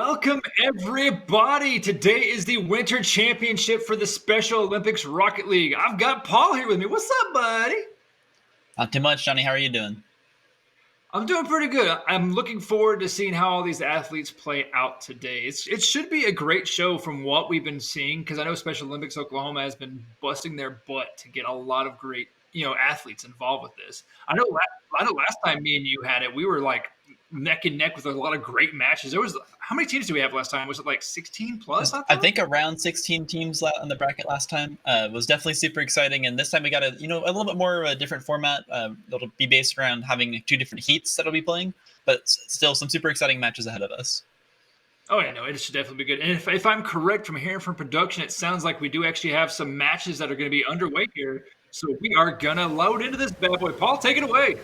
Welcome, everybody. Today is the Winter Championship for the Special Olympics Rocket League. I've got Paul here with me. What's up, buddy? Not too much, Johnny. How are you doing? I'm doing pretty good. I'm looking forward to seeing how all these athletes play out today. It should be a great show from what we've been seeing because I know Special Olympics Oklahoma has been busting their butt to get a lot of great, athletes involved with this. I know last time me and you had it, we were like neck and neck with a lot of great matches. There was how many teams did we have last time? Was it like 16 plus? I think around 16 teams on the bracket last time. Was definitely super exciting, and this time we got a little bit more of a different format. It'll be based around having two different heats that'll be playing, but still some super exciting matches ahead of us. Oh, yeah, no, it should definitely be good. And if I'm correct from hearing from production, it sounds like we do actually have some matches that are going to be underway here. So we are going to load into this bad boy. Paul, take it away.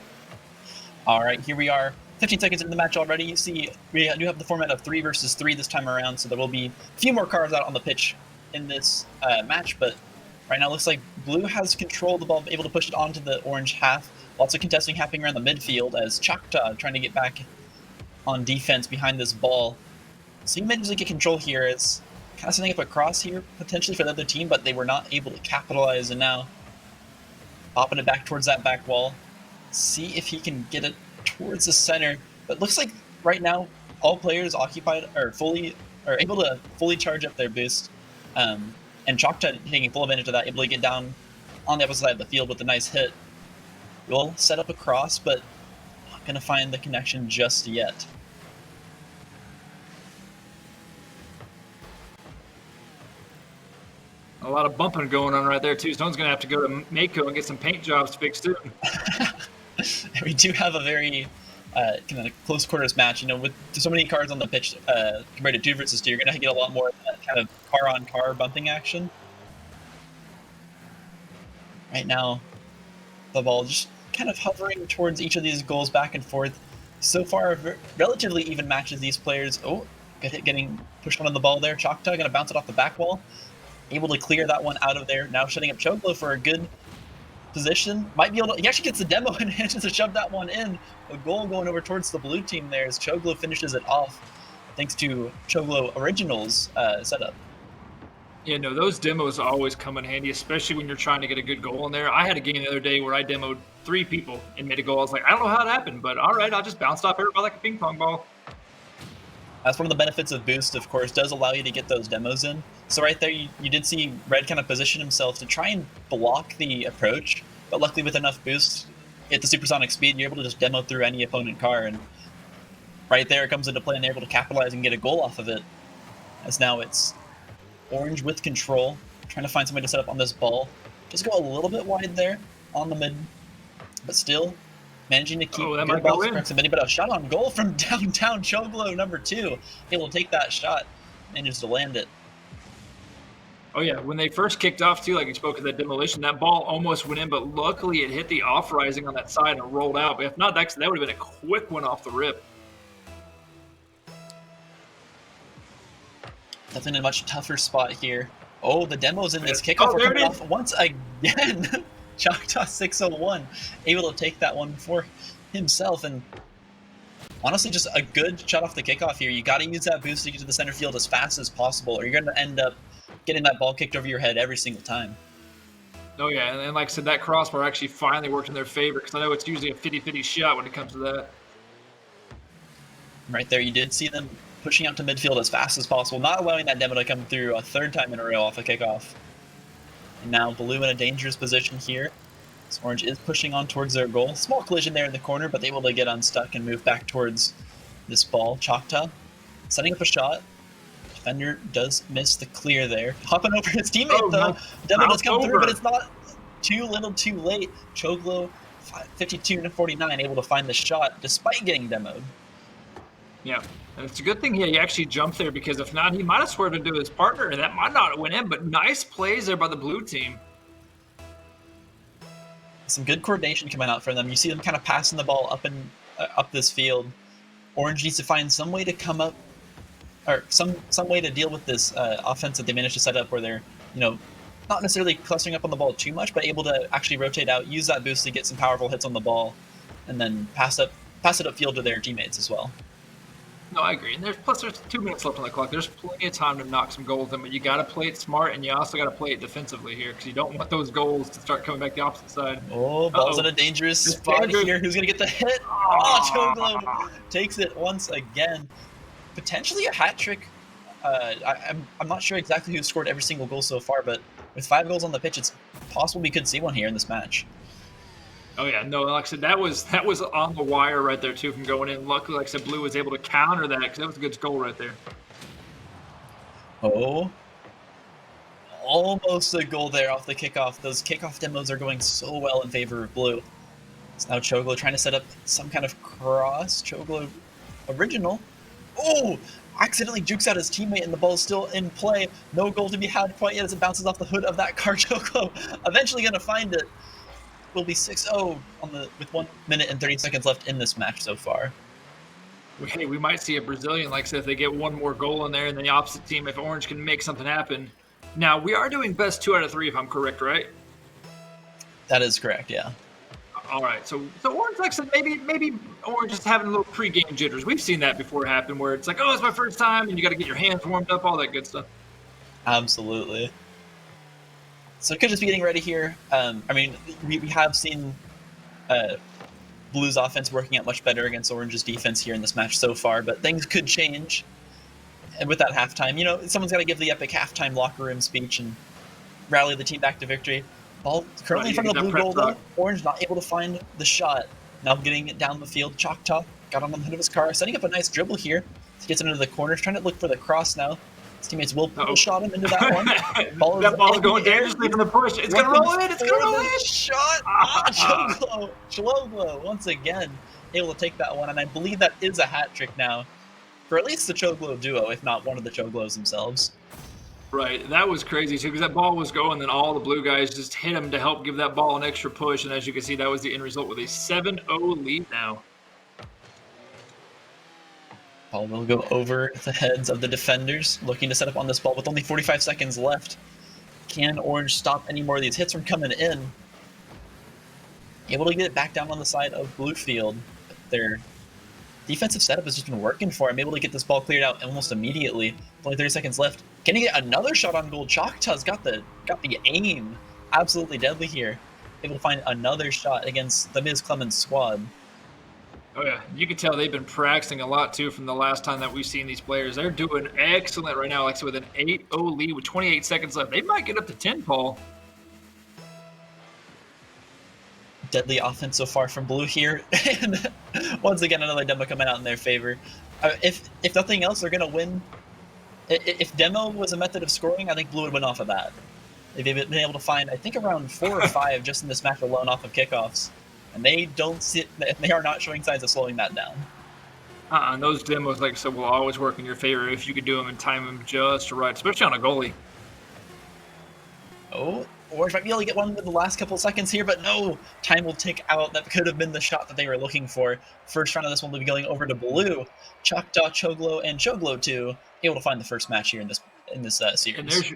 All right, here we are. 15 seconds into the match already. You see, we do have the format of 3 versus 3 this time around, so there will be a few more cars out on the pitch in this match, but right now it looks like Blue has control of the ball, able to push it onto the orange half. Lots of contesting happening around the midfield as Choctaw trying to get back on defense behind this ball. So he manages to get control here. It's kind of setting up a cross here, potentially for the other team, but they were not able to capitalize, and now popping it back towards that back wall. See if he can get it towards the center, but looks like right now all players occupied or able to fully charge up their boost, and Choctaw taking full advantage of that, able to get down on the opposite side of the field with a nice hit. Will set up a cross, but not going to find the connection just yet. A lot of bumping going on right there, too. Someone's going to have to go to Mako and get some paint jobs fixed, too. We do have a very kind of close quarters match. With so many cars on the pitch compared to 2 versus 2, you're going to get a lot more of that kind of car-on-car bumping action. Right now, the ball just kind of hovering towards each of these goals back and forth. So far, relatively even matches these players. Oh, good hit getting pushed on the ball there. Choctaw going to bounce it off the back wall. Able to clear that one out of there. Now shutting up Choglo for a good position. Might be able to, he actually gets the demo and manages to shove that one in. A goal going over towards the blue team there as Choglo finishes it off thanks to Choglo Originals setup. Yeah, no, those demos always come in handy, especially when you're trying to get a good goal in there. I had a game the other day where I demoed 3 people and made a goal. I was like, I don't know how it happened, but all right, I'll just bounce off everybody like a ping pong ball. That's one of the benefits of Boost, of course, does allow you to get those demos in. So right there, you did see Red kind of position himself to try and block the approach, but luckily with enough boost at the supersonic speed, you're able to just demo through any opponent car, and right there it comes into play, and they're able to capitalize and get a goal off of it. As now it's Orange with control, trying to find somebody to set up on this ball. Just go a little bit wide there on the mid, but still managing to keep good ball proximity, but a shot on goal from downtown Choglo, number 2. Able to take that shot, manages to land it. Oh, yeah. When they first kicked off, too, like you spoke of that demolition, that ball almost went in, but luckily it hit the off-rising on that side and rolled out. But if not, that would have been a quick one off the rip. Definitely in a much tougher spot here. Oh, the demos in this kickoff are coming off once again. Choctaw 601 able to take that one for himself, and honestly just a good shot off the kickoff here. You got to use that boost to get to the center field as fast as possible, or you're going to end up getting that ball kicked over your head every single time. Oh, yeah, and like I said, that crossbar actually finally worked in their favor, because I know it's usually a 50-50 shot when it comes to that. Right there, you did see them pushing out to midfield as fast as possible, not allowing that demo to come through a 3rd time in a row off a kickoff. And now Blue in a dangerous position here. This Orange is pushing on towards their goal. Small collision there in the corner, but able to get unstuck and move back towards this ball. Choctaw setting up a shot. Defender does miss the clear there. Hopping over his teammate, though. Demo does come through, but it's not too little too late. Choglo, 52-49, able to find the shot despite getting demoed. Yeah, and it's a good thing he actually jumped there, because if not, he might have swerved into his partner, and that might not have went in, but nice plays there by the blue team. Some good coordination coming out from them. You see them kind of passing the ball up this field. Orange needs to find some way to come up, or some way to deal with this offense that they managed to set up, where they're, not necessarily clustering up on the ball too much, but able to actually rotate out, use that boost to get some powerful hits on the ball, and then pass it upfield to their teammates as well. No, I agree. And there's 2 minutes left on the clock. There's plenty of time to knock some goals in, but you got to play it smart, and you also got to play it defensively here because you don't want those goals to start coming back the opposite side. Oh, ball's in a dangerous spot here. Who's gonna get the hit? Oh, Choglo takes it once again. Potentially a hat trick. I'm not sure exactly who scored every single goal so far, but with 5 goals on the pitch, it's possible we could see one here in this match. Oh yeah, no, like I said, that was on the wire right there too from going in. Luckily, like I said, Blue was able to counter that because that was a good goal right there. Oh, almost a goal there off the kickoff. Those kickoff demos are going so well in favor of Blue. It's now Choglo trying to set up some kind of cross. Choglo original. Oh, accidentally jukes out his teammate and the ball's still in play. No goal to be had quite yet as it bounces off the hood of that car. Choglo eventually going to find it. Will be 6-0 with 1 minute and 30 seconds left in this match so far. Hey, we might see a Brazilian, like I said, if they get one more goal in there, and the opposite team, if Orange can make something happen. Now, we are doing best 2 out of 3, if I'm correct, right? That is correct, yeah. All right, so Orange, like I said, maybe Orange is having a little pre-game jitters. We've seen that before happen, where it's like, oh, it's my first time, and you got to get your hands warmed up, all that good stuff. Absolutely. So it could just be getting ready here. I mean, we have seen Blue's offense working out much better against Orange's defense here in this match so far, but things could change. And with that halftime, you know, someone's got to give the epic halftime locker room speech and rally the team back to victory. Ball currently in front of the Blue goal, though. Orange not able to find the shot. Now getting it down the field. Choctaw got on the hood of his car, setting up a nice dribble here. He gets into the corner, trying to look for the cross now. His teammates will shot him into that one. That ball's going dangerously from the push. It's going to roll in. It's going to roll in. Shot. Choglo once again able to take that one, and I believe that is a hat trick now for at least the Choglo duo, if not one of the Choglos themselves. Right, that was crazy too because that ball was going, then all the Blue guys just hit him to help give that ball an extra push, and as you can see, that was the end result with a 7-0 lead now. Ball will go over the heads of the defenders, looking to set up on this ball with only 45 seconds left. Can Orange stop any more of these hits from coming in? Able to get it back down on the side of Bluefield. Their defensive setup has just been working for him. Able to get this ball cleared out almost immediately. With only 30 seconds left. Can he get another shot on goal? Choctaw's got the aim. Absolutely deadly here. Able to find another shot against the Ms. Clemens squad. Oh yeah, you can tell they've been practicing a lot too from the last time that we've seen these players. They're doing excellent right now, like I said, with an 8-0 lead with 28 seconds left. They might get up to 10, Paul. Deadly offense so far from Blue here, and once again another demo coming out in their favor. If nothing else, they're gonna win. If demo was a method of scoring, I think Blue would win off of that. They've been able to find, I think, around 4 or 5 just in this match alone off of kickoffs, and they are not showing signs of slowing that down. And those demos, like I said, will always work in your favor if you could do them and time them just right, especially on a goalie. Oh, Orange might be able to get one with the last couple seconds here, but no, time will tick out. That could have been the shot that they were looking for. First round of this one will be going over to Blue. Choctaw, Choglo, and Choglo 2 able to find the first match here in this series.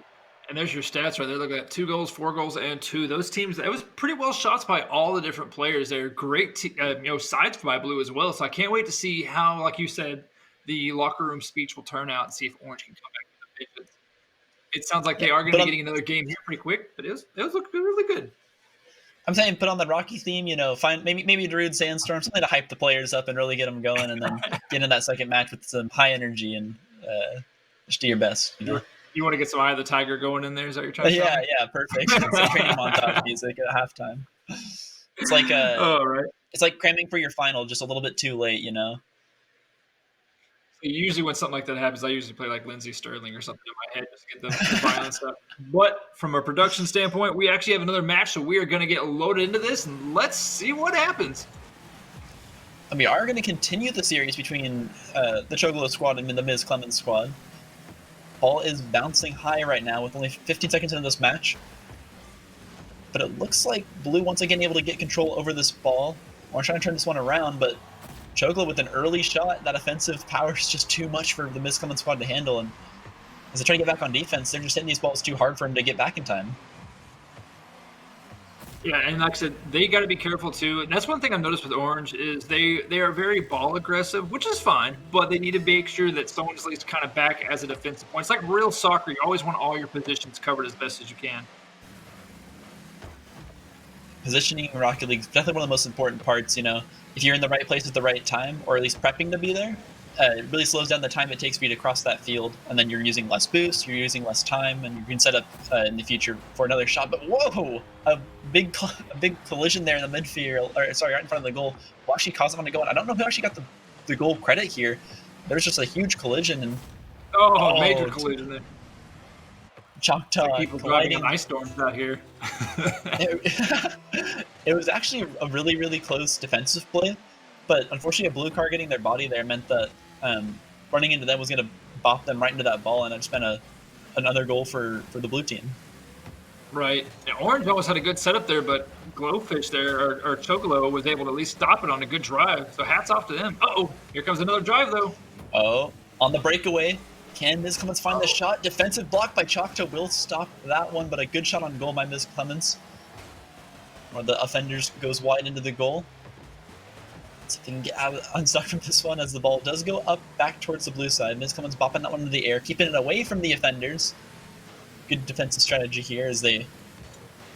And there's your stats right there. Look at 2 goals, 4 goals, and 2. Those teams, that was pretty well shots by all the different players. They're great, sides by Blue as well. So I can't wait to see how, like you said, the locker room speech will turn out and see if Orange can come back to the pitch. It sounds like they are going to be getting another game here pretty quick, but it was looking really good. I'm saying put on the Rocky theme, find maybe Darude Sandstorm, something to hype the players up and really get them going, and then get in that second match with some high energy and just do your best. You want to get some Eye of the Tiger going in there? Is that what you're trying to say? Yeah, perfect. Some training montage music at halftime. It's like It's like cramming for your final, just a little bit too late, Usually when something like that happens, I usually play like Lindsey Sterling or something in my head just to get the violent stuff. But from a production standpoint, we actually have another match, so we are going to get loaded into this, and let's see what happens. And we are going to continue the series between the Choglo squad and the Ms. Clemens squad. Ball is bouncing high right now with only 15 seconds into this match. But it looks like Blue once again able to get control over this ball. We're trying to turn this one around, but Choglo with an early shot, that offensive power is just too much for the Ms. Clemens squad to handle. And as they try to get back on defense, they're just hitting these balls too hard for him to get back in time. Yeah, and like I said, they got to be careful too. And that's one thing I've noticed with Orange is they are very ball aggressive, which is fine, but they need to make sure that someone's at least kind of back as a defensive point. It's like real soccer; you always want all your positions covered as best as you can. Positioning in Rocket League is definitely one of the most important parts. If you're in the right place at the right time, or at least prepping to be there, it really slows down the time it takes for you to cross that field, and then you're using less boost, you're using less time, and you can set up in the future for another shot. But whoa, a big collision there in the midfield, or sorry, right in front of the goal. Will actually cause them to go. And I don't know who actually got the goal credit here. There was just a huge collision, and Major collision there. Choctaw like people driving in ice storms out here. It was actually a really, really close defensive play, but unfortunately a blue car getting their body there meant that running into them was going to bop them right into that ball, and it just been another goal for the blue team. Right. Yeah, Orange almost had a good setup there, but Glowfish there, or Chocolo, was able to at least stop it on a good drive. So hats off to them. Uh-oh, here comes another drive, though. Oh, on the breakaway. Can Ms. Clemens find the shot? Defensive block by Choctaw will stop that one, but a good shot on goal by Ms. Clemens. One of the offenders goes wide into the goal. See if they can get unstuck from this one as the ball does go up back towards the blue side. Ms. Clemens bopping that one into the air, keeping it away from the offenders. Good defensive strategy here as they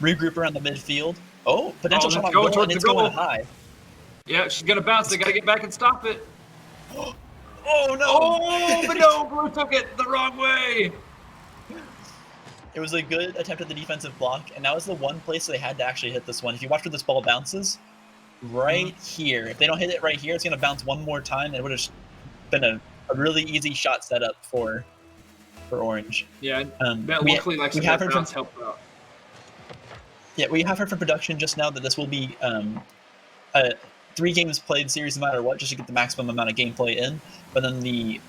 regroup around the midfield. Oh, potential shot on goal, and it's going high. Yeah, she's going to bounce. They got to get back and stop it. Oh, no! Oh, but no, Blue took it the wrong way. It was a good attempt at the defensive block, and that was the one place they had to actually hit this one. If you watch where this ball bounces, right here. If they don't hit it right here, it's going to bounce one more time, and it would have been a really easy shot setup for Orange. Yeah, luckily, like, we have heard from helped out. Yeah, we have heard from production just now that this will be a 3 games played series no matter what, just to get the maximum amount of gameplay in. But then the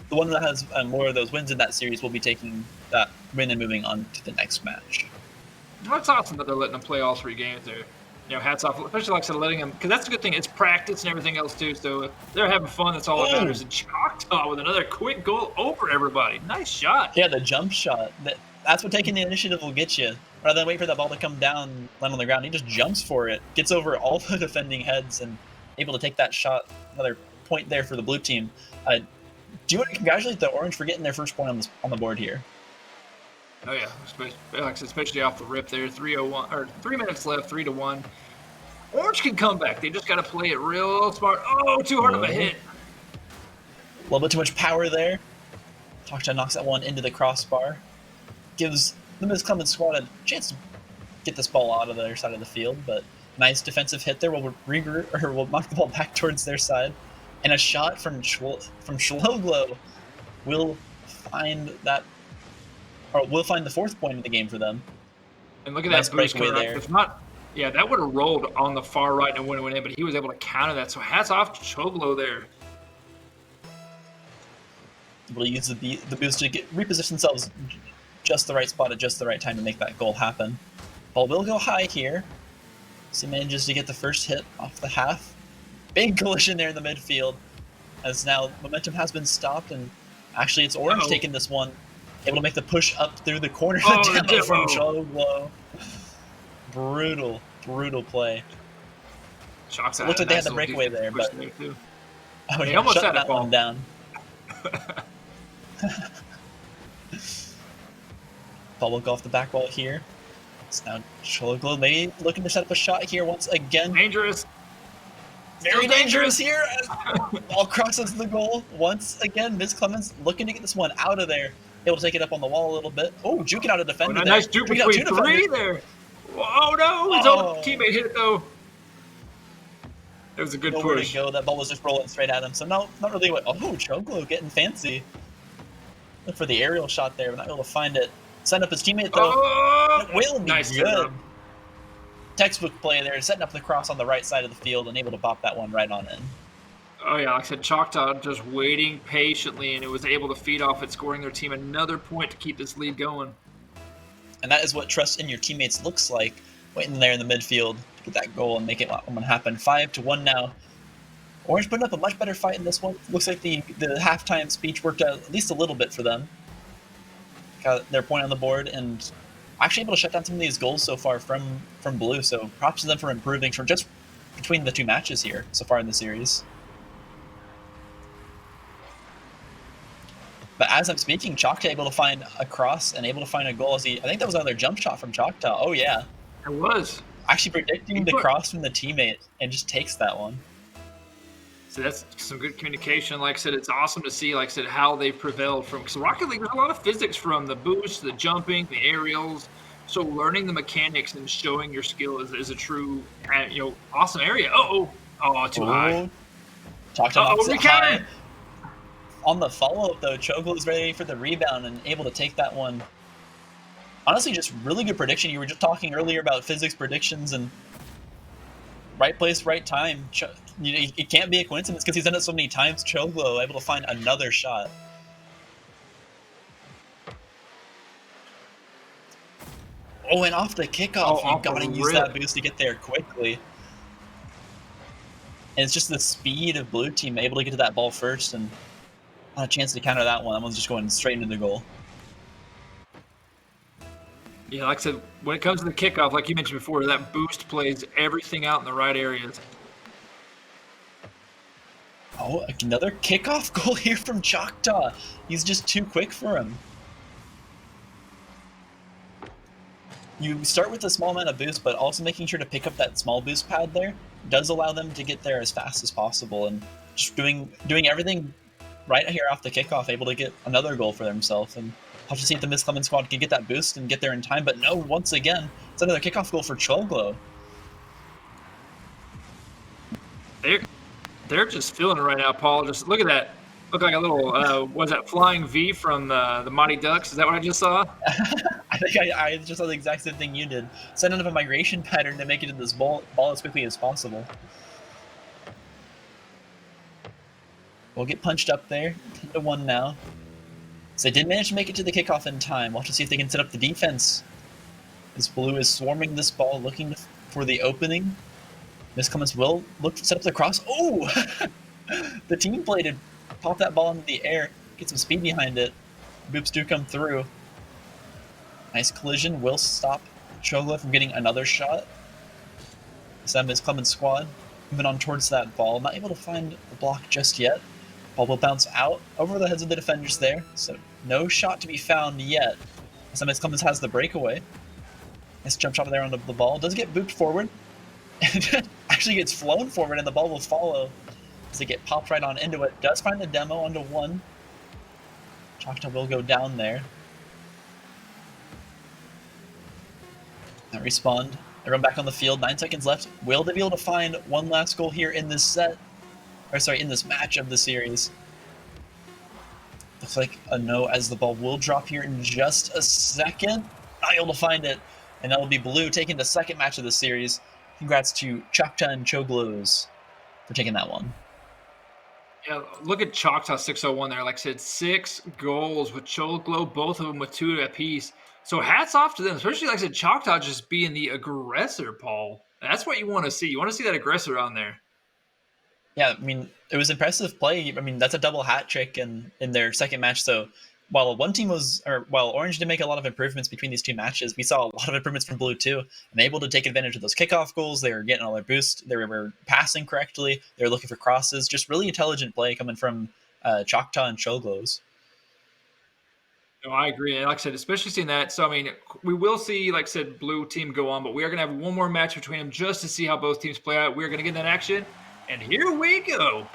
one that has more of those wins in that series will be taking that win and moving on to the next match. Well, it's awesome that they're letting them play all 3 games there. Hats off, especially like I said, letting them, because that's a good thing. It's practice and everything else too. So if they're having fun, that's all that matters. And Choctaw with another quick goal over everybody. Nice shot. Yeah, the jump shot. That's what taking the initiative will get you. Rather than wait for that ball to come down, land on the ground, he just jumps for it, gets over all the defending heads, and able to take that shot. Another point there for the blue team. Do you want to congratulate the Orange for getting their first point on the board here? Oh yeah, especially off the rip there. 3:01 or 3 minutes left, 3-1. Orange can come back. They just got to play it real smart. Oh, too hard of a hit. A little bit too much power there. Choctaw knocks that one into the crossbar. Gives the Ms. Clemens squad a chance to get this ball out of their side of the field, but nice defensive hit there. We'll knock the ball back towards their side, and a shot from Schloglo will find that, or will find the 4th point of the game for them. And look at that breakaway there. If not, yeah, that would have rolled on the far right and went in, but he was able to counter that. So hats off to Choglo there. Able to use the boost to reposition themselves just the right spot at just the right time to make that goal happen. Ball will go high here. So he manages to get the first hit off the half. Big collision there in the midfield, as now momentum has been stopped, and actually it's Orange taking this one. Able to make the push up through the corner of the demo from Choglo. Brutal play. Shocks it looked like they had the breakaway there, but he almost had that one down. Ball will go off the back wall here. It's now Choglo maybe looking to set up a shot here once again. Dangerous. Very dangerous here. Ball crosses the goal once again. Ms. Clemens looking to get this one out of there. Able to take it up on the wall a little bit. Oh, juking out a defender there. Nice juke between 3 there. Oh no, his own teammate hit it though. It was a good Nowhere push. To go. That ball was just rolling straight at him. So no, not really. Oh, Choglo getting fancy. Look for the aerial shot there, but not able to find it. Send up his teammate though. Oh, that will be nice good. Textbook play there, setting up the cross on the right side of the field and able to bop that one right on in. Oh yeah, like I said, Choctaw just waiting patiently, and it was able to feed off it, scoring their team another point to keep this lead going. And that is what trust in your teammates looks like, waiting there in the midfield to get that goal and make it happen. 5-1 now. Orange putting up a much better fight in this one. Looks like the halftime speech worked out at least a little bit for them. Got their point on the board, and actually able to shut down some of these goals so far from Blue. So props to them for improving from just between the two matches here so far in the series. But as I'm speaking, Choctaw able to find a cross and able to find a goal. I think that was another jump shot from Choctaw. Oh yeah, It was. actually predicting the cross from the teammate and just takes that one. So that's some good communication. Like I said, it's awesome to see, like I said, how they prevailed from, because Rocket League, there's a lot of physics from the boost, the jumping, the aerials. So learning the mechanics and showing your skill is a true, awesome area. Oh, too high. Choctaw knocks it high. On the follow-up, though, Choglo is ready for the rebound and able to take that one. Honestly, just really good prediction. You were just talking earlier about physics predictions and right place, right time. It can't be a coincidence because he's done it so many times. Choglo able to find another shot. Oh, and off the kickoff, you gotta use that boost to get there quickly. And it's just the speed of Blue Team able to get to that ball first and not a chance to counter that one. That one's just going straight into the goal. Yeah, like I said, when it comes to the kickoff, like you mentioned before, that boost plays everything out in the right areas. Oh, another kickoff goal here from Choctaw. He's just too quick for him. You start with a small amount of boost, but also making sure to pick up that small boost pad there does allow them to get there as fast as possible, and just doing everything right here off the kickoff, able to get another goal for themselves. And have to see if the Miss Clemens squad can get that boost and get there in time. But no, once again, it's another kickoff goal for Choglo. They're just feeling it right now, Paul. Just look at that. Look like a little, was that flying V from the Mighty Ducks? Is that what I just saw? I think I just saw the exact same thing you did. Set up a migration pattern to make it to this ball as quickly as possible. We'll get punched up there. 10-1 now. So they did manage to make it to the kickoff in time. We'll have to see if they can set up the defense. As Blue is swarming this ball, looking for the opening. Miss Clemens will look to set up the cross. Oh! The team play to pop that ball into the air, get some speed behind it. Boops do come through. Nice collision will stop Choglo from getting another shot. So that Miss Clemens squad moving on towards that ball. Not able to find the block just yet. Ball will bounce out over the heads of the defenders there, so no shot to be found yet. So Miss Clemens has the breakaway. Nice jump shot there on the ball. Does get booped forward. And actually gets flown forward, and the ball will follow as they get popped right on into it. Does find the demo onto one. Choctaw will go down there. Now respawn. They run back on the field. 9 seconds left. Will they be able to find one last goal here in this set? Or sorry, in this match of the series? Looks like a no, as the ball will drop here in just a second. Not able to find it. And that will be Blue taking the second match of the series. Congrats to Choctaw and Choglos for taking that one. Yeah, look at Choctaw 601 there. Like I said, 6 goals with Choglo, both of them with 2 apiece. So hats off to them, especially like I said, Choctaw just being the aggressor, Paul. That's what you want to see. You want to see that aggressor on there. Yeah, I mean, it was impressive play. I mean, that's a double hat trick in their second match. So while Orange did make a lot of improvements between these two matches, we saw a lot of improvements from Blue too, and able to take advantage of those kickoff goals. They were getting all their boost. They were passing correctly. They were looking for crosses. Just really intelligent play coming from Choctaw and Choglos. No, I agree. And like I said, especially seeing that. So, I mean, we will see, like I said, Blue team go on, but we are going to have one more match between them just to see how both teams play out. We're going to get that action. And here we go.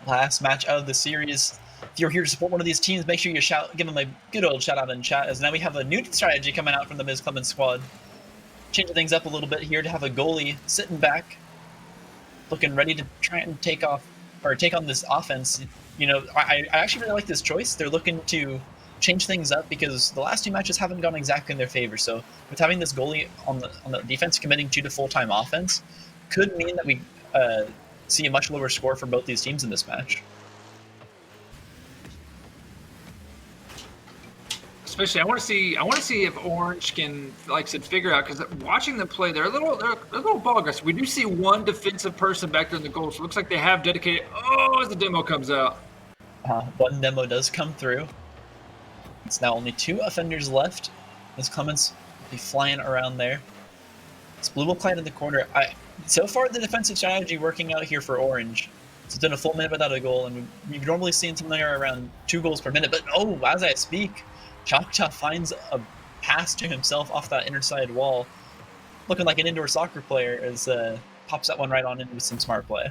Last match of the series. If you're here to support one of these teams, make sure you give them a good old shout out in chat, as now we have a new strategy coming out from the Miss Clemens squad. Changing things up a little bit here to have a goalie sitting back, looking ready to try and take on this offense. You know, I actually really like this choice. They're looking to change things up because the last 2 matches haven't gone exactly in their favor. So with having this goalie on the defense committing to full-time offense could mean that we see a much lower score for both these teams in this match. Especially, I want to see if Orange can, like I said, figure out, because watching them play, they're a little ball aggressive. We do see one defensive person back there in the goal, so it looks like they have dedicated. Oh, as the demo comes out. One demo does come through. It's now only 2 offenders left. Miss Clements will be flying around there. This blue will play it in the corner. So far, the defensive strategy working out here for Orange. So it's been a full minute without a goal, and we've normally seen something around 2 goals per minute. But oh, as I speak, Choctaw finds a pass to himself off that inner side wall, looking like an indoor soccer player as pops that one right on in with some smart play.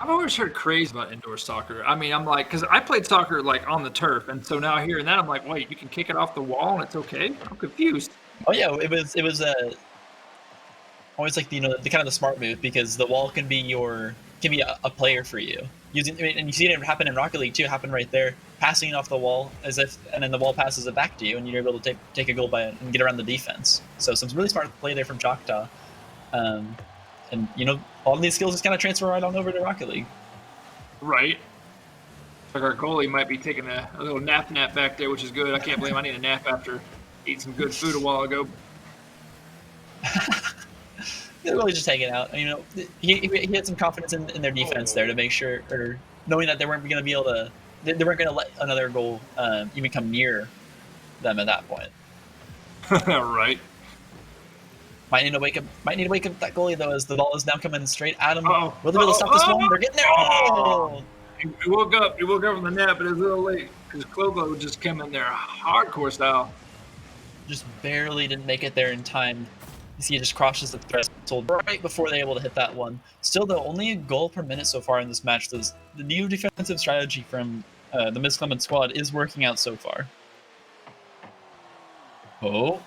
I've always heard crazy about indoor soccer. I mean, I'm like, because I played soccer like on the turf, and so now hearing that, I'm like, wait, you can kick it off the wall and it's okay? I'm confused. Oh yeah, it was always like the kind of the smart move, because the wall can be a player for you. And you see it happen in Rocket League too. Happen right there, passing it off the wall and then the wall passes it back to you, and you're able to take a goal and get around the defense. So some really smart play there from Choctaw, and all of these skills just kind of transfer right on over to Rocket League. Right. Like our goalie might be taking a little nap back there, which is good. I can't believe I need a nap after eating some good food a while ago. They're really just hanging out. He had some confidence in their defense there to make sure, or knowing that they weren't going to be able to, they weren't going to let another goal even come near them at that point. Right. Might need to wake up that goalie though, as the ball is now coming straight at him. Will they be able to stop this one? They're getting there. Oh! He woke up from the nap, but it was a little late because Clogo just came in there hardcore style. Just barely didn't make it there in time. You see, it just crosses the threshold right before they're able to hit that one. Still, though, only a goal per minute so far in this match. The new defensive strategy from the Miss Clements squad is working out so far. Oh,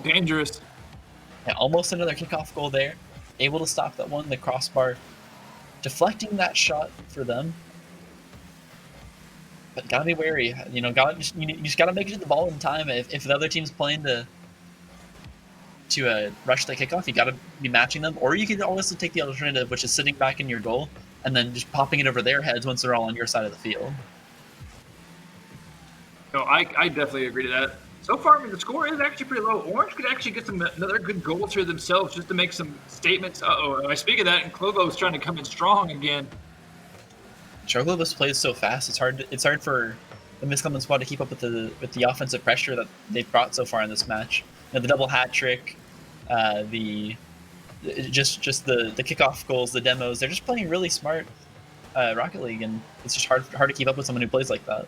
dangerous. Yeah, almost another kickoff goal there. Able to stop that one, the crossbar. Deflecting that shot for them. But gotta be wary. You just gotta make it to the ball in time. If the other team's playing to rush the kickoff, you gotta be matching them. Or you can also take the alternative, which is sitting back in your goal and then just popping it over their heads once they're all on your side of the field. No, I definitely agree to that. So far, I mean, the score is actually pretty low. Orange could actually get another good goal here themselves just to make some statements. I speak of that, and Clovo's trying to come in strong again. Chocobus plays so fast. It's hard for the Miss Clements squad to keep up with the offensive pressure that they've brought so far in this match. The double hat trick, the kickoff goals, the demos. They're just playing really smart Rocket League, and it's just hard to keep up with someone who plays like that.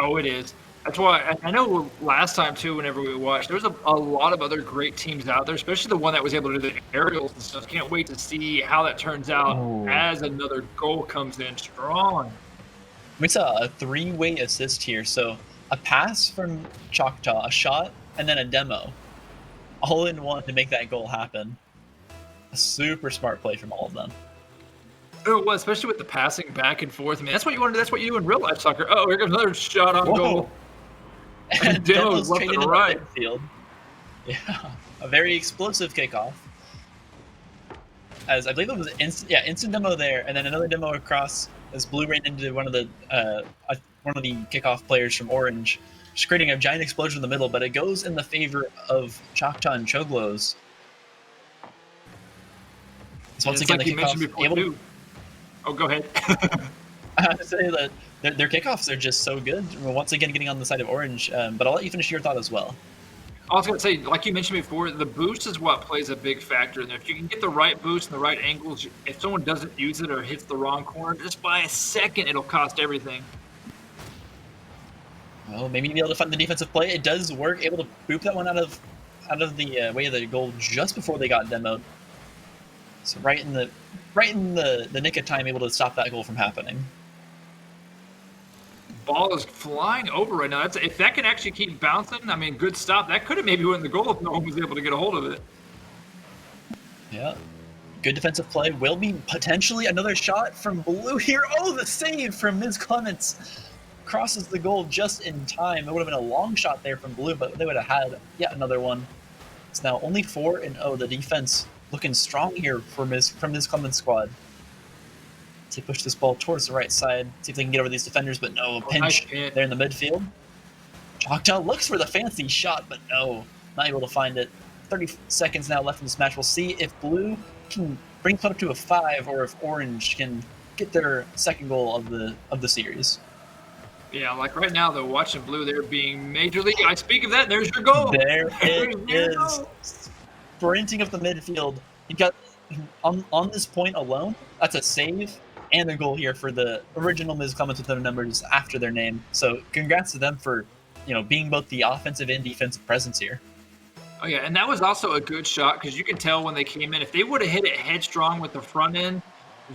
Oh, it is. That's why I know last time too, whenever we watched, there was a lot of other great teams out there, especially the one that was able to do the aerials and stuff. Can't wait to see how that turns out as another goal comes in strong. We saw a 3-way assist here. So a pass from Choctaw, a shot, and then a demo. All in one to make that goal happen. A super smart play from all of them. Oh, well, especially with the passing back and forth. I mean, that's what you want to do. That's what you do in real life soccer. Oh, here comes another shot on goal. And Demo's left and right. Field. Yeah, a very explosive kickoff. As I believe it was instant demo there, and then another demo across as Blue ran into one of the kickoff players from Orange, just creating a giant explosion in the middle. But it goes in the favor of Choctaw and Choglos. So once again, like the you mentioned before, too. Oh, go ahead. I have to say that their kickoffs are just so good. Once again, getting on the side of Orange. But I'll let you finish your thought as well. I was going to say, like you mentioned before, the boost is what plays a big factor in there. If you can get the right boost and the right angles, if someone doesn't use it or hits the wrong corner, just by a second, it'll cost everything. Well, maybe you'll be able to find the defensive play. It does work. Able to boop that one out of the way of the goal just before they got demoed. So right in the nick of time, able to stop that goal from happening. Ball is flying over right now. If that can actually keep bouncing, I mean, good stop. That could have maybe won the goal if no one was able to get a hold of it. Yeah. Good defensive play. Will be potentially another shot from Blue here. Oh, the save from Ms. Clements. Crosses the goal just in time. It would have been a long shot there from Blue, but they would have had yet another one. It's now only 4-0. The defense looking strong here from Ms. Clements' squad. To push this ball towards the right side, see if they can get over these defenders, but no, pinch there in the midfield. Choctaw looks for the fancy shot, but no, not able to find it. 30 seconds now left in this match. We'll see if Blue can bring it up to a 5, or if Orange can get their second goal of the series. Yeah, like right now, though, watching blue, they're being major league. I speak of that. There's your goal. There it There's your is. goal. Sprinting up the midfield. You got on this point alone, that's a save and a goal here for the original Miz Clemens with their numbers after their name. So congrats to them for being both the offensive and defensive presence here. Oh yeah, and that was also a good shot because you can tell when they came in. If they would have hit it headstrong with the front end,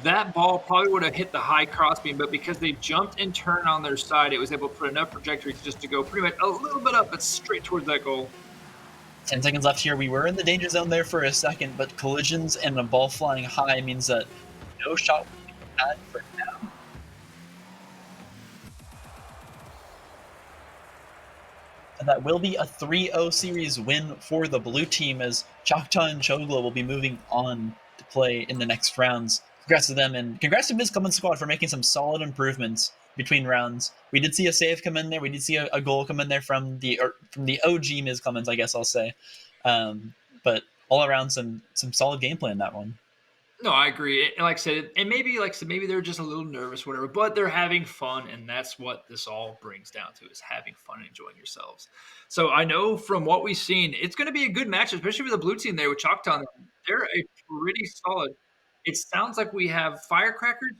that ball probably would have hit the high crossbeam. But because they jumped and turned on their side, it was able to put enough trajectories just to go pretty much a little bit up, but straight towards that goal. 10 seconds left here. We were in the danger zone there for a second, but collisions and a ball flying high means that no shot will be had for now. And that will be a 3-0 series win for the blue team as Choctaw and Choglo will be moving on to play in the next rounds. Congrats to them, and congrats to Miz Clemens squad for making some solid improvements between rounds. We did see a save come in there. We did see a goal come in there from the OG Miz Clemens, I guess I'll say. But all around, some solid gameplay in that one. No, I agree. And like I said, and maybe maybe they're just a little nervous, whatever. But they're having fun, and that's what this all brings down to: is having fun and enjoying yourselves. So I know from what we've seen, it's going to be a good match, especially for the blue team there with Choctaw. They're a pretty solid. It sounds like we have Firecrackers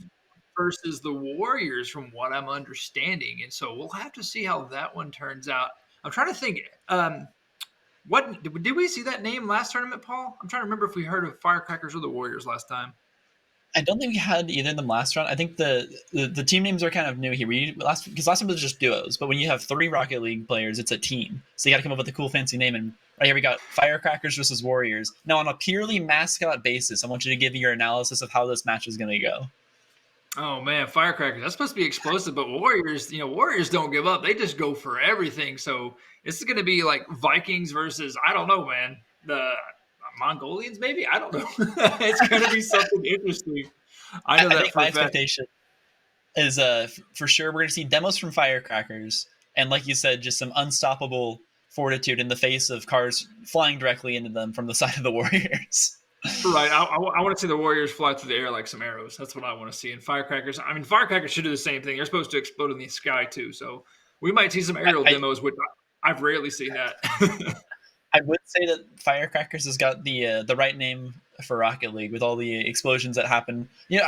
versus the Warriors, from what I'm understanding, and so we'll have to see how that one turns out. I'm trying to think. What did we see that name last tournament, Paul? I'm trying to remember if we heard of Firecrackers or the Warriors last time. I don't think we had either of them last round. I think the team names are kind of new here. Because last time it was just duos, but when you have 3 Rocket League players, it's a team. So you got to come up with a cool, fancy name. And right here we got Firecrackers versus Warriors. Now, on a purely mascot basis, I want you to give me your analysis of how this match is going to go. Oh man, Firecrackers, that's supposed to be explosive, but Warriors, Warriors don't give up. They just go for everything. So this is going to be like Vikings versus, I don't know, man, the Mongolians, maybe? I don't know. It's going to be something interesting. I know I that think for my a fact. expectation is for sure we're going to see demos from Firecrackers. And like you said, just some unstoppable fortitude in the face of cars flying directly into them from the side of the Warriors. Right. I want to see the Warriors fly through the air like some arrows. That's what I want to see. And Firecrackers, I mean, Firecrackers should do the same thing. They're supposed to explode in the sky too. So we might see some aerial demos, which I've rarely seen that. I would say that Firecrackers has got the right name for Rocket League with all the explosions that happen. You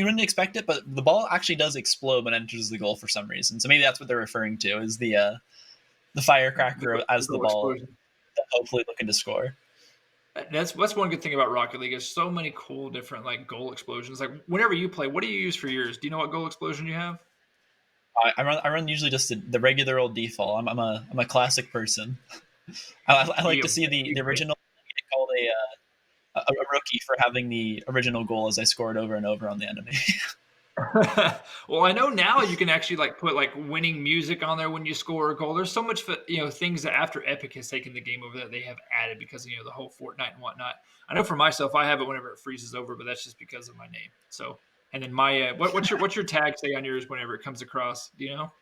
wouldn't expect it, but the ball actually does explode when it enters the goal for some reason. So maybe that's what they're referring to, is the Firecracker as the ball hopefully looking to score. That's one good thing about Rocket League is so many cool different like goal explosions. Like whenever you play, what do you use for yours? Do you know what goal explosion you have? I run usually just the regular old default. I'm a classic person. I like to see the original. I get called a rookie for having the original goal as I scored over and over on the enemy. Well, I know now you can actually like put like winning music on there when you score a goal. There's so much things that after Epic has taken the game over that they have added because the whole Fortnite and whatnot. I know for myself, I have it whenever it freezes over, but that's just because of my name. So, and then my what's your tag say on yours whenever it comes across? Do you know?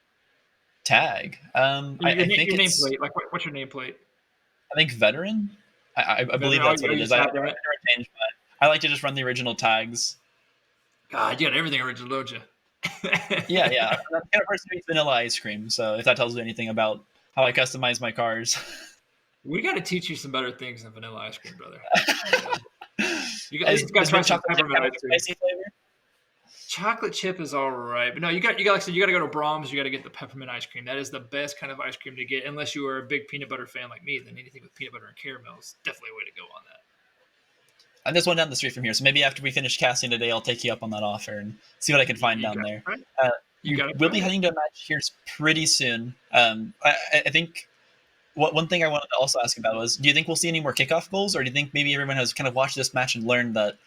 Tag. I think your it's nameplate. Like what's your nameplate? I think veteran. I believe that's what it is. I like to just run the original tags. God, you got everything original, don't you? Yeah. I'm the kind of person who eats vanilla ice cream, so if that tells you anything about how I customize my cars. We got to teach you some better things than vanilla ice cream, brother. You got to try some peppermint ice cream. Spicy flavor? Chocolate chip is all right, but no, you got like I said, you got to go to Brahms. You got to get the peppermint ice cream. That is the best kind of ice cream to get, unless you are a big peanut butter fan like me. Then anything with peanut butter and caramel is definitely a way to go on that. And there's one down the street from here, so maybe after we finish casting today, I'll take you up on that offer and see what I can find down there. We'll be heading to a match here pretty soon. I think one thing I wanted to also ask about was, do you think we'll see any more kickoff goals, or do you think maybe everyone has kind of watched this match and learned that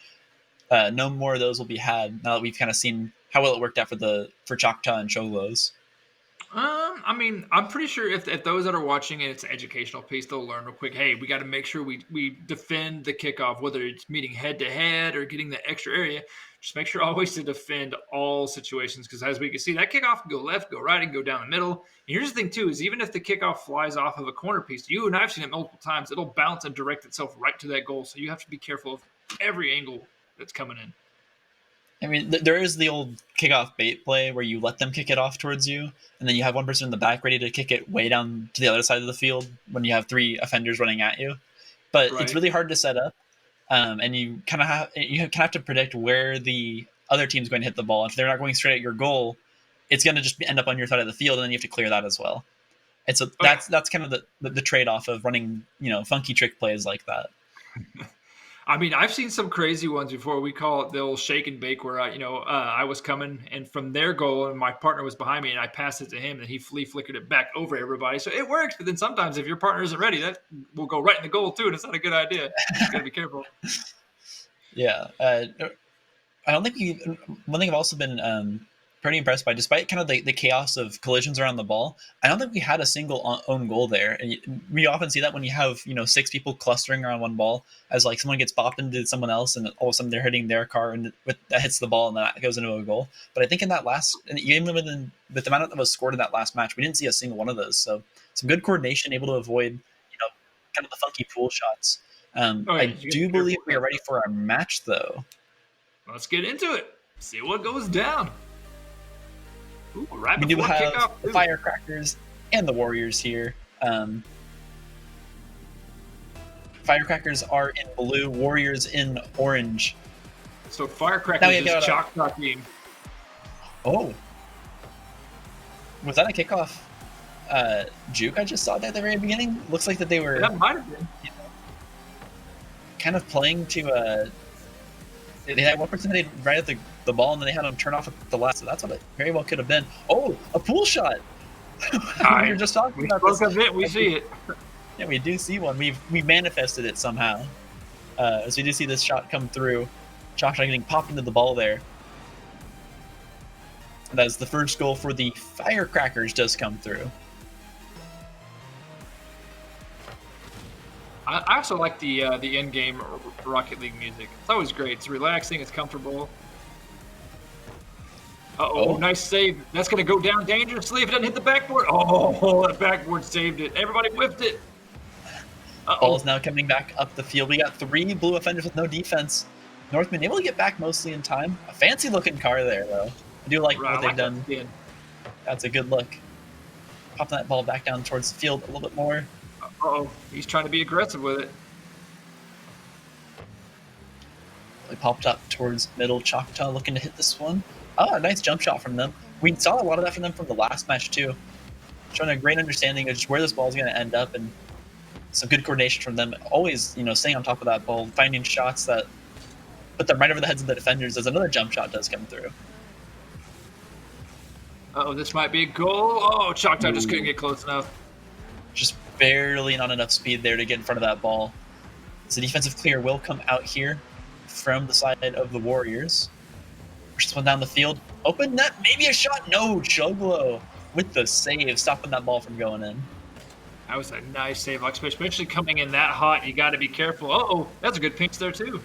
no more of those will be had now that we've kind of seen how well it worked out for Choctaw and Choglos? I mean, I'm pretty sure if those that are watching and it's an educational piece, they'll learn real quick. Hey, we got to make sure we defend the kickoff, whether it's meeting head to head or getting the extra area. Just make sure always to defend all situations, because as we can see, that kickoff can go left, go right, and go down the middle. And here's the thing too: is even if the kickoff flies off of a corner piece, you and I've seen it multiple times, it'll bounce and direct itself right to that goal. So you have to be careful of every angle that's coming in. I mean, there is the old kickoff bait play where you let them kick it off towards you, and then you have one person in the back ready to kick it way down to the other side of the field when you have 3 offenders running at you. But it's Right. really hard to set up, and you kind of have to predict where the other team's going to hit the ball. If they're not going straight at your goal, it's going to just end up on your side of the field, and then you have to clear that as well. And so Oh, yeah. that's kind of the trade off of running funky trick plays like that. I mean, I've seen some crazy ones before. We call it the old shake and bake, where I was coming and from their goal, and my partner was behind me, and I passed it to him, and he flea flickered it back over everybody. So it works. But then sometimes if your partner isn't ready, that will go right in the goal too, and it's not a good idea. You gotta be careful. Yeah, I don't think one thing I've also been pretty impressed by, despite kind of the chaos of collisions around the ball, I don't think we had a single own goal there. And we often see that when you have 6 people clustering around one ball, as like someone gets bopped into someone else, and all of a sudden they're hitting their car, and that hits the ball, and that goes into a goal. But I think in that last, even with the amount that was scored in that last match, we didn't see a single one of those. So some good coordination, able to avoid kind of the funky pool shots. Oh, yeah, I you do gotta be believe careful we are with ready for our match, though. Let's get into it. See what goes down. Ooh, right We do before have kickoff. the too. Firecrackers and the Warriors here. Firecrackers are in blue, Warriors in orange. So Now Firecrackers we is got a- Choctaw team. Oh, was that a kickoff juke I just saw there at the very beginning? Looks like that they were That might have been. kind of playing to. They had one person hit right at the ball, and then they had them turn off at the last. So that's what it very well could have been. Oh, a pool shot! We were just talking We about spoke this. of it. We see it. Yeah, we do see one. We manifested it somehow. As we do see this shot come through. Choctaw getting popped into the ball there. That is the first goal for the Firecrackers does come through. I also like the in-game Rocket League music. It's always great. It's relaxing. It's comfortable. Uh-oh, Oh. nice save. That's going to go down dangerously if it doesn't hit the backboard. Oh, that backboard saved it. Everybody whiffed it. Ball Uh-oh. is now coming back up the field. We got 3 blue offenders with no defense. Northman able to get back mostly in time. A fancy looking car there, though. I do like Right, what I they've like that done. spin. That's a good look. Popping that ball back down towards the field a little bit more. Uh-oh, he's trying to be aggressive with it. They popped up towards middle. Choctaw looking to hit this one. Oh, a nice jump shot from them. We saw a lot of that from them from the last match, too. Showing a great understanding of just where this ball is going to end up, and some good coordination from them. Always, staying on top of that ball, finding shots that put them right over the heads of the defenders as another jump shot does come through. Uh-oh, this might be a goal. Oh, Choctaw just couldn't get close enough. Just barely not enough speed there to get in front of that ball. So defensive clear will come out here from the side of the Warriors. First one down the field. Open net, maybe a shot. No, Choglo with the save, stopping that ball from going in. That was a nice save, especially coming in that hot. You got to be careful. Uh-oh, that's a good pinch there, too.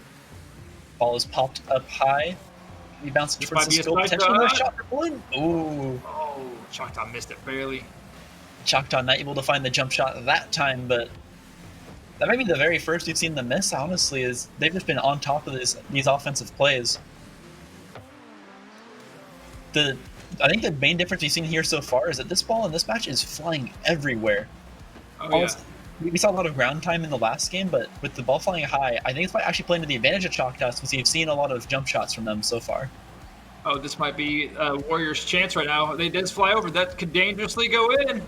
Ball is popped up high. He bounces This towards might the be a goal. spike Potentially another shot. shot for one. Ooh. Oh, Choctaw missed it barely. Choctaw not able to find the jump shot that time, but that may be the very first we've seen them miss, honestly, is they've just been on top of these offensive plays. I think the main difference we've seen here so far is that this ball in this match is flying everywhere. Oh, yeah. We saw a lot of ground time in the last game, but with the ball flying high, I think it's actually playing to the advantage of Choctaw since we've seen a lot of jump shots from them so far. Oh, this might be Warriors' chance right now. They did fly over. That could dangerously go in.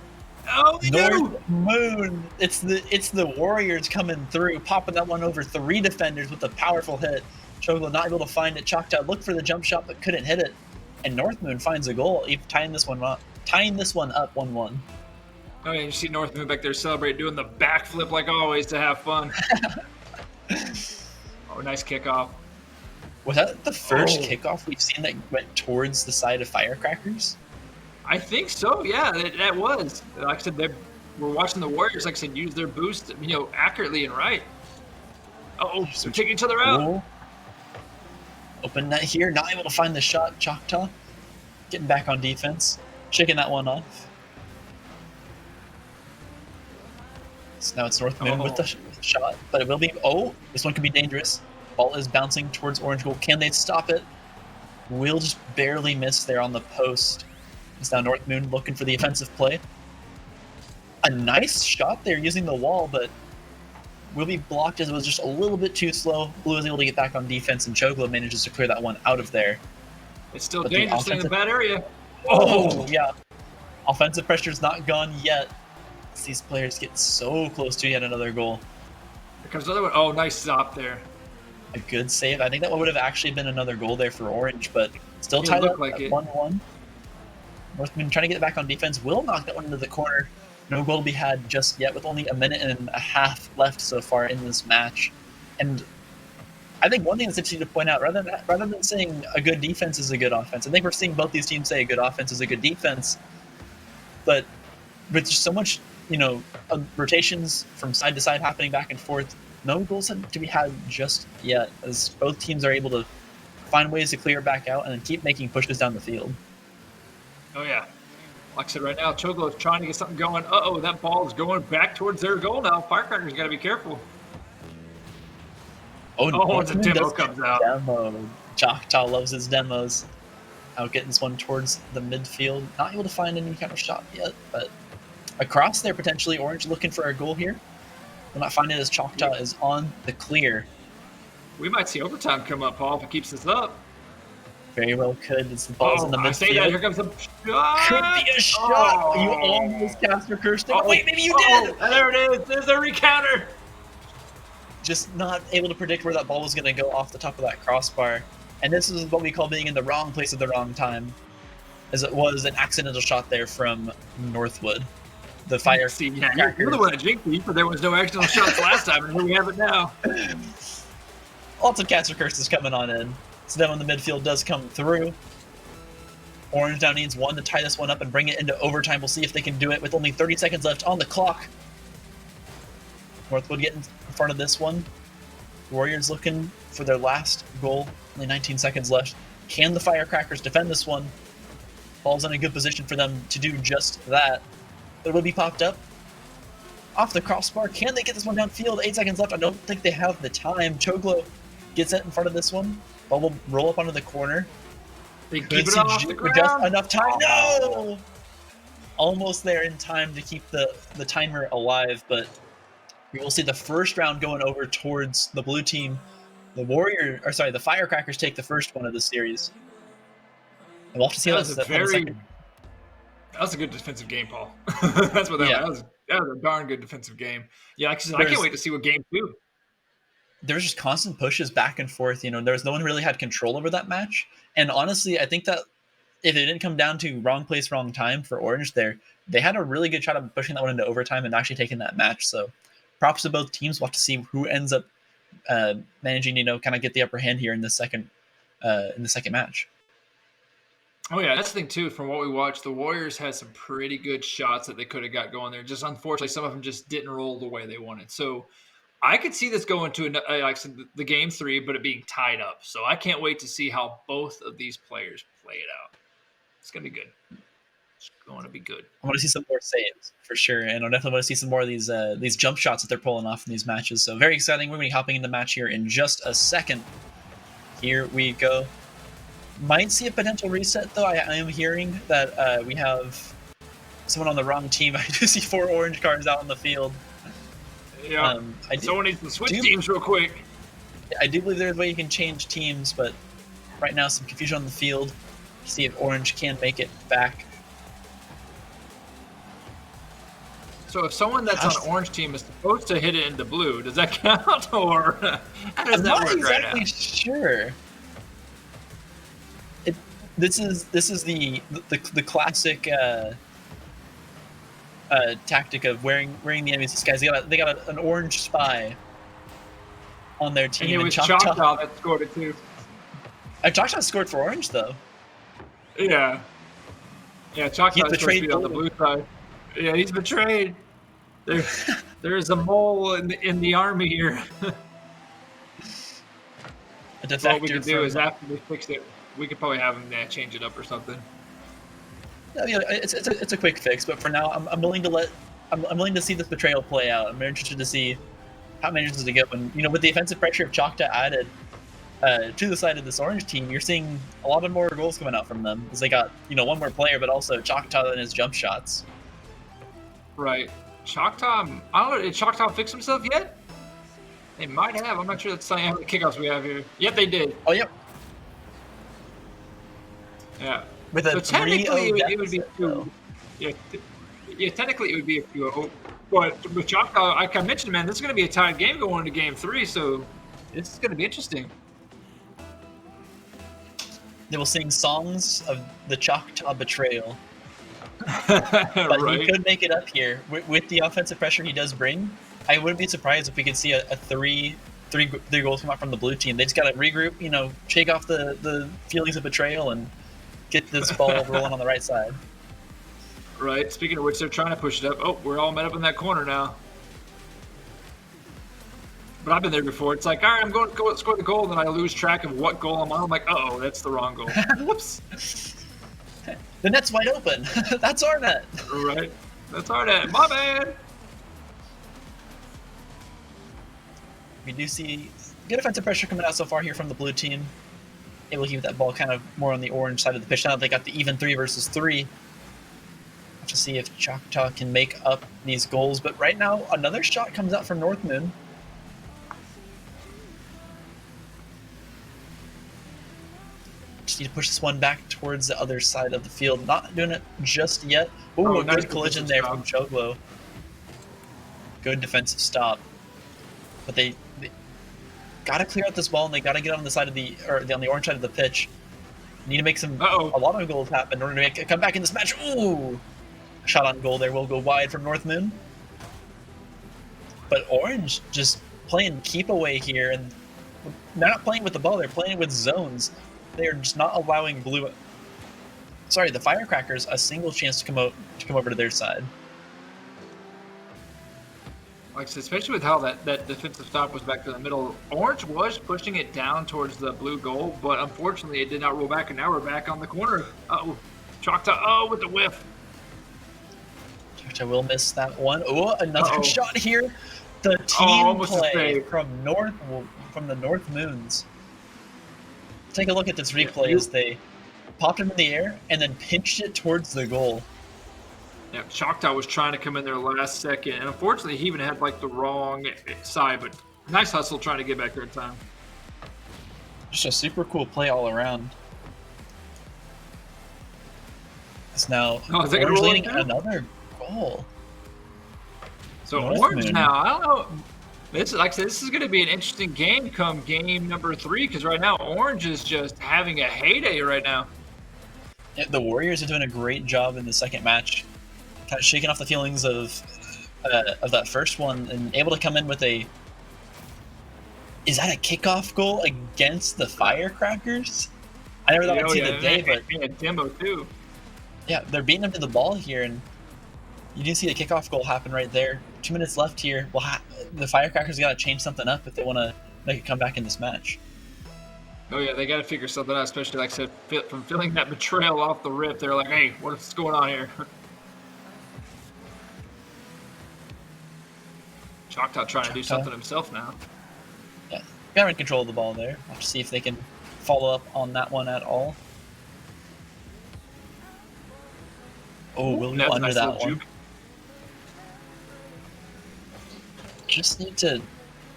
Oh, they do. North Moon! It's the Warriors coming through, popping that one over 3 defenders with a powerful hit. Choglo not able to find it. Choctaw looked for the jump shot but couldn't hit it. And North Moon finds a goal, tying this one up 1-1. Oh, yeah, you see North Moon back there celebrate, doing the backflip like always to have fun. Oh, nice kickoff. Was that the first Oh. kickoff we've seen that went towards the side of Firecrackers? I think so. Yeah, that was. Like I said, we're watching the Warriors. Like I said, use their boost, accurately and right. Oh, they're taking each other out. Cool. Open net here, not able to find the shot. Choctaw getting back on defense, shaking that one off. So now it's North Moon with the shot, but it will be. Oh, this one could be dangerous. Ball is bouncing towards Orange Goal. Can they stop it? will just barely miss there on the post. It's now North Moon looking for the offensive play. A nice shot there using the wall, but will be blocked as it was just a little bit too slow. Blue is able to get back on defense, and Choglo manages to clear that one out of there. It's still dangerous in the bad area. Oh, yeah. Offensive pressure's not gone yet. These players get so close to yet another goal. Here comes another one. Oh, nice stop there. A good save. I think that would have actually been another goal there for Orange, but still It tied looked up like at it. 1-1. Northman trying to get back on defense. Will knock that one into the corner. No goal to be had just yet, with only a minute and a half left so far in this match. And I think one thing that's interesting to point out, rather than saying a good defense is a good offense, I think we're seeing both these teams say a good offense is a good defense. But with so much, rotations from side to side happening back and forth, no goals to be had just yet, as both teams are able to find ways to clear back out and then keep making pushes down the field. Oh, yeah. Like I said, right now, Choglo is trying to get something going. Uh-oh, that ball is going back towards their goal now. Firecracker's got to be careful. Oh, the demo comes out. Demo. Choctaw loves his demos. Out getting this one towards the midfield. Not able to find any kind of shot yet, but across there, potentially. Orange looking for a goal here. Will not find it as Choctaw is on the clear. We might see overtime come up, Paul, if it keeps this up. Very well could. As the ball's in the midfield. I say that. Here comes a shot. Could be a shot. Oh. You almost cast your curse. Wait, maybe you did. There it is. There's a recounter. Just not able to predict where that ball was going to go off the top of that crossbar. And this is what we call being in the wrong place at the wrong time, as it was an accidental shot there from Northwood. The fire. See, yeah, you're the one that jinxed me, but there was no accidental shots last time, and here we have it now. Lots of caster curses coming on in. So then when the midfield does come through, Orange now needs one to tie this one up and bring it into overtime. We'll see if they can do it with only 30 seconds left on the clock. Northwood getting in front of this one. Warriors looking for their last goal. Only 19 seconds left. Can the Firecrackers defend this one? Ball's in a good position for them to do just that. But it will be popped up. Off the crossbar. Can they get this one downfield? 8 seconds left. I don't think they have the time. Choglo gets it in front of this one. Ball will roll up onto the corner. They keep it off the ground. Just enough time. No! Almost there in time to keep the timer alive, but we will see the first round going over towards the blue team. The Firecrackers take the first one of the series. And we'll have to see how this that was a good defensive game, Paul. That's what that was. That was a darn good defensive game. Yeah, I can't wait to see what game 2. There's just constant pushes back and forth. There's no one really had control over that match. And honestly, I think that if it didn't come down to wrong place, wrong time for Orange there, they had a really good shot of pushing that one into overtime and actually taking that match. So props to both teams. We'll have to see who ends up managing, kind of get the upper hand here in the second match. Oh, yeah, that's the thing, too. From what we watched, the Warriors had some pretty good shots that they could have got going there. Just unfortunately, some of them just didn't roll the way they wanted. So I could see this going to, like I said, the game 3, but it being tied up. So I can't wait to see how both of these players play it out. It's going to be good. It's going to be good. I want to see some more saves, for sure. And I definitely want to see some more of these jump shots that they're pulling off in these matches. So very exciting. We're going to be hopping into the match here in just a second. Here we go. Might see a potential reset, though. I am hearing that we have someone on the wrong team. I do see 4 orange cards out on the field. Yeah, someone needs to switch teams real quick. I do believe there's a way you can change teams, but right now some confusion on the field. See if Orange can make it back. So if someone that's on orange team is supposed to hit it into blue, does that count, or how does that work right now? I'm not exactly sure. This is the classic tactic of wearing the enemy's disguise. They got an orange spy on their team. And it was Choctaw that scored it too. Choctaw scored for Orange though. Yeah, Choctaw is supposed to be on the blue side. Yeah, he's betrayed. There is a mole in the army here. What we could do is after they fix it, we could probably have them change it up or something. Yeah, it's a quick fix, but for now, I'm willing to see this betrayal play out. I'm very interested to see how it manages to go. And with the offensive pressure of Choctaw added, to the side of this orange team, you're seeing a lot of more goals coming out from them because they got one more player, but also Choctaw and his jump shots. Right. Choctaw, I don't know, did Choctaw fix himself yet? They might have. I'm not sure that's how many kickoffs we have here. Yep, they did. Oh, yep. Yeah. With a so technically, it would be deficit, two. Yeah, technically it would be a 2-0. But with Choctaw, like I mentioned, man, this is going to be a tied game going into Game 3, so this is going to be interesting. They will sing songs of the Choctaw betrayal. But right. he could make it up here with the offensive pressure he does bring. I wouldn't be surprised if we could see a three goals come out from the blue team. They just got to regroup, shake off the feelings of betrayal and get this ball rolling on the right side. Right. Speaking of which, they're trying to push it up. Oh, we're all met up in that corner now. But I've been there before. It's like, all right, I'm going to go score the goal, and then I lose track of what goal I'm on. I'm like, uh-oh, that's the wrong goal. Whoops. The net's wide open. That's our net. Right. That's our net. My bad. We do see good offensive pressure coming out so far here from the blue team. Able to keep that ball kind of more on the orange side of the pitch. Now they got the even 3 versus 3. Have to see if Choctaw can make up these goals. But right now, another shot comes out from North Moon. Just need to push this one back towards the other side of the field. Not doing it just yet. Ooh, a nice good collision there from Choglo. Good defensive stop. But they got to clear out this ball, and they got to get on the side of on the orange side of the pitch. Need to make a lot of goals happen in order to come back in this match. Ooh, a shot on goal there will go wide from North Moon. But Orange just playing keep away here, and they're not playing with the ball; they're playing with zones. They are just not allowing the Firecrackers a single chance to come over to their side. Like I said, especially with how that defensive stop was back to the middle. Orange was pushing it down towards the blue goal, but unfortunately it did not roll back, and now we're back on the corner. Uh-oh. Choctaw, with the whiff. Choctaw will miss that one. Oh, another shot here. The team play from the North Moons. Take a look at this replay as they popped him in the air and then pinched it towards the goal. Yeah, Choctaw was trying to come in there last second, and unfortunately he even had the wrong side, but nice hustle trying to get back there in time. Just a super cool play all around. It's now Orange leading another goal. So Orange now, I don't know. This is, like I said, this is going to be an interesting game come game number 3, because right now Orange is just having a heyday right now. Yeah, the Warriors are doing a great job in the second match, kind of shaking off the feelings of that first one, and able to come in with is that a kickoff goal against the Firecrackers? I never thought I'd see the day, but being a demo too. Yeah, they're beating them to the ball here, and you do see the kickoff goal happen right there. 2 minutes left here. Well, the Firecrackers got to change something up if they want to make a comeback in this match. Oh yeah, they got to figure something out, especially like I said, from feeling that betrayal off the rip. They're like, hey, what's going on here? Choctaw trying to do something himself now. Yeah, got in control of the ball there. Have to see if they can follow up on that one at all. Oh, we'll go under that one. Just need to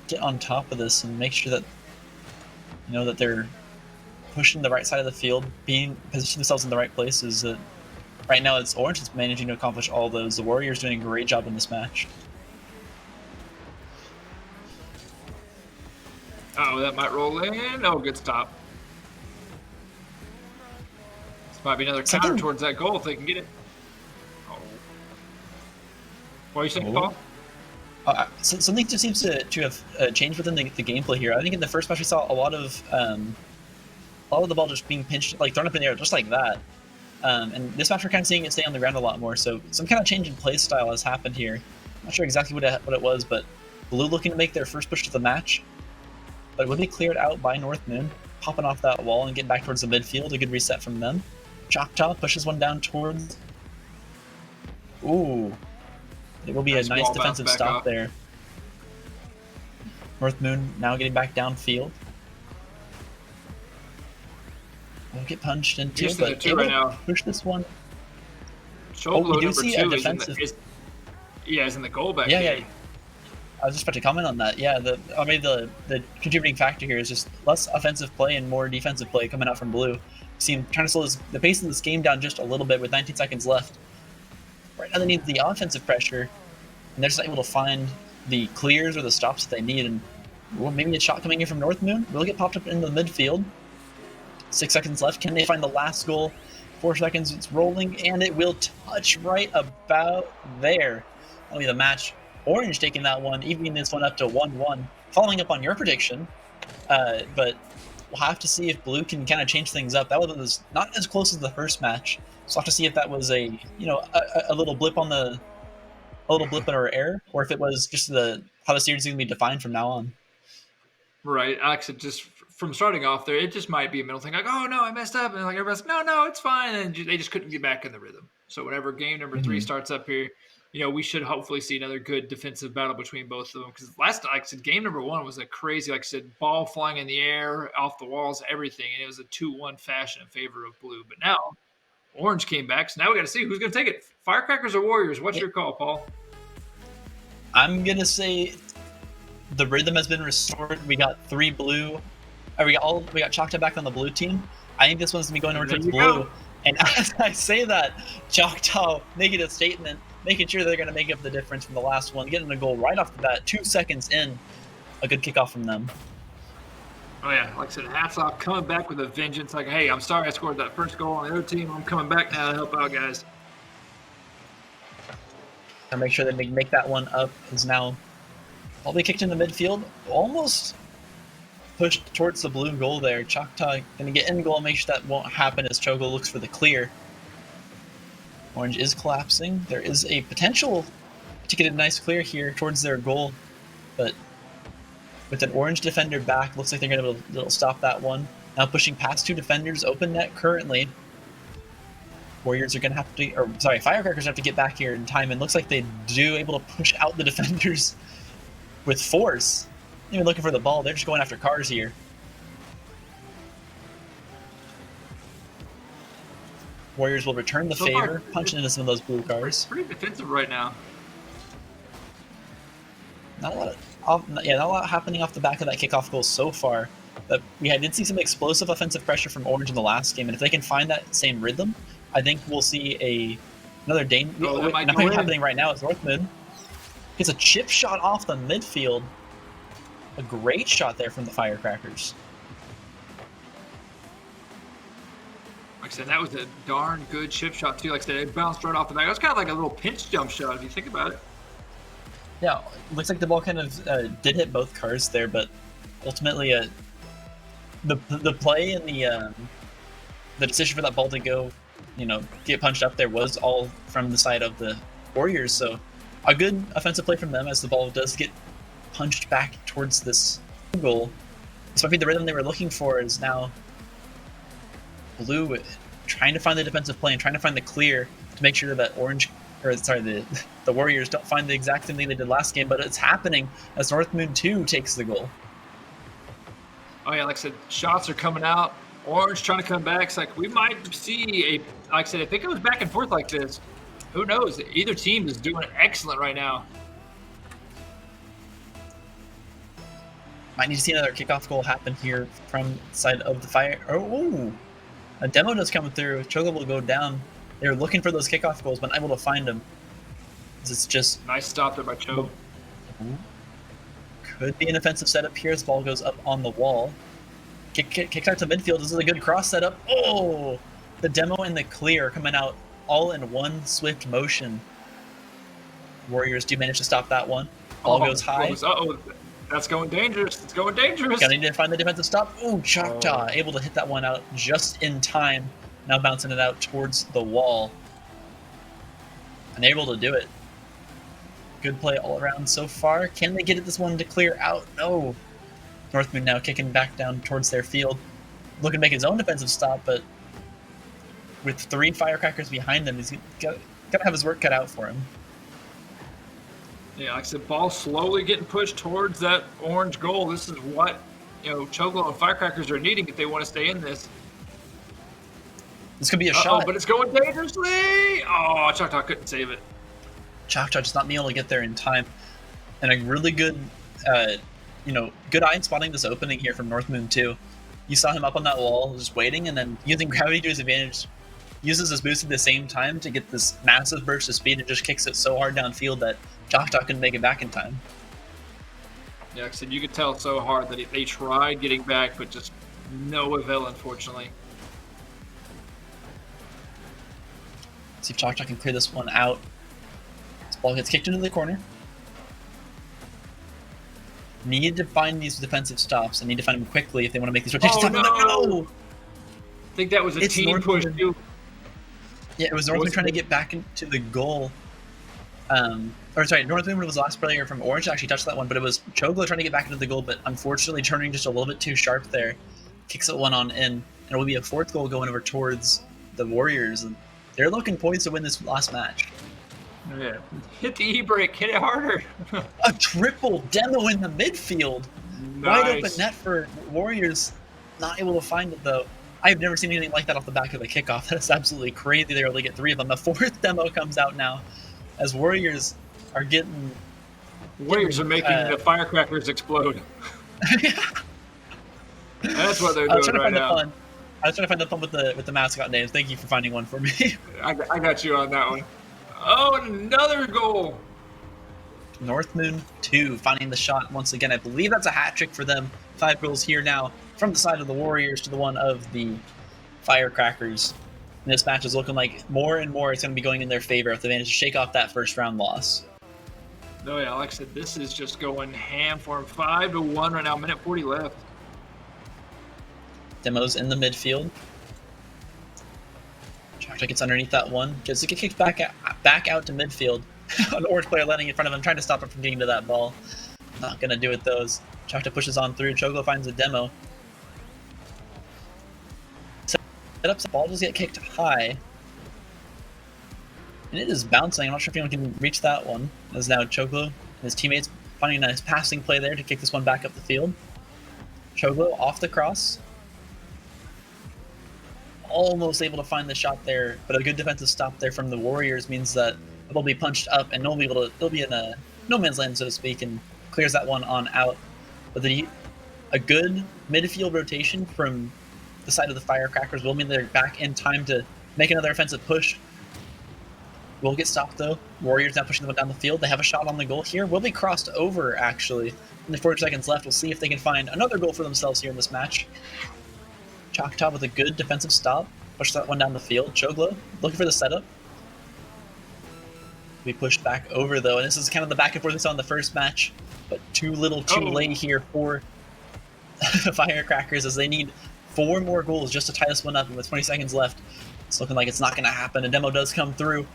get on top of this and make sure that that they're pushing the right side of the field, positioning themselves in the right places. Right now, it's Orange that's managing to accomplish all those. The Warriors doing a great job in this match. Oh, that might roll in. Oh, good stop. This might be another counter towards that goal if they can get it. Oh. What are you saying, Paul? Something just seems to have changed within the gameplay here. I think in the first match we saw a lot of the ball just being pinched, thrown up in the air, just like that. And this match we're kind of seeing it stay on the ground a lot more. So some kind of change in play style has happened here. Not sure exactly what it was, but Blue looking to make their first push to the match. But it will be cleared out by North Moon, popping off that wall and getting back towards the midfield. A good reset from them. Choctaw pushes one down towards. Ooh. It will be a nice defensive stop there. North Moon now getting back downfield. We'll get punched into, Houston but at 2 able right to now. push this one. Chocolo we do number see a 2 defensive. is in the goal back Yeah, here. yeah. I was just about to comment on that. Yeah, the contributing factor here is just less offensive play and more defensive play coming out from Blue. See him trying to slow the pace of this game down just a little bit with 19 seconds left. Right now they need the offensive pressure, and they're just able to find the clears or the stops that they need. And maybe a shot coming in from North Moon will get popped up into the midfield. 6 seconds left. Can they find the last goal? 4 seconds. It's rolling, and it will touch right about there. That'll be the match. Orange taking that one, evening this one up to 1-1. Following up on your prediction, but we'll have to see if Blue can kind of change things up. That was not as close as the first match, so we'll have to see if that was a little blip on a little blip in our error, or if it was just how the series is going to be defined from now on. Right, Alex. Just from starting off there, it just might be a mental thing, like, oh no, I messed up, and like everybody's like, no, it's fine, and they just couldn't get back in the rhythm. So whenever game number 3 starts up here, we should hopefully see another good defensive battle between both of them. Because like I said, game number 1 was a crazy, like I said, ball flying in the air, off the walls, everything, and it was a 2-1 fashion in favor of Blue. But now Orange came back, so now we got to see who's going to take it. Firecrackers or Warriors? What's your call, Paul? I'm gonna say the rhythm has been restored. We got 3 Blue. We got Choctaw back on the Blue team. I think this one's gonna be going over towards Blue. Go. And as I say that, Choctaw making a statement, making sure they're gonna make up the difference from the last one, getting a goal right off the bat, 2 seconds in. A good kickoff from them. Oh yeah, like I said, hats off, coming back with a vengeance. Like, hey, I'm sorry I scored that first goal on the other team. I'm coming back now to help out, guys. And make sure they make that one up. Is now probably kicked in the midfield, almost pushed towards the Blue goal there. Choctaw gonna get in goal, make sure that won't happen as Chogo looks for the clear. Orange is collapsing. There is a potential to get a nice clear here towards their goal, but with an Orange defender back, looks like they're gonna be able to stop that one. Now pushing past 2 defenders, open net currently. Warriors are going to have to, Firecrackers have to get back here in time, and looks like they do able to push out the defenders with force. Even looking for the ball, they're just going after cars here. Warriors will return the favor, punching into some of those Blue cars. Pretty defensive right now. Not a lot happening off the back of that kickoff goal so far. But we did see some explosive offensive pressure from Orange in the last game, and if they can find that same rhythm, I think we'll see another danger. Nothing happening right now is North Moon gets a chip shot off the midfield. A great shot there from the Firecrackers. Like I said, that was a darn good chip shot too. Like I said, it bounced right off the back. It was kind of like a little pinch jump shot if you think about it. Yeah, looks like the ball kind of did hit both cars there, but ultimately the play and the decision for that ball to go, get punched up there was all from the side of the Warriors. So a good offensive play from them as the ball does get punched back towards this goal. This might be the rhythm they were looking for. Is now Blue trying to find the defensive play and trying to find the clear to make sure that the Warriors don't find the exact same thing they did last game, but it's happening as North Moon 2 takes the goal. Oh yeah, like I said, shots are coming out. Orange trying to come back. It's like we might see like I said, if it goes back and forth like this, who knows? Either team is doing excellent right now. Might need to see another kickoff goal happen here from the side of the Fire. Oh, a demo does come through. Chogo will go down. They're looking for those kickoff goals, but unable to find them. It's just nice stop there by Chogo. Could be an offensive setup here as ball goes up on the wall. Kicked out to midfield. This is a good cross setup. Oh, the demo and the clear coming out all in one swift motion. Warriors do manage to stop that one. Ball goes high. That's going dangerous. It's going dangerous. Gotta need to find the defensive stop. Ooh, Choctaw able to hit that one out just in time. Now bouncing it out towards the wall. And able to do it. Good play all around so far. Can they get this one to clear out? No. North Moon now kicking back down towards their field. Looking to make his own defensive stop, but with 3 Firecrackers behind him, he's got to have his work cut out for him. Yeah, like I said, ball slowly getting pushed towards that orange goal. This is what Chogo and Firecrackers are needing if they want to stay in this. This could be a Uh-oh, shot. but it's going dangerously. Oh, Choctaw couldn't save it. Choctaw just not being able to get there in time. And a really good, good eye spotting this opening here from North Moon too. You saw him up on that wall, just waiting, and then using gravity to his advantage, uses his boost at the same time to get this massive burst of speed and just kicks it so hard downfield that Choctaw couldn't make it back in time. Yeah, like I said, you could tell so hard that they tried getting back, but just no avail, unfortunately. See if Choctaw can clear this one out. This ball gets kicked into the corner. Need to find these defensive stops and need to find them quickly if they want to make these rotations happen. No! I think that was a team push too. Yeah, it was Northman trying to get back into the goal. Northman was the last player from Orange to actually touch that one, but it was Choglo trying to get back into the goal, but unfortunately turning just a little bit too sharp there. Kicks it one on in, and it will be a fourth goal going over towards the Warriors, and they're looking poised to win this last match. Yeah, hit the e-brake, hit it harder. A triple demo in the midfield. Nice. Wide open net for Warriors. Not able to find it though. I've never seen anything like that off the back of a kickoff. That is absolutely crazy. They're able to get 3 of them. The fourth demo comes out now as Warriors are getting... Warriors are making the firecrackers explode. That's what they're doing right now. I was trying to find the fun with the mascot names. Thank you for finding one for me. I got you on that one. Oh, another goal. North Moon 2 finding the shot once again. I believe that's a hat trick for them. 5 goals here now from the side of the Warriors to the one of the Firecrackers. And this match is looking like more and more it's going to be going in their favor if they manage to shake off that first round loss. Oh yeah, like I said, this is just going ham for them. 5-1 right now, minute 40 left. Demo's in the midfield. Choctaw gets underneath that one. Gets it kicked back out to midfield. An Orange player landing in front of him, trying to stop him from getting to that ball. Not going to do it, though. Choctaw pushes on through. Choglo finds a Demo. Set up, the ball does get kicked high. And it is bouncing. I'm not sure if anyone can reach that one. As now Choglo and his teammates finding a nice passing play there to kick this one back up the field. Choglo off the cross. Almost able to find the shot there, but a good defensive stop there from the Warriors means that they'll be punched up and they'll be in a no man's land, so to speak, and clears that one on out. But a good midfield rotation from the side of the Firecrackers will mean they're back in time to make another offensive push. Will get stopped though. Warriors now pushing them down the field. They have a shot on the goal here. Will be crossed over actually. Only 40 seconds left. We'll see if they can find another goal for themselves here in this match. Choctaw with a good defensive stop. Push that one down the field. Choglo looking for the setup. We pushed back over though, and this is kind of the back and forth we saw in the first match, but too little too late here for the Firecrackers as they need 4 more goals just to tie this one up, and with 20 seconds left, it's looking like it's not going to happen. A demo does come through.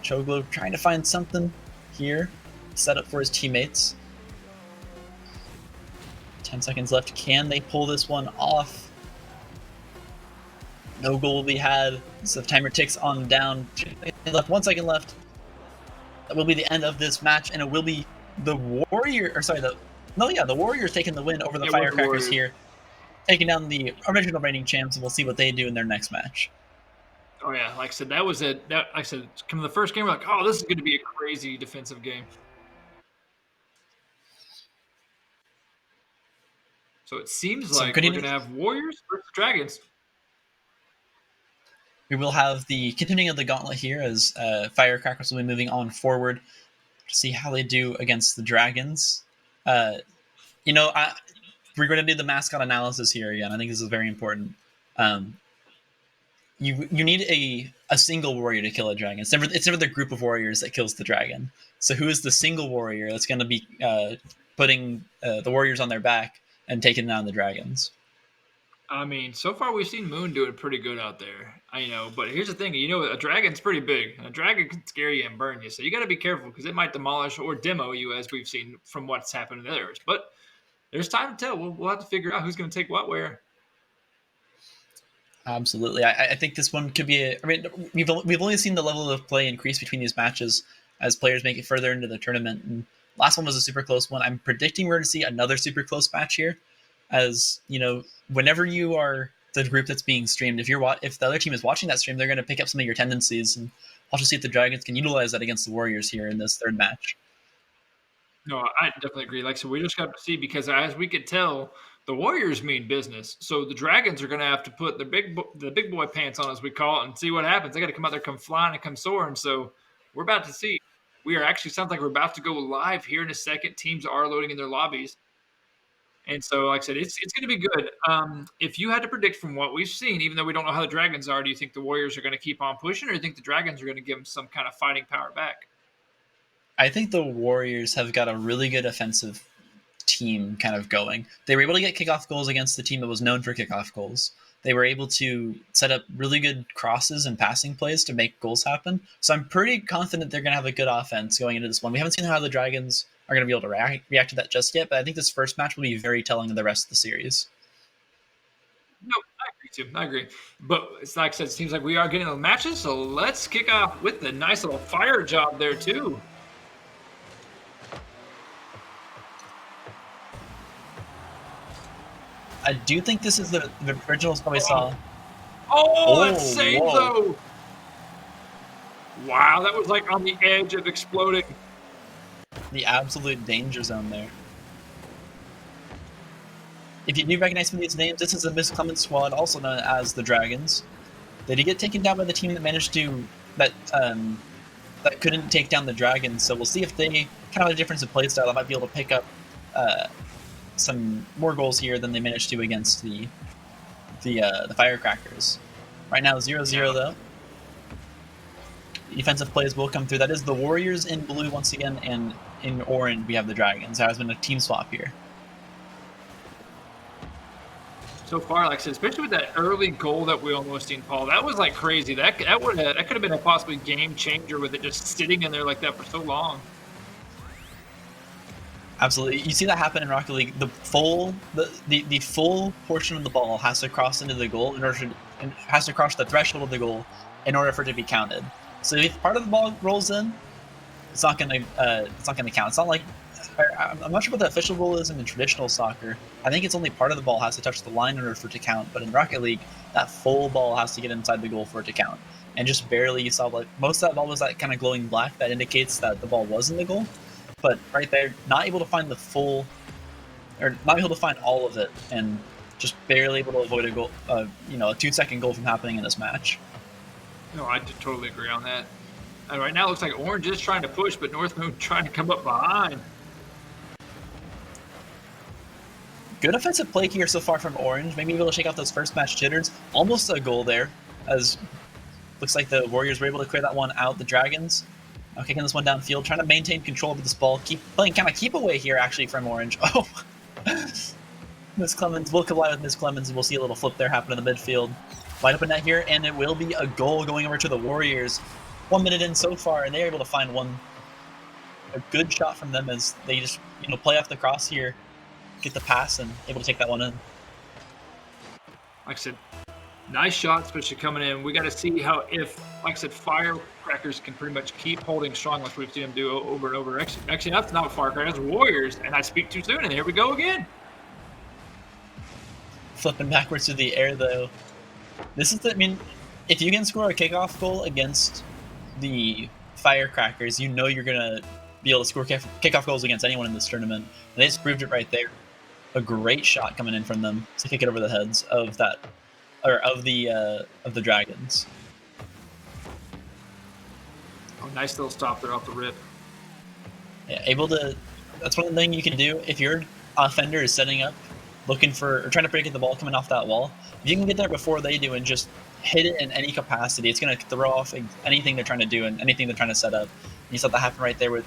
Choglo trying to find something here, set up for his teammates. 10 seconds left. Can they pull this one off? No goal will be had, so the timer ticks on down. 1 second left. That will be the end of this match, and it will be the Warriors taking the win over the Firecrackers here, taking down the original reigning champs, and we'll see what they do in their next match. Oh yeah, like I said, that was it. Like I said, coming to the first game, we're like, oh, this is going to be a crazy defensive game. So it seems like we're going to have Warriors versus Dragons. We will have the continuing of the gauntlet here as Firecrackers will be moving on forward to see how they do against the Dragons. We're going to do the mascot analysis here again. I think this is very important. You need a single warrior to kill a dragon. It's never the group of warriors that kills the dragon. So who is the single warrior that's going to be putting the warriors on their back and taking down the dragons? I mean, so far we've seen Moon doing pretty good out there. I know, but here's the thing. A dragon's pretty big. A dragon can scare you and burn you, so you got to be careful because it might demolish or demo you, as we've seen from what's happened in others. But there's time to tell. We'll have to figure out who's going to take what where. Absolutely. I think this one could be we've only seen the level of play increase between these matches as players make it further into the tournament. And last one was a super close one. I'm predicting we're going to see another super close match here. As whenever you are the group that's being streamed. If the other team is watching that stream, they're going to pick up some of your tendencies, and we'll just see if the Dragons can utilize that against the Warriors here in this third match. No, I definitely agree. Like, so we just got to see because as we could tell, the Warriors mean business. So the Dragons are going to have to put the big boy pants on, as we call it, and see what happens. They got to come out there, come flying, and come soaring. So we're about to see. We are actually sounds like we're about to go live here in a second. Teams are loading in their lobbies, and so like I said, it's going to be good. If you had to predict from what we've seen, even though we don't know how the Dragons are, do you think the Warriors are going to keep on pushing, or do you think the Dragons are going to give them some kind of fighting power back? I think the Warriors have got a really good offensive team kind of going. They were able to get kickoff goals against the team that was known for kickoff goals. They were able to set up really good crosses and passing plays to make goals happen. So I'm pretty confident they're going to have a good offense going into this one. We haven't seen how the Dragons are going to be able to react to that just yet, but I think this first match will be very telling of the rest of the series. No, I agree too. I agree. But it's like I said, it seems like we are getting the matches, so let's kick off with the nice little fire job there too. I do think this is the original spot we saw. Oh, that save whoa. though! Wow, that was like on the edge of exploding. The absolute danger zone there. If you do recognize some of these names, this is the Miss Clemens squad, also known as the Dragons. They did get taken down by the team that managed to that couldn't take down the Dragons. So we'll see if they kind of have a difference in playstyle that might be able to pick up some more goals here than they managed to against the Firecrackers. Right now, 0-0 though. Defensive plays will come through. That is the Warriors in blue once again, and in orange we have the Dragons. There has been a team swap here. So far, like I said, especially with that early goal that we almost seen, Paul, that was like crazy. That could have been a possibly game changer with it just sitting in there like that for so long. Absolutely, you see that happen in Rocket League. The full portion of the ball has to cross into the goal has to cross the threshold of the goal in order for it to be counted. So if part of the ball rolls in, it's not gonna count. It's not like I'm not sure what the official rule is in the traditional soccer. I think it's only part of the ball has to touch the line in order for it to count. But in Rocket League, that full ball has to get inside the goal for it to count. And just barely, you saw like most of that ball was that kind of glowing black that indicates that the ball was in the goal. But right there, not able to find the full, or not able to find all of it, and just barely able to avoid a goal, a 2-second goal from happening in this match. No, I totally agree on that. And right now, it looks like Orange is trying to push, but North Moon trying to come up behind. Good offensive play here so far from Orange. Maybe able to shake off those first match jitters. Almost a goal there, as looks like the Warriors were able to clear that one out. The Dragons kicking this one downfield, trying to maintain control of this ball. Keep playing kind of keep away here, actually, from Orange. Oh, Miss Clemens will collide with Miss Clemens, and we'll see a little flip there happen in the midfield. Wide open net here, and it will be a goal going over to the Warriors. 1 minute in so far, and they're able to find a good shot from them as they just play off the cross here, get the pass, and able to take that one in. Like I said, nice shot, especially coming in. We got to see how like I said, Firecrackers can pretty much keep holding strong like we've seen them do over and over. Actually, that's not Firecrackers, Warriors, and I speak too soon, and here we go again. Flipping backwards through the air, though. This is if you can score a kickoff goal against the Firecrackers, you're going to be able to score kickoff goals against anyone in this tournament. And they just proved it right there. A great shot coming in from them to kick it over the heads of the Dragons. Oh, nice little stop there off the rip. Yeah, that's one thing you can do if your offender is setting up, looking for or trying to break at the ball coming off that wall. If you can get there before they do and just hit it in any capacity, it's going to throw off anything they're trying to do and anything they're trying to set up. And you saw that happen right there with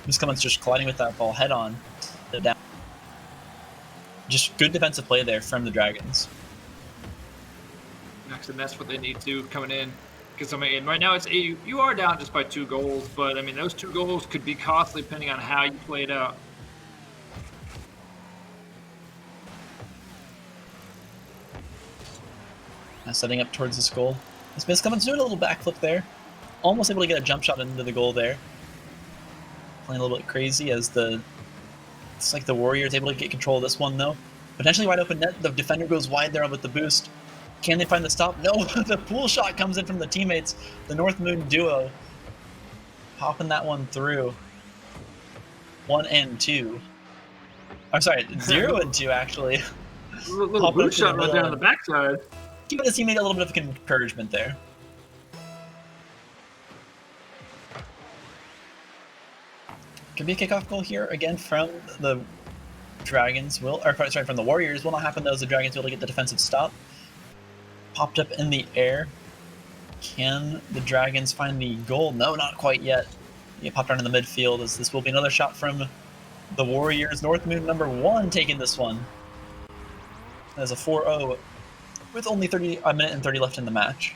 Miss Clemens just colliding with that ball head on. Down. Just good defensive play there from the Dragons. And that's what they need to coming in. Because right now you are down just by 2 goals, but those 2 goals could be costly depending on how you play it out. Now setting up towards this goal. Miss Clemens doing a little backflip there, almost able to get a jump shot into the goal there. Playing a little bit crazy as it's like the Warriors able to get control of this one though. Potentially wide open net. The defender goes wide there with the boost. Can they find the stop? No, the pool shot comes in from the teammates, the North Moon duo. Popping that one through. 1 and 2. I'm sorry, 0 and 2 actually. Little boot shot right down the backside. Giving his teammate a little bit of encouragement there. Could be a kickoff goal here again from the Dragons. From the Warriors. Will not happen though, as the Dragons will get the defensive stop. Popped up in the air. Can the Dragons find the goal? No, not quite yet. He popped around in the midfield, as this will be another shot from the Warriors. North Moon number 1 taking this one. As a 4-0 with only a minute and 30 left in the match.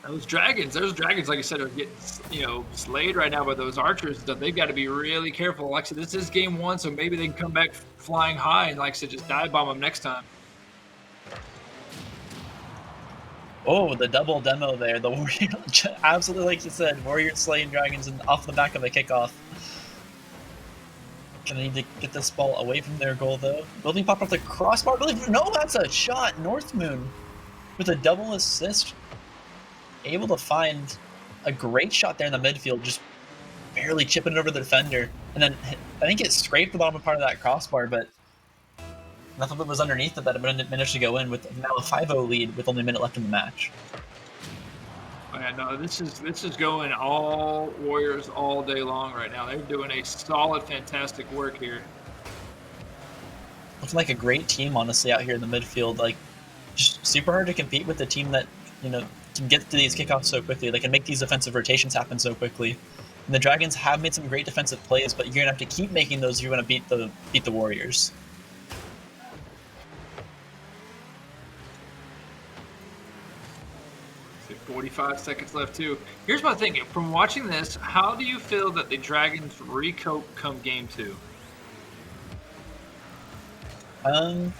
Those dragons, like I said, are getting, slayed right now by those archers. They've got to be really careful. Like I said, this is game 1, so maybe they can come back flying high and, like I said, just dive bomb them next time. Oh, the double demo there. The Warriors, absolutely like you said, Warriors slaying dragons and off the back of a kickoff. Gonna need to get this ball away from their goal though. Building popped off the crossbar. No, that's a shot. North Moon with a double assist. Able to find a great shot there in the midfield, just barely chipping it over the defender. And then I think it scraped the bottom part of that crossbar, but nothing that was underneath it that managed to go in with now a 5-0 lead with only a minute left in the match. Oh, yeah, no, this is going all Warriors all day long right now. They're doing a solid, fantastic work here. Looking like a great team, honestly, out here in the midfield. Like, just super hard to compete with a team that, can get to these kickoffs so quickly. They can make these defensive rotations happen so quickly. And the Dragons have made some great defensive plays, but you're gonna have to keep making those if you want to beat the Warriors. 45 seconds left too. Here's my thing. From watching this, how do you feel that the Dragons recope come game 2? I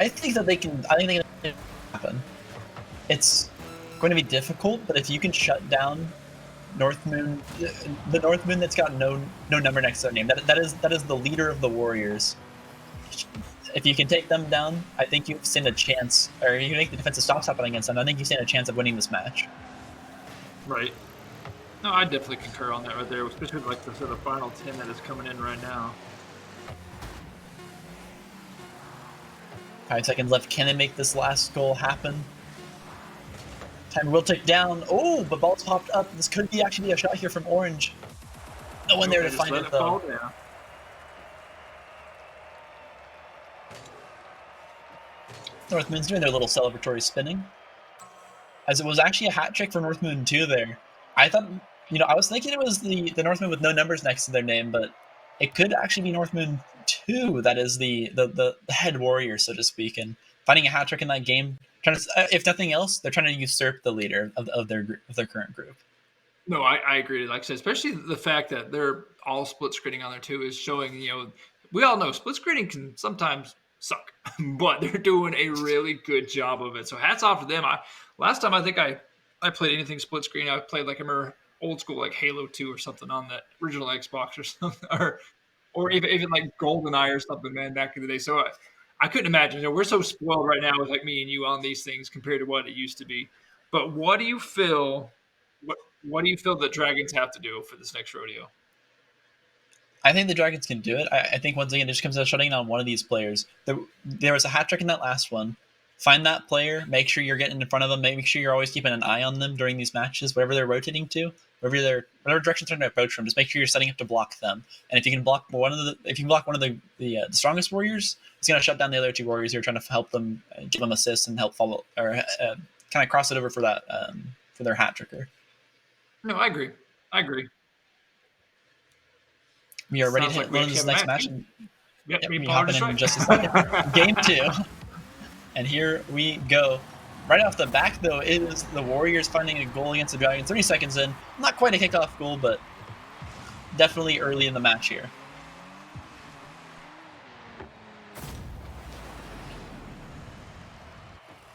think that they can. I think they can happen. It's going to be difficult, but if you can shut down North Moon, the North Moon that's got no number next to their name, that is the leader of the Warriors. If you can take them down, I think you've seen a chance, or you can make the defensive stops happen against them. I think you've seen a chance of winning this match. Right. No, I definitely concur on that right there, especially like the sort of final 10 that is coming in right now. 5 seconds left. Can they make this last goal happen? Time will tick down. Oh, but ball's popped up. This could be actually a shot here from Orange. No one there to find it though. North Moon's doing their little celebratory spinning. As it was actually a hat trick for North Moon 2 there. I thought, I was thinking it was the North Moon with no numbers next to their name, but it could actually be North Moon 2 that is the head warrior, so to speak, and finding a hat trick in that game. Trying to, if nothing else, they're trying to usurp the leader of their current group. No, I agree. Like I said, especially the fact that they're all split screening on there too is showing, we all know split screening can sometimes suck, but they're doing a really good job of it. So hats off to them. Last time I think I played anything split screen, I played like I remember old school like Halo 2 or something on that original Xbox or something, or even like GoldenEye or something, man, back in the day. So I couldn't imagine. We're so spoiled right now with like me and you on these things compared to what it used to be. But what do you feel? What do you feel the Dragons have to do for this next rodeo? I think the Dragons can do it. I think once again, it just comes to shutting down one of these players. There was a hat trick in that last one. Find that player. Make sure you're getting in front of them. Make sure you're always keeping an eye on them during these matches, wherever they're rotating to, whatever direction they're trying to approach from. Just make sure you're setting up to block them. And if you can block one of the strongest warriors, it's going to shut down the other two warriors who are trying to help them, give them assists and help follow or kind of cross it over for that for their hat tricker. No, I agree. We are ready to hit this next match. Yep, we hop in just a second. Game 2. And here we go. Right off the back, though, is the Warriors finding a goal against the Dragons. 30 seconds in. Not quite a kickoff goal, but definitely early in the match here.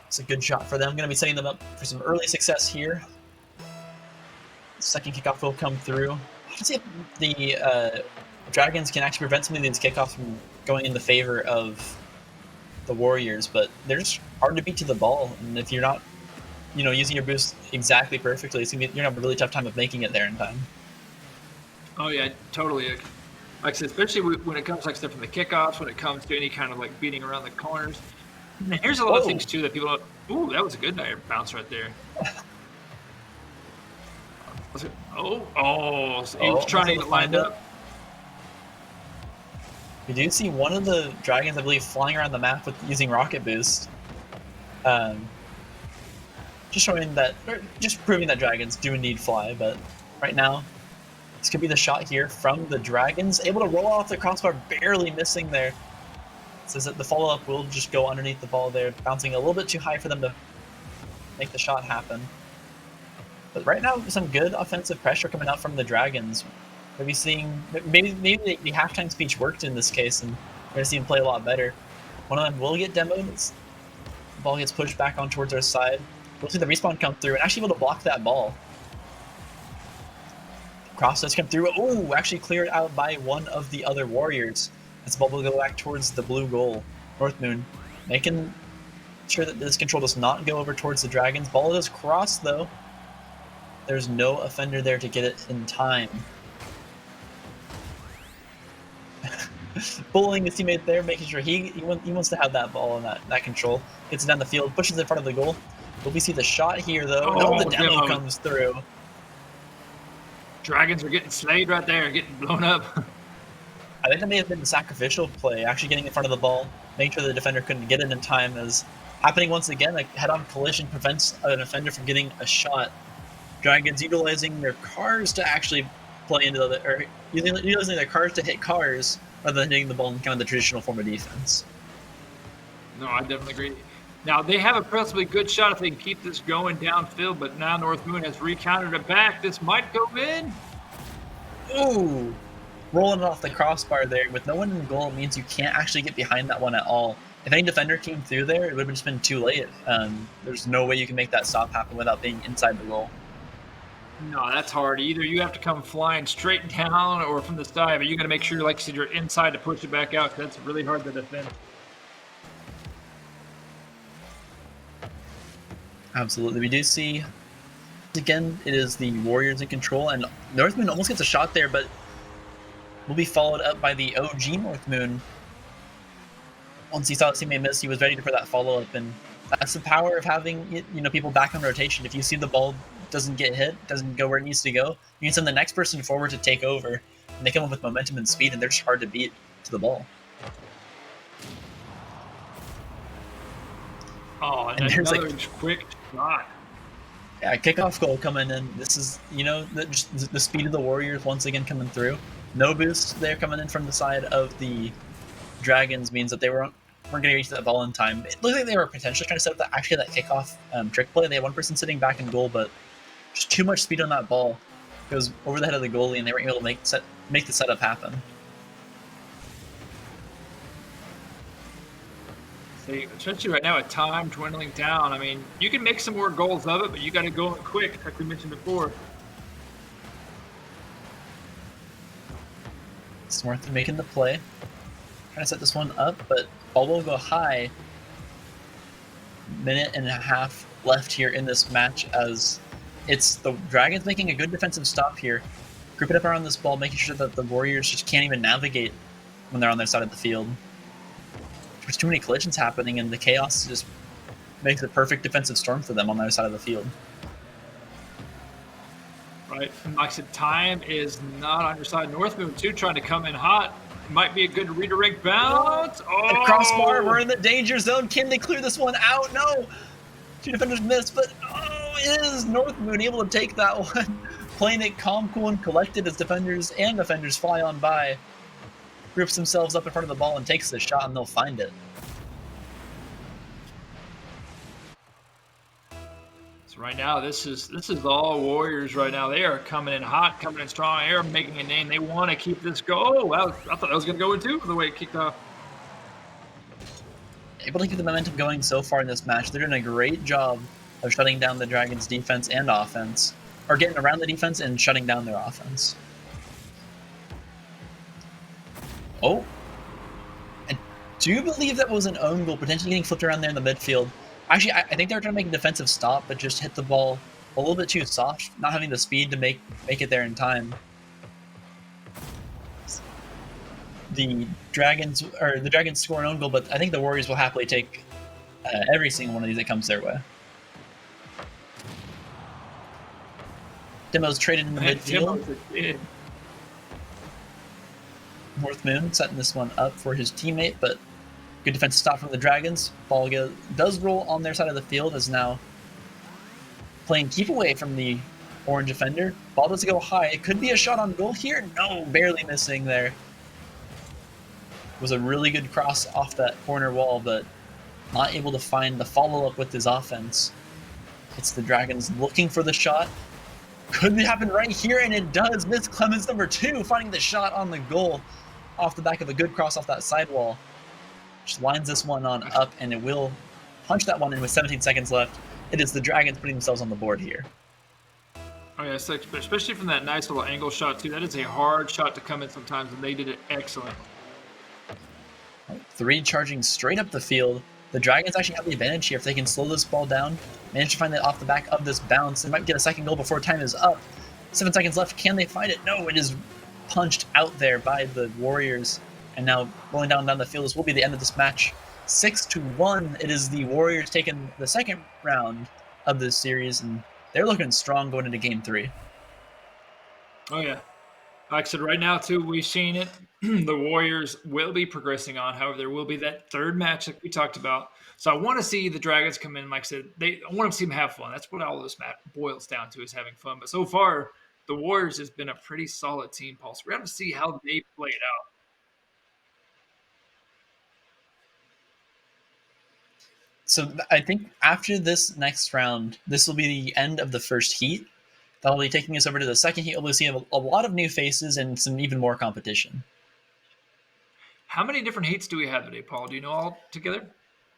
It's a good shot for them. Going to be setting them up for some early success here. Second kickoff will come through. Let's see if the Dragons can actually prevent some of these kickoffs from going in the favor of the Warriors, but they're just hard to beat to the ball. And if you're not, using your boost exactly perfectly, you're gonna have a really tough time of making it there in time. Oh yeah, totally. Like I said, especially when it comes to like stuff from the kickoffs, when it comes to any kind of like beating around the corners. And here's a lot of things too that people. Ooh, that was a good bounce right there. So he was trying to get it lined up. We do see one of the dragons, I believe, flying around the map using rocket boost. Just showing that, or just proving that dragons do indeed fly. But right now, this could be the shot here from the dragons, able to roll off the crossbar, barely missing there. It says that the follow-up will just go underneath the ball there, bouncing a little bit too high for them to make the shot happen. But right now, some good offensive pressure coming out from the dragons. Maybe the halftime speech worked in this case, and we're gonna see him play a lot better. One of them will get demoed. The ball gets pushed back on towards our side. We'll see the respawn come through and actually able to block that ball. Cross does come through. Oh, actually cleared out by one of the other Warriors. This ball will go back towards the blue goal. Northmoon making sure that this control does not go over towards the dragons. Ball does cross though. There's no offender there to get it in time. Bullying his teammate there, making sure he wants to have that ball and that control. Gets it down the field, pushes it in front of the goal. Will we see the shot here though? No, the demo comes through. Dragons are getting slayed right there, getting blown up. I think that may have been the sacrificial play, actually getting in front of the ball, making sure the defender couldn't get it in time. As happening once again, a head-on collision prevents an offender from getting a shot. Dragons utilizing their cars to actually play into or utilizing their cars to hit cars rather than hitting the ball in kind of the traditional form of defense. No, I definitely agree. Now, they have a possibly good shot if they can keep this going downfield, but now Northmoon has recountered it back. This might go in. Ooh, rolling it off the crossbar there. With no one in goal, it means you can't actually get behind that one at all. If any defender came through there, it would have just been too late. There's no way you can make that stop happen without being inside the goal. No, that's hard. Either you have to come flying straight down or from the side, but you got to make sure, like you said, you're inside to push it back out. That's really hard to defend. Absolutely. We do see, again, it is the Warriors in control, and Northmoon almost gets a shot there, but will be followed up by the OG Northmoon. Once he saw his teammate miss, he was ready for that follow-up, and that's the power of having people back on rotation. If you see the ball doesn't get hit, doesn't go where it needs to go, you can send the next person forward to take over, and they come up with momentum and speed, and they're just hard to beat to the ball. Oh, and another quick shot. Yeah, kickoff goal coming in. This is, just the speed of the Warriors once again coming through. No boost there coming in from the side of the Dragons means that they weren't going to reach that ball in time. It looked like they were potentially trying to set up that kickoff trick play. They had one person sitting back in goal, but just too much speed on that ball. It goes over the head of the goalie, and they weren't able to make the setup happen. See, especially right now, with time dwindling down. I mean, you can make some more goals of it, but you got to go quick, like we mentioned before. Smart making the play. Trying to set this one up, but ball will go high. Minute and a half left here in this match as it's the Dragons making a good defensive stop here. Group it up around this ball, making sure that the Warriors just can't even navigate when they're on their side of the field. There's too many collisions happening, and the chaos just makes a perfect defensive storm for them on their side of the field. Right, and like I said, time is not on your side. Northmoon, too, trying to come in hot. Might be a good redirect bounce. Oh! The crossbar, we're in the danger zone. Can they clear this one out? No! Two defenders missed, but is Northmoon able to take that one? Playing it calm, cool, and collected as defenders and offenders fly on by. Groups themselves up in front of the ball and takes the shot, and they'll find it. So right now, this is all Warriors right now. They are coming in hot, coming in strong. They are making a name. They want to keep this going. Oh, I thought that was going to go in too, the way it kicked off. Able to keep the momentum going so far in this match. They're doing a great job of shutting down the Dragons' defense and offense, or getting around the defense and shutting down their offense. Oh, and do believe that was an own goal, potentially getting flipped around there in the midfield. Actually, I think they were trying to make a defensive stop, but just hit the ball a little bit too soft, not having the speed to make it there in time. The Dragons score an own goal, but I think the Warriors will happily take every single one of these that comes their way. Demo's traded in the midfield. North Moon setting this one up for his teammate, but good defensive stop from the Dragons. Ball does roll on their side of the field, as now playing keep away from the orange defender. Ball does go high. It could be a shot on goal here. No, barely missing there. Was a really good cross off that corner wall, but not able to find the follow-up with his offense. It's the Dragons looking for the shot. Could happen right here, and it does. Miss Clemens, number 2, finding the shot on the goal off the back of a good cross off that sidewall. Just lines this one on up, and it will punch that one in with 17 seconds left. It is the Dragons putting themselves on the board here. Oh, yeah, especially from that nice little angle shot, too. That is a hard shot to come in sometimes, and they did it excellent. 3 charging straight up the field. The Dragons actually have the advantage here if they can slow this ball down, manage to find it off the back of this bounce. They might get a second goal before time is up. 7 seconds left. Can they find it? No, it is punched out there by the Warriors. And now rolling down the field, this will be the end of this match. 6-1. It is the Warriors taking the second round of this series, and they're looking strong going into Game 3. Oh, yeah. Like I said, right now, too, we've seen it. The Warriors will be progressing on. However, there will be that third match that we talked about. So I want to see the Dragons come in. Like I said, I want to see them have fun. That's what all this match boils down to, is having fun. But so far, the Warriors has been a pretty solid team, Paul. So we're going to see how they play it out. So I think after this next round, this will be the end of the first heat. That'll be taking us over to the second heat. We'll see a lot of new faces and some even more competition. How many different heats do we have today, Paul? Do you know all together?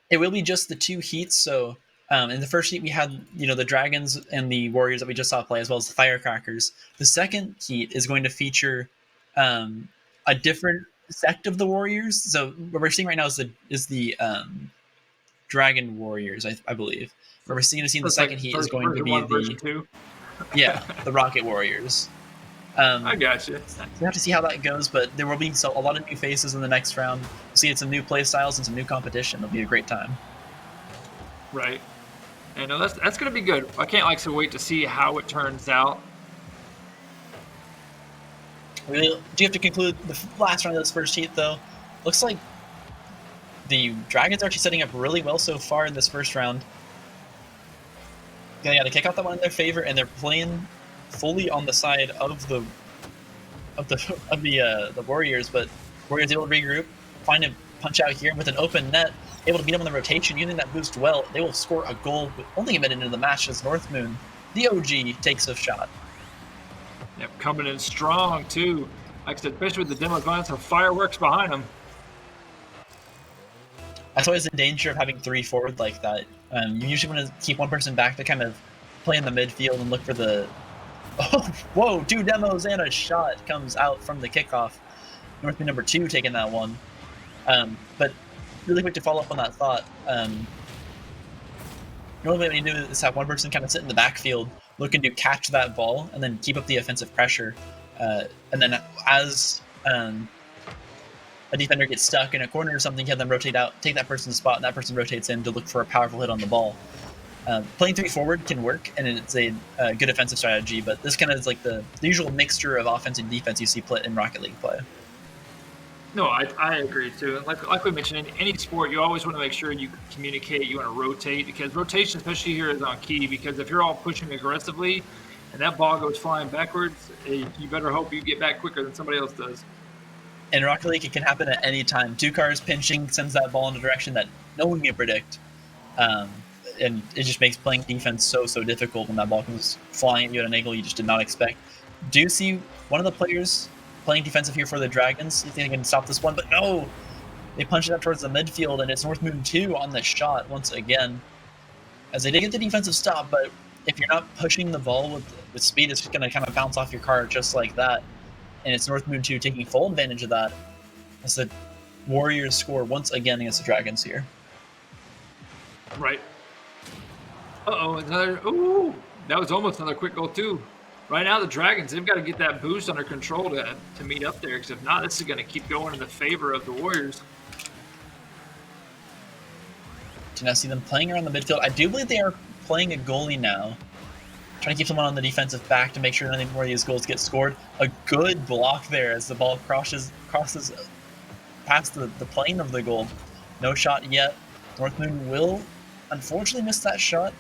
It will be just the 2 heats. So in the first heat, we had the Dragons and the Warriors that we just saw play, as well as the Firecrackers. The second heat is going to feature a different sect of the Warriors. So what we're seeing right now is the Dragon Warriors, I believe. What we're seeing in the second heat is going to be the Rocket Warriors. I got you. We have to see how that goes, but there will be a lot of new faces in the next round. We'll see some new play styles and some new competition. It'll be a great time. Right. And that's going to be good. I can't wait to see how it turns out. We do have to conclude the last round of this first heat, though. Looks like the Dragons are actually setting up really well so far in this first round. Yeah, they kick out that one in their favor, and they're playing fully on the side of the Warriors, but Warriors able to regroup, find a punch out here with an open net, able to beat them on the rotation, using that boost well. They will score a goal with only a minute into the match as North Moon, the OG, takes a shot. Yep, coming in strong too. Like I said, especially with the demo going, some fireworks behind them. That's always in danger of having 3 forward like that. You usually want to keep one person back to kind of play in the midfield and look for the... Oh, whoa, 2 demos and a shot comes out from the kickoff. North Moon number 2 taking that one. But really quick to follow up on that thought. Normally what you do is have one person kind of sit in the backfield looking to catch that ball and then keep up the offensive pressure. And then as a defender gets stuck in a corner or something, you have them rotate out, take that person's spot, and that person rotates in to look for a powerful hit on the ball. Playing 3 forward can work, and it's a good offensive strategy, but this kind of is like the usual mixture of offense and defense you see in Rocket League play. No, I agree too. Like we mentioned, in any sport, you always want to make sure you communicate, you want to rotate, because rotation, especially here, is on key, because if you're all pushing aggressively and that ball goes flying backwards, you better hope you get back quicker than somebody else does. In Rocket League, it can happen at any time. 2 cars pinching sends that ball in a direction that no one can predict. And it just makes playing defense so difficult when that ball comes flying at you at an angle you just did not expect. Do you see one of the players playing defensive here for the Dragons? You think they can stop this one? But no! They punch it up towards the midfield, and it's North Moon 2 on the shot once again. As they did get the defensive stop, but if you're not pushing the ball with speed, it's just going to kind of bounce off your car just like that. And it's North Moon 2 taking full advantage of that. As the Warriors score once again against the Dragons here. Right. Another. Ooh, that was almost another quick goal too. Right now, the Dragons, they've got to get that boost under control to meet up there, because if not, this is going to keep going in the favor of the Warriors. Can I see them playing around the midfield? I do believe they are playing a goalie now. Trying to keep someone on the defensive back to make sure none more of these goals get scored. A good block there as the ball crosses past the plane of the goal. No shot yet. North Moon will unfortunately miss that shot.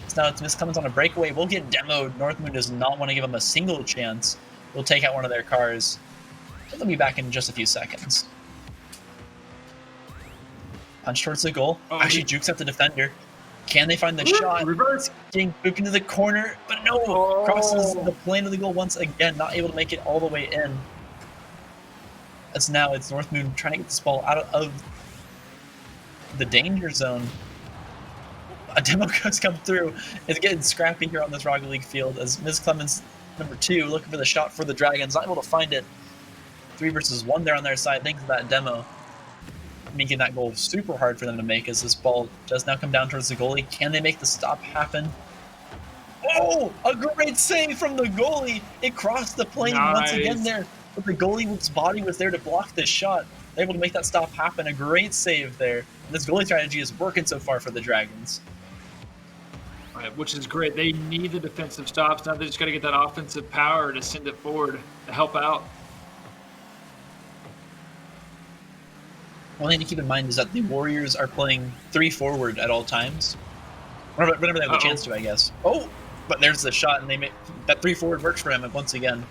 So now it's Miscomings on a breakaway. We'll get demoed. North Moon does not want to give them a single chance. We'll take out one of their cars. They'll be back in just a few seconds. Punch towards the goal. Actually jukes out the defender. Can they find the shot? Reverse. Getting booked into the corner, but no! Crosses the plane of the goal once again, not able to make it all the way in. As now it's North Moon trying to get this ball out of the danger zone. A demo has come through. It's getting scrappy here on this Rocket League field as Ms. Clemens, number 2, looking for the shot for the Dragons, not able to find it. 3 versus 1 there on their side, thanks to that demo. Making that goal super hard for them to make as this ball does now come down towards the goalie. Can they make the stop happen? Oh, a great save from the goalie. It crossed the plane once again there, but the goalie's body was there to block this shot. They're able to make that stop happen. A great save there. And this goalie strategy is working so far for the Dragons. Right, which is great. They need the defensive stops. Now they just got to get that offensive power to send it forward to help out. One thing to keep in mind is that the Warriors are playing 3 forward at all times. Whenever they have the chance to, I guess. Oh, but there's the shot, and they make that 3 forward works for him once again.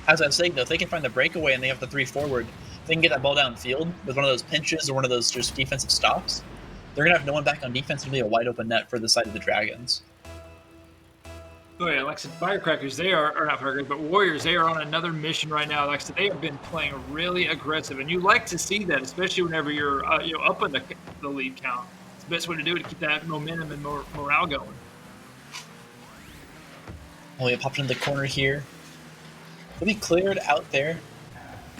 As I was saying, though, if they can find the breakaway and they have the 3 forward, if they can get that ball downfield with one of those pinches or one of those just defensive stops, they're going to have no one back on defense. It'll be a wide open net for the side of the Dragons. Oh yeah, like I said, Firecrackers, they are, or not Firecrackers, but Warriors, they are on another mission right now. Like I said, they have been playing really aggressive, and you like to see that, especially whenever you're up in the lead count. It's the best way to do it to keep that momentum and morale going. Oh, it popped in the corner here. Will be cleared out there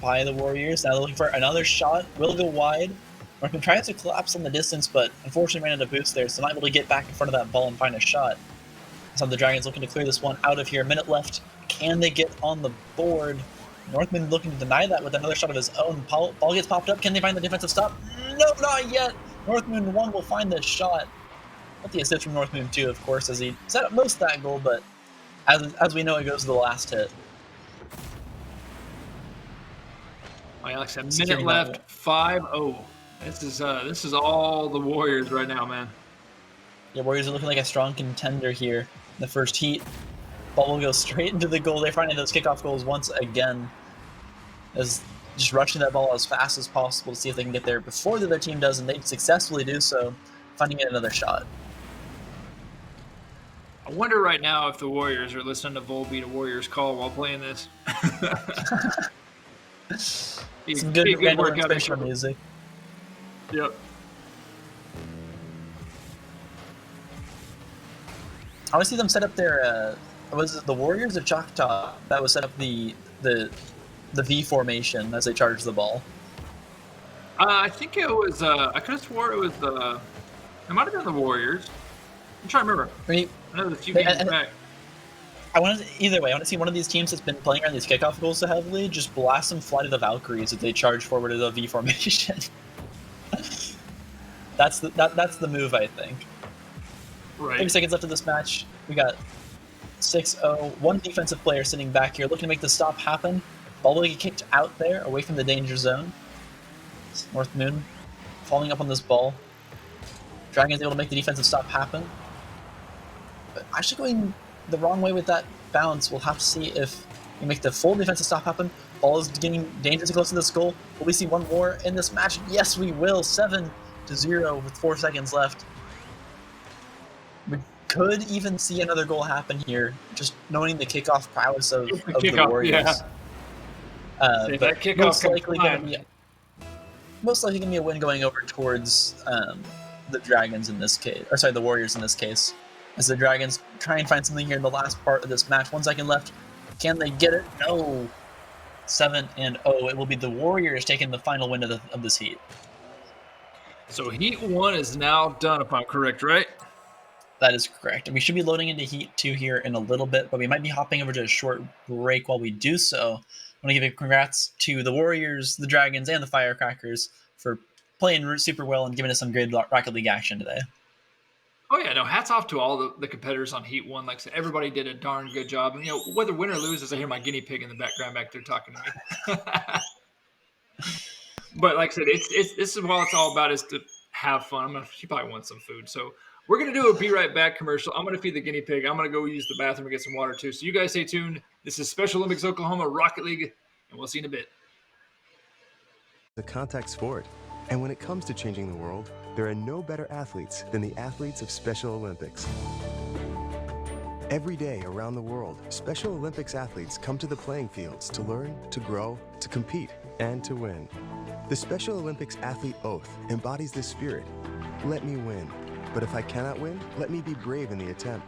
by the Warriors. Now looking for another shot. Will go wide. Northman tries to collapse on the distance, but unfortunately ran out of boost there, so not able to get back in front of that ball and find a shot. So the Dragons looking to clear this one out of here. A minute left. Can they get on the board? Northman looking to deny that with another shot of his own. Ball gets popped up. Can they find the defensive stop? No, not yet. Northman 1 will find the shot. With the assist from Northman 2, of course, as he set up most of that goal, but as we know, it goes to the last hit. Alex, a minute left. 5-0. This is all the Warriors right now, man. Yeah, Warriors are looking like a strong contender here. The first heat, ball will go straight into the goal. They're finding those kickoff goals once again, as just rushing that ball as fast as possible to see if they can get there before the other team does, and they successfully do so, finding it another shot. I wonder right now if the Warriors are listening to Volbeat a Warriors call while playing this. Some good random inspirational music. Yep. I want to see them set up their, was it the Warriors or Choctaw that was set up the V formation as they charged the ball? I think it was, I could have swore it was it might have been the Warriors. I'm trying to remember. I know the few games back. I want to, either way, I want to see one of these teams that's been playing around these kickoff goals so heavily just blast some Flight of the Valkyries if they charge forward to the V formation. That's the move, I think. Right. 30 seconds left of this match. We got 6-0. One defensive player sitting back here looking to make the stop happen. Ball will get kicked out there, away from the danger zone. North Moon following up on this ball. Dragons able to make the defensive stop happen. But actually going the wrong way with that bounce. We'll have to see if we make the full defensive stop happen. Ball is getting dangerously close to this goal. Will we see one more in this match? Yes, we will. 7-0 with 4 seconds left. We could even see another goal happen here, just knowing the kickoff prowess of the Warriors. Yeah. But that kickoff most likely going to be a win going over towards the Dragons in this case, or sorry, the Warriors in this case. As the Dragons try and find something here in the last part of this match. 1 second left. Can they get it? No. 7-0. It will be the Warriors taking the final win of this heat. So Heat 1 is now done, if I'm correct, right? That is correct. We should be loading into Heat 2 here in a little bit, but we might be hopping over to a short break while we do so. I want to give a congrats to the Warriors, the Dragons, and the Firecrackers for playing super well and giving us some good Rocket League action today. Oh, yeah, no, hats off to all the competitors on Heat 1. Like I said, everybody did a darn good job. And, whether win or lose, as I hear my guinea pig in the background back there talking to me. But like I said, this is what it's all about, is to have fun. She probably wants some food. So we're going to do a Be Right Back commercial. I'm going to feed the guinea pig. I'm going to go use the bathroom and get some water, too. So you guys stay tuned. This is Special Olympics Oklahoma Rocket League, and we'll see you in a bit. The contact sport. And when it comes to changing the world, there are no better athletes than the athletes of Special Olympics. Every day around the world, Special Olympics athletes come to the playing fields to learn, to grow, to compete, and to win. The Special Olympics Athlete Oath embodies this spirit. Let me win, but if I cannot win, let me be brave in the attempt.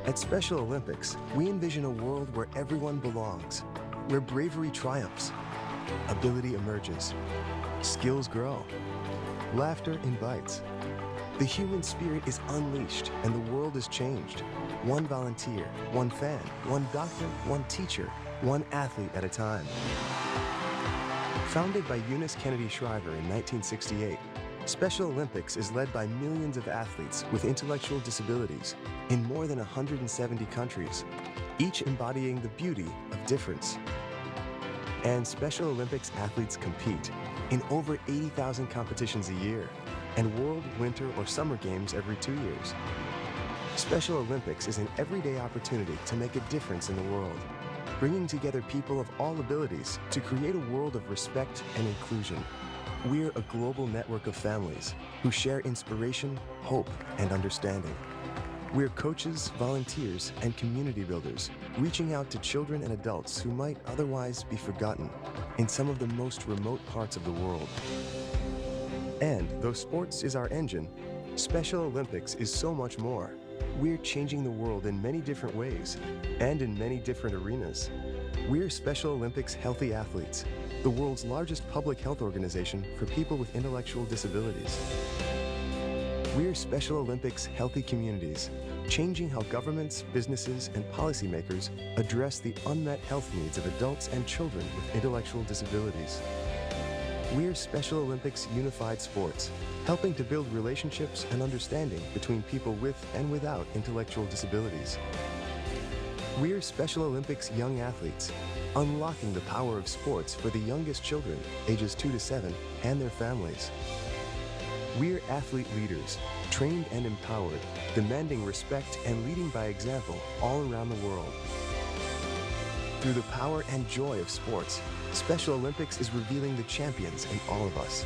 At Special Olympics, we envision a world where everyone belongs, where bravery triumphs, ability emerges, skills grow, laughter invites. The human spirit is unleashed and the world is changed. One volunteer, one fan, one doctor, one teacher, one athlete at a time. Founded by Eunice Kennedy Shriver in 1968, Special Olympics is led by millions of athletes with intellectual disabilities in more than 170 countries, each embodying the beauty of difference. And Special Olympics athletes compete in over 80,000 competitions a year and World, Winter, or Summer Games every 2 years. Special Olympics is an everyday opportunity to make a difference in the world, bringing together people of all abilities to create a world of respect and inclusion. We're a global network of families who share inspiration, hope, and understanding. We're coaches, volunteers, and community builders, reaching out to children and adults who might otherwise be forgotten in some of the most remote parts of the world. And though sports is our engine, Special Olympics is so much more. We're changing the world in many different ways and in many different arenas. We're Special Olympics Healthy Athletes, the world's largest public health organization for people with intellectual disabilities. We're Special Olympics Healthy Communities, changing how governments, businesses, and policymakers address the unmet health needs of adults and children with intellectual disabilities. We're Special Olympics Unified Sports, helping to build relationships and understanding between people with and without intellectual disabilities. We're Special Olympics Young Athletes, unlocking the power of sports for the youngest children, ages 2 to 7, and their families. We're athlete leaders, trained and empowered, demanding respect and leading by example all around the world. Through the power and joy of sports, Special Olympics is revealing the champions in all of us.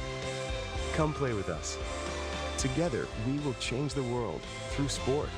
Come play with us. Together, we will change the world through sport.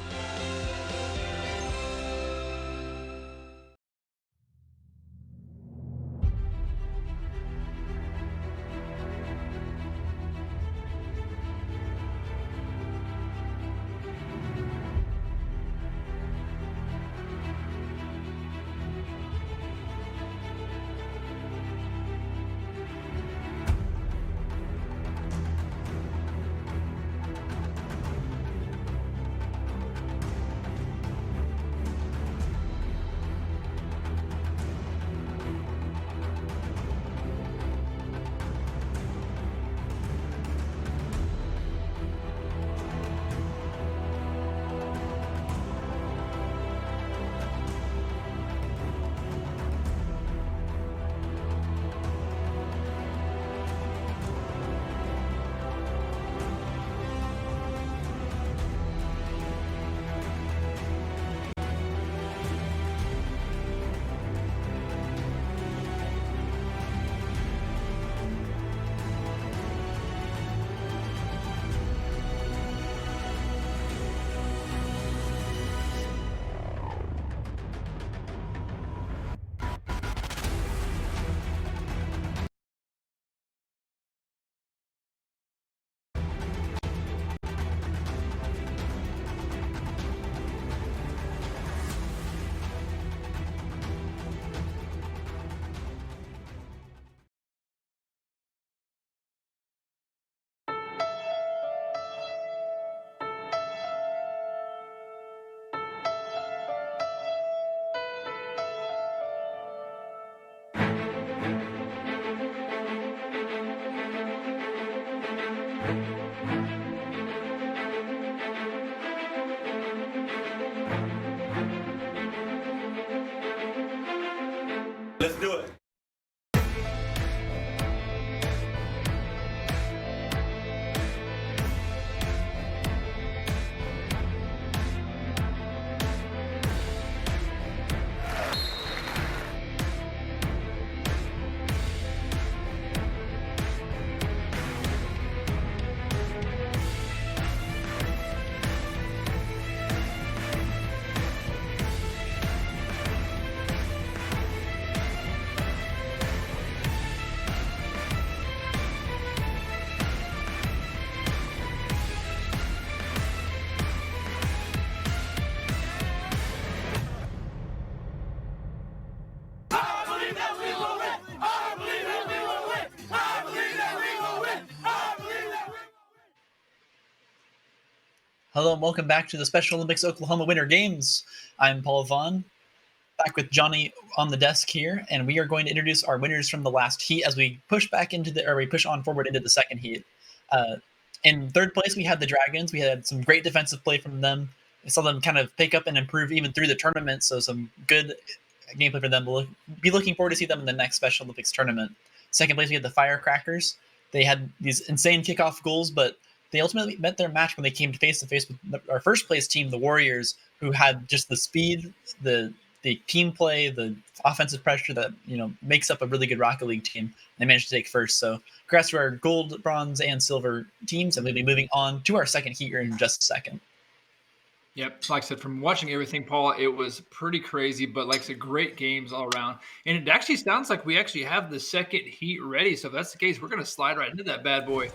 Let's do it. Hello and welcome back to the Special Olympics Oklahoma Winter Games. I'm Paul Vaughn, back with Johnny on the desk here, and we are going to introduce our winners from the last heat as we push on forward into the second heat. In third place, we had the Dragons. We had some great defensive play from them. We saw them kind of pick up and improve even through the tournament, so some good gameplay for them. We'll be looking forward to see them in the next Special Olympics tournament. Second place, we had the Firecrackers. They had these insane kickoff goals, but they ultimately met their match when they came face to face with our first place team, the Warriors, who had just the speed, the team play, the offensive pressure that makes up a really good Rocket League team. They managed to take first. So congrats to our gold, bronze, and silver teams, and we'll be moving on to our second heat here in just a second. Yep. Like I said, from watching everything, Paul, it was pretty crazy, but like I said, great games all around. And it actually sounds like we actually have the second heat ready. So if that's the case, we're going to slide right into that bad boy.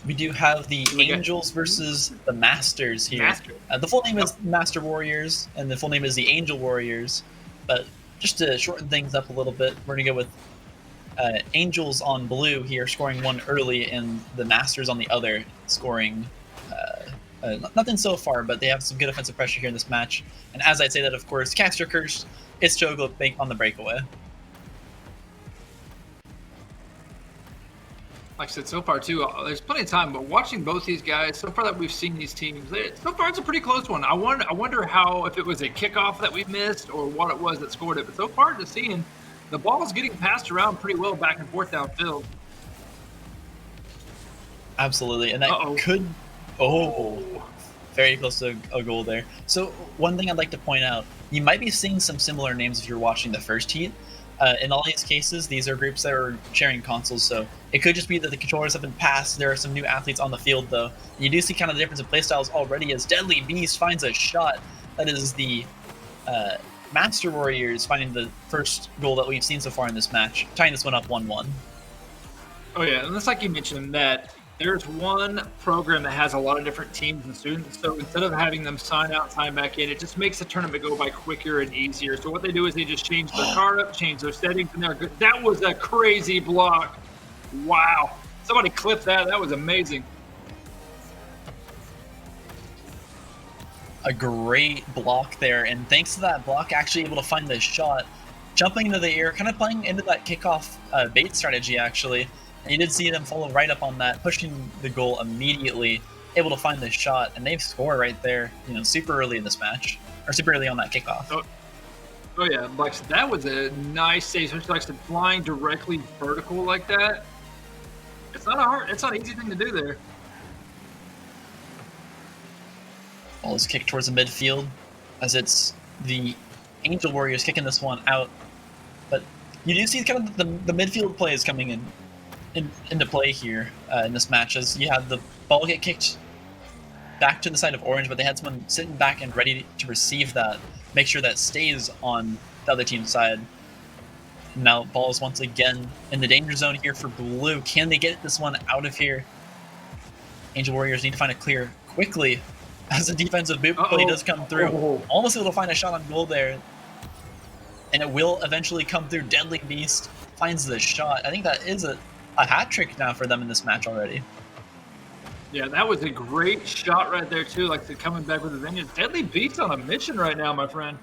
We do have the Angels versus the Masters here. The full name is Master Warriors, and the full name is the Angel Warriors. But just to shorten things up a little bit, we're going to go with Angels on blue here, scoring one early, and the Masters on the other, scoring nothing so far, but they have some good offensive pressure here in this match. And as I'd say that, of course, cast your curse, it's Chogo on the breakaway. Like I said, so far too, there's plenty of time, but watching both these guys, so far that we've seen these teams, so far it's a pretty close one. I wonder how, if it was a kickoff that we missed or what it was that scored it, but so far just seeing the ball is getting passed around pretty well back and forth downfield. Absolutely, and that could, very close to a goal there. So one thing I'd like to point out, you might be seeing some similar names if you're watching the first heat. In all these cases, these are groups that are sharing consoles, so it could just be that the controllers have been passed. There are some new athletes on the field, though. You do see kind of the difference in playstyles already as Deadly Beast finds a shot. That is the Master Warriors finding the first goal that we've seen so far in this match, tying this one up 1-1. Oh, yeah, and it's like you mentioned that there's one program that has a lot of different teams and students, so instead of having them sign out, sign back in, it just makes the tournament go by quicker and easier. So what they do is they just change their card up, change their settings, and they're good. That was a crazy block. Wow. Somebody clipped that. That was amazing. A great block there, and thanks to that block, actually able to find the shot, jumping into the air, kind of playing into that kickoff bait strategy, actually. And you did see them follow right up on that, pushing the goal immediately, able to find the shot, and they've scored right there, super early in this match, or super early on that kickoff. Oh yeah, like that was a nice save, especially like flying directly vertical like that. It's not an easy thing to do there. Ball is kicked towards the midfield, as it's the Angel Warriors kicking this one out. But you do see kind of the midfield play is coming into play here in this match, as you have the ball get kicked back to the side of Orange, but they had someone sitting back and ready to receive that, make sure that stays on the other team's side. Now ball is once again in the danger zone here for Blue. Can they get this one out of here? Angel Warriors need to find a clear quickly, as the defensive boot play does come through. Almost able to find a shot on goal there, and it will eventually come through. Deadly Beast finds the shot. I think that is a hat trick now for them in this match already. Yeah, that was a great shot right there too. Like they're coming back with a vengeance. Deadly Beast on a mission right now, my friend.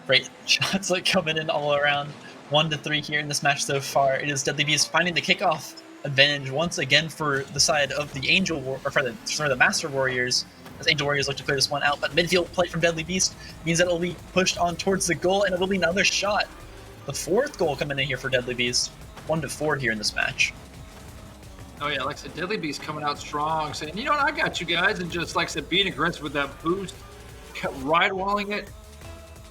Great shots like coming in all around. 1-3 here in this match so far. It is Deadly Beast finding the kickoff advantage once again for the side of the for the Master Warriors, as Angel Warriors look to clear this one out. But midfield play from Deadly Beast means that it'll be pushed on towards the goal, and it will be another shot. The fourth goal coming in here for Deadly Beast, 1-4 here in this match. Oh yeah, like I said, Deadly Beast coming out strong, saying, you know what, I got you guys, and just like I said, being aggressive with that boost, kept walling it.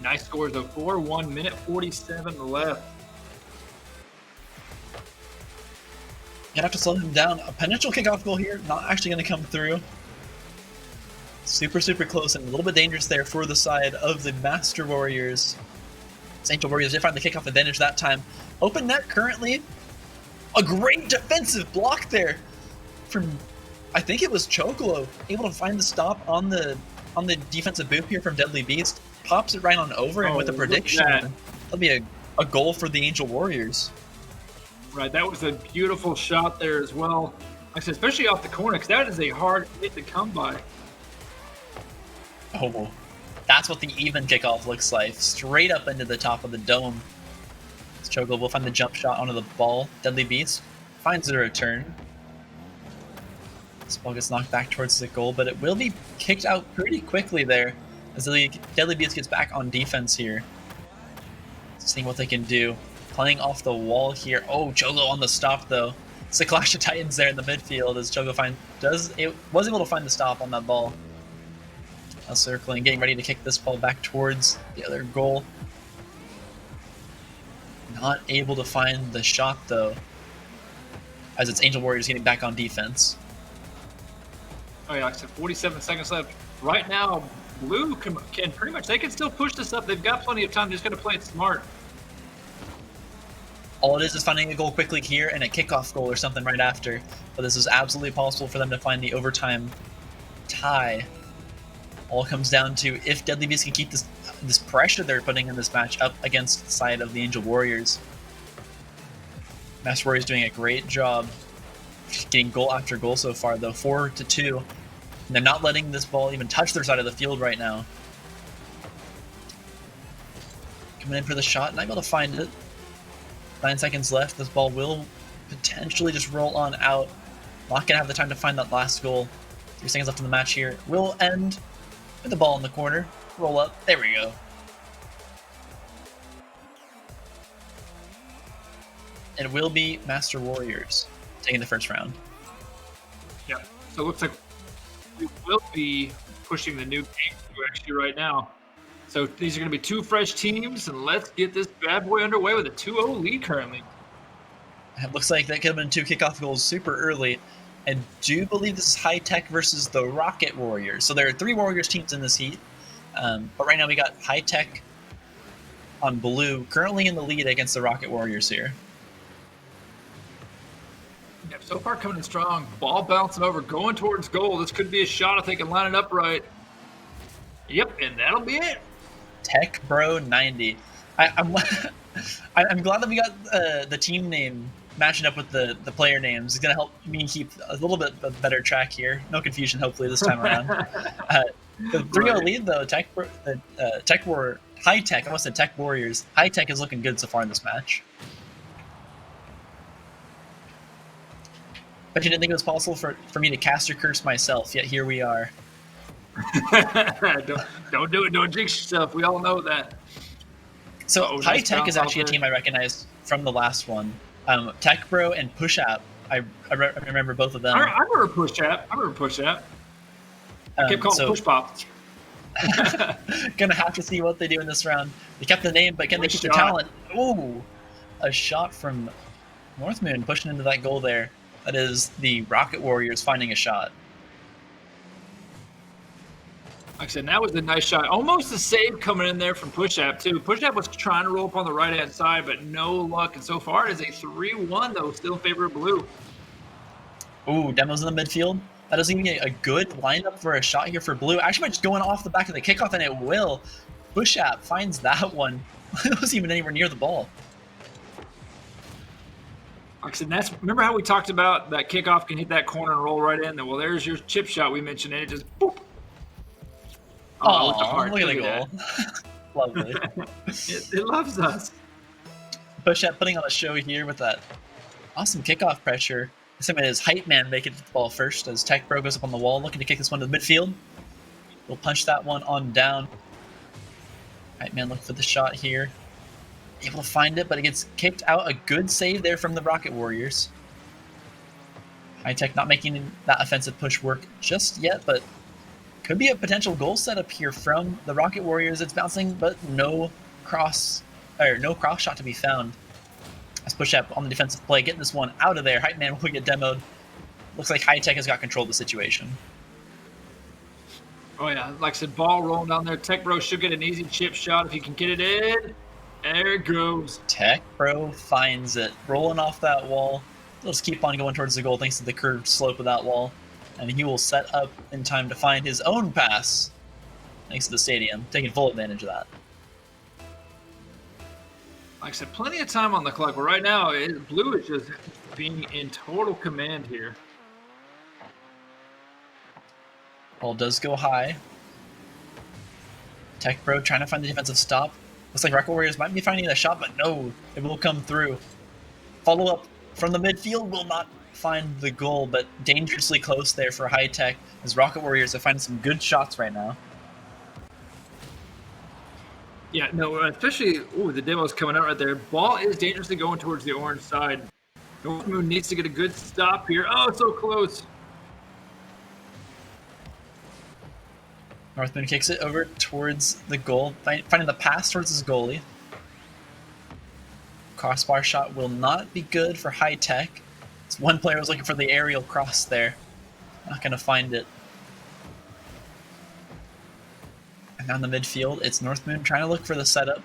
Nice scores though, 4-1, minute 47 left. Gonna have to slow him down. A potential kickoff goal here, not actually gonna come through. Super, super close and a little bit dangerous there for the side of the Master Warriors. Angel Warriors did find the kickoff advantage that time. Open net currently. A great defensive block there from, I think it was Chocolo, able to find the stop on the defensive boop here from Deadly Beast. Pops it right on over, and with a prediction, that'll be a goal for the Angel Warriors. Right, that was a beautiful shot there as well. Like I said, especially off the corner, because that is a hard hit to come by. Oh, that's what the even kickoff looks like. Straight up into the top of the dome. Chogo will find the jump shot onto the ball. Deadly Beast finds a return. This ball gets knocked back towards the goal, but it will be kicked out pretty quickly there as the Deadly Beast gets back on defense here. Seeing what they can do. Playing off the wall here. Oh, Chogo on the stop though. It's a Clash of Titans there in the midfield as Chogo was able to find the stop on that ball. Now circling, getting ready to kick this ball back towards the other goal. Not able to find the shot though, as it's Angel Warriors getting back on defense. Oh yeah, like I said, 47 seconds left. Right now, Blue can pretty much, they can still push this up. They've got plenty of time. They're just got to play it smart. All it is finding a goal quickly here and a kickoff goal or something right after. But this is absolutely possible for them to find the overtime tie. All comes down to if Deadly Beast can keep this pressure they're putting in this match up against the side of the Angel Warriors. Master Warriors doing a great job getting goal after goal so far, though 4-2. And they're not letting this ball even touch their side of the field right now. Coming in for the shot, not able to find it. 9 seconds left. This ball will potentially just roll on out. Not gonna have the time to find that last goal. 3 seconds left in the match here. Will end with the ball in the corner. Roll up. There we go. It will be Master Warriors taking the first round. Yeah. So it looks like we will be pushing the new game actually right now. So these are going to be two fresh teams, and let's get this bad boy underway with a 2-0 lead currently. It looks like that could have been 2 kickoff goals super early. I do believe this is High Tech versus the Rocket Warriors. So there are 3 Warriors teams in this heat. But right now we got High Tech on blue, currently in the lead against the Rocket Warriors here. Yeah, so far coming in strong. Ball bouncing over, going towards goal. This could be a shot if they can line it up right. Yep, and that'll be it. Tech Bro 90. I'm glad that we got the team name matching up with the player names. It's going to help me keep a little bit of better track here. No confusion, hopefully, this time around. The 3-0 lead, though, High Tech, I almost said Tech Warriors. High Tech is looking good so far in this match. But you didn't think it was possible for me to caster curse myself, yet here we are. Don't do it. Don't jinx yourself. We all know that. So High Tech is actually a team I recognize from the last one. Tech Bro and Push App. I remember both of them. I remember Push App. I kept calling Push Pop. Gonna have to see what they do in this round. They kept the name, but can they keep their talent? Ooh, a shot from North Moon pushing into that goal there. That is the Rocket Warriors finding a shot. Like I said, that was a nice shot. Almost a save coming in there from Push App, too. Push App was trying to roll up on the right-hand side, but no luck. And so far, it is a 3-1, though, still in favor of Blue. Ooh, Demo's in the midfield. That doesn't even get a good lineup for a shot here for Blue. Actually, might just going off the back of the kickoff, and it will. Push App finds that one. It wasn't even anywhere near the ball. Like I said, remember how we talked about that kickoff can hit that corner and roll right in? Well, there's your chip shot we mentioned, and it just boop. Oh, look at the goal. Lovely. It loves us. Push App putting on a show here with that awesome kickoff pressure. This time it is Hype Man making the ball first as Tech Bro goes up on the wall, looking to kick this one to the midfield. We'll punch that one on down. Hype Man looking for the shot here. Able to find it, but it gets kicked out. A good save there from the Rocket Warriors. High Tech not making that offensive push work just yet, but could be a potential goal setup here from the Rocket Warriors. It's bouncing, but no cross shot to be found. Let's push up on the defensive play, getting this one out of there. Hype Man will get demoed. Looks like High Tech has got control of the situation. Oh yeah, like I said, ball rolling down there. Tech Bro should get an easy chip shot if he can get it in. There it goes. Tech Bro finds it, rolling off that wall. He'll just keep on going towards the goal thanks to the curved slope of that wall. And he will set up in time to find his own pass thanks to the stadium, taking full advantage of that. Like I said, plenty of time on the clock, but right now, Blue is just being in total command here. Ball does go high. Tech Bro trying to find the defensive stop. Looks like Rocket Warriors might be finding the shot, but no, it will come through. Follow up from the midfield will not find the goal, but dangerously close there for High Tech as Rocket Warriors are finding some good shots right now. Yeah, no, especially, the demo's coming out right there. Ball is dangerously going towards the orange side. North Moon needs to get a good stop here. Oh, so close. North Moon kicks it over towards the goal, finding the pass towards his goalie. Crossbar shot will not be good for High Tech. One player was looking for the aerial cross there. Not going to find it. And down the midfield, it's North Moon trying to look for the setup.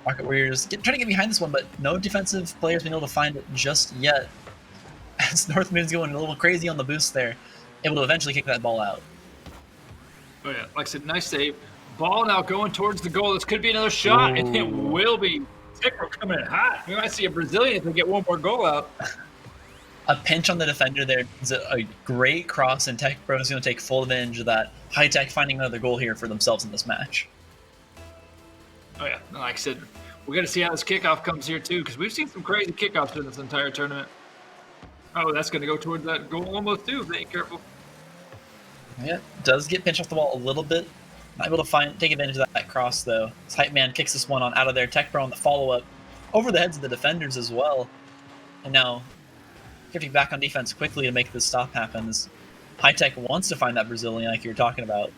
Rocket Warriors trying to get behind this one, but no defensive players been able to find it just yet. As North Moon's going a little crazy on the boost there, able to eventually kick that ball out. Oh yeah, like I said, nice save. Ball now going towards the goal. This could be another shot, and it will be. Tech Bro coming in hot. We might see a Brazilian if they get one more goal out. A pinch on the defender there is a great cross, and Tech Bro is going to take full advantage of that. High Tech finding another goal here for themselves in this match. Oh yeah, like I said, we're going to see how this kickoff comes here too, because we've seen some crazy kickoffs in this entire tournament. Oh, that's going to go towards that goal almost too, if they ain't careful. Yeah, does get pinched off the wall a little bit. Not able to take advantage of that cross though. This Hype Man kicks this one on out of there. Tech Bro on the follow-up. Over the heads of the defenders as well. And now getting back on defense quickly to make this stop happen as High Tech wants to find that Brazilian like you were talking about.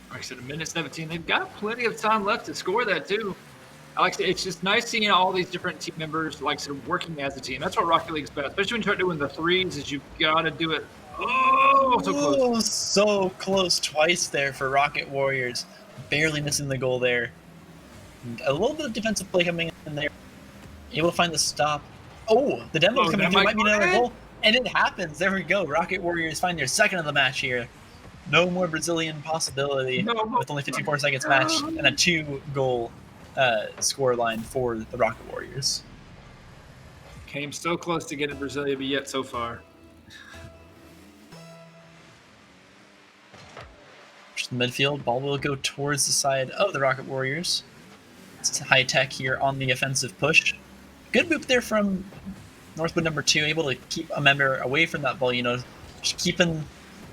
Like I said, a minute 17. They've got plenty of time left to score that too. Like I said, it's just nice seeing all these different team members, like I said, working as a team. That's what Rocket League's about, especially when you start doing the threes. Is you gotta do it. Oh, so close! Oh, so close twice there for Rocket Warriors, barely missing the goal there. And a little bit of defensive play coming in there, able to find the stop. Oh, the demo coming through might be another goal, and it happens. There we go. Rocket Warriors find their second of the match here. No more Brazilian possibility with only 54 seconds match and a 2-goal score line for the Rocket Warriors. Came so close to getting Brazilian, but yet so far. The midfield, ball will go towards the side of the Rocket Warriors. It's High Tech here on the offensive push. Good boop there from Northwood number 2, able to keep a member away from that ball, just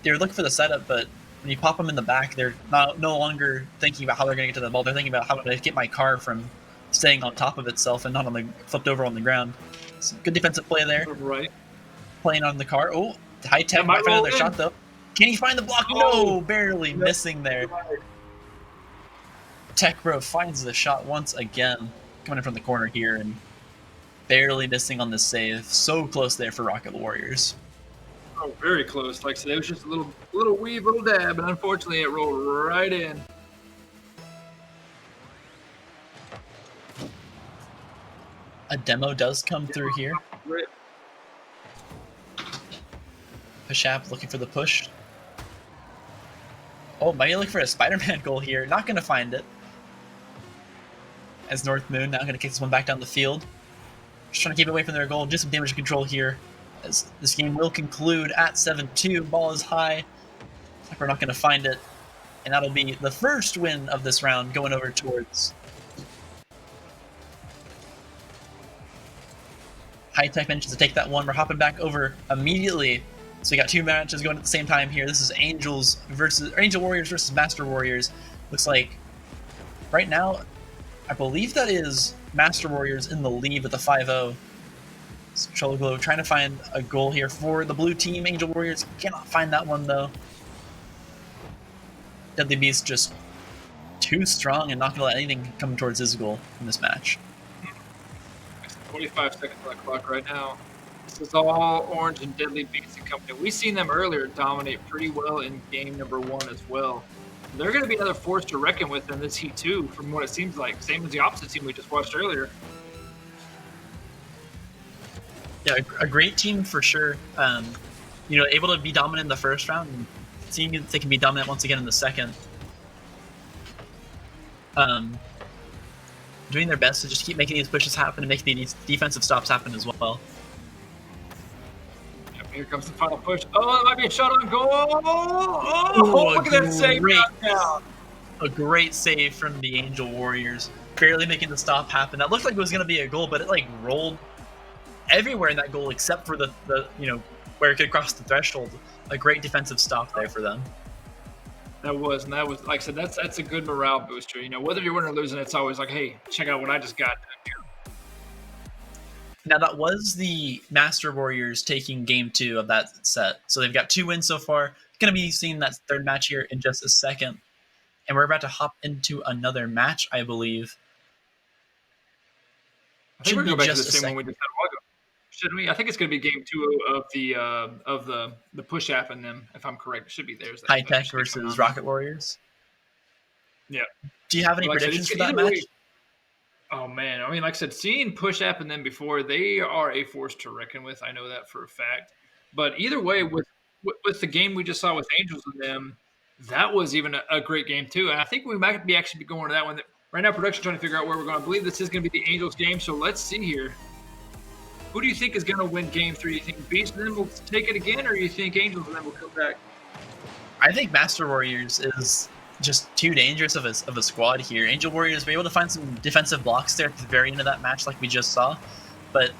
they're looking for the setup, but when you pop them in the back, they're no longer thinking about how they're going to get to the ball. They're thinking about how to get my car from staying on top of itself and not flipped over on the ground. Some good defensive play there. Right. Playing on the car. Oh, High Tech might find another shot though. Can he find the block? No, barely missing there. Tech Bro finds the shot once again, coming in from the corner here and barely missing on the save. So close there for Rocket Warriors. Oh, very close. Like I said, it was just a little weave, little dab, and unfortunately it rolled right in. A demo does come through here. Pashap looking for the push. Oh, might be looking for a Spider-Man goal here. Not going to find it. As North Moon now going to kick this one back down the field. Just trying to keep it away from their goal. Do some damage control here. As this game will conclude at 7-2. Ball is high. We're not going to find it. And that'll be the first win of this round going over towards High Tech manages to take that one. We're hopping back over immediately. So we got two matches going at the same time here. This is Angel Warriors versus Master Warriors. Looks like right now, I believe that is Master Warriors in the lead with a 5-0. Cholo trying to find a goal here for the blue team. Angel Warriors cannot find that one though. Deadly Beast just too strong and not going to let anything come towards his goal in this match. 25 seconds on the clock right now. This is all Orange and Deadly Beast and company. We've seen them earlier dominate pretty well in game number 1 as well. They're going to be another force to reckon with in this heat too, from what it seems like. Same as the opposite team we just watched earlier. Yeah, a great team for sure. Able to be dominant in the first round and seeing if they can be dominant once again in the second. Doing their best to just keep making these pushes happen and make these defensive stops happen as well. Yep, here comes the final push. Oh, that might be a shot on goal. Oh, look at that save now. A great save from the Angel Warriors, barely making the stop happen. That looked like it was going to be a goal, but it like rolled everywhere in that goal except for the where it could cross the threshold. A great defensive stop there for them. That was, like I said, that's a good morale booster. Whether you're winning or losing, it's always like, hey, check out what I just got here. Now that was the Master Warriors taking game 2 of that set. So they've got 2 wins so far. Going to be seeing that third match here in just a second. And we're about to hop into another match, I believe. I think we're going to go back to the same one we just had a while ago. Shouldn't we? I think it's going to be game 2 of the push app and them, if I'm correct. It should be theirs. High Tech versus Rocket Warriors. Yeah. Do you have any predictions for that match? Oh man, I mean, like I said, seeing push app and them before, they are a force to reckon with. I know that for a fact. But either way, with the game we just saw with Angels and them, that was even a great game too. And I think we might be actually going to that one. Right now, production trying to figure out where we're going. I believe this is going to be the Angels game. So let's see here. Who do you think is going to win game 3? Do you think Beast and them will take it again, or do you think Angels and them will come back? I think Master Warriors is just too dangerous of a squad here. Angel Warriors were able to find some defensive blocks there at the very end of that match like we just saw. But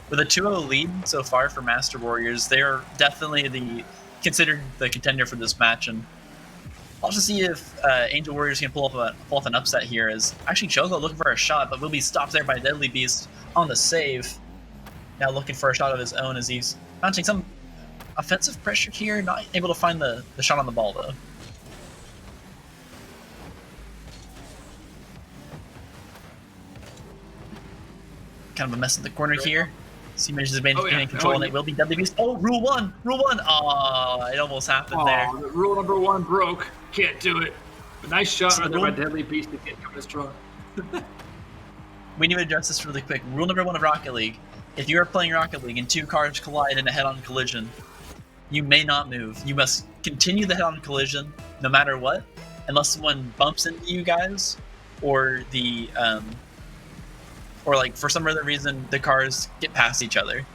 with a 2-0 lead so far for Master Warriors, they are definitely considered the contender for this match. And I'll just see if Angel Warriors can pull off an upset here, as actually Chogo looking for a shot, but will be stopped there by Deadly Beast on the save. Now looking for a shot of his own as he's mounting some offensive pressure here, not able to find the shot on the ball though. Kind of a mess in the corner here. He manages to maintain control, and it will be Deadly Beast. Oh, Rule 1! Rule 1! Oh, it almost happened there. Rule number 1 broke. Can't do it. A nice shot right there by Deadly Beast. It can't come as strong. We need to address this really quick. Rule number 1 of Rocket League. If you are playing Rocket League and 2 cars collide in a head-on collision, you may not move. You must continue the head-on collision no matter what, unless someone bumps into you guys, or like for some other reason the cars get past each other.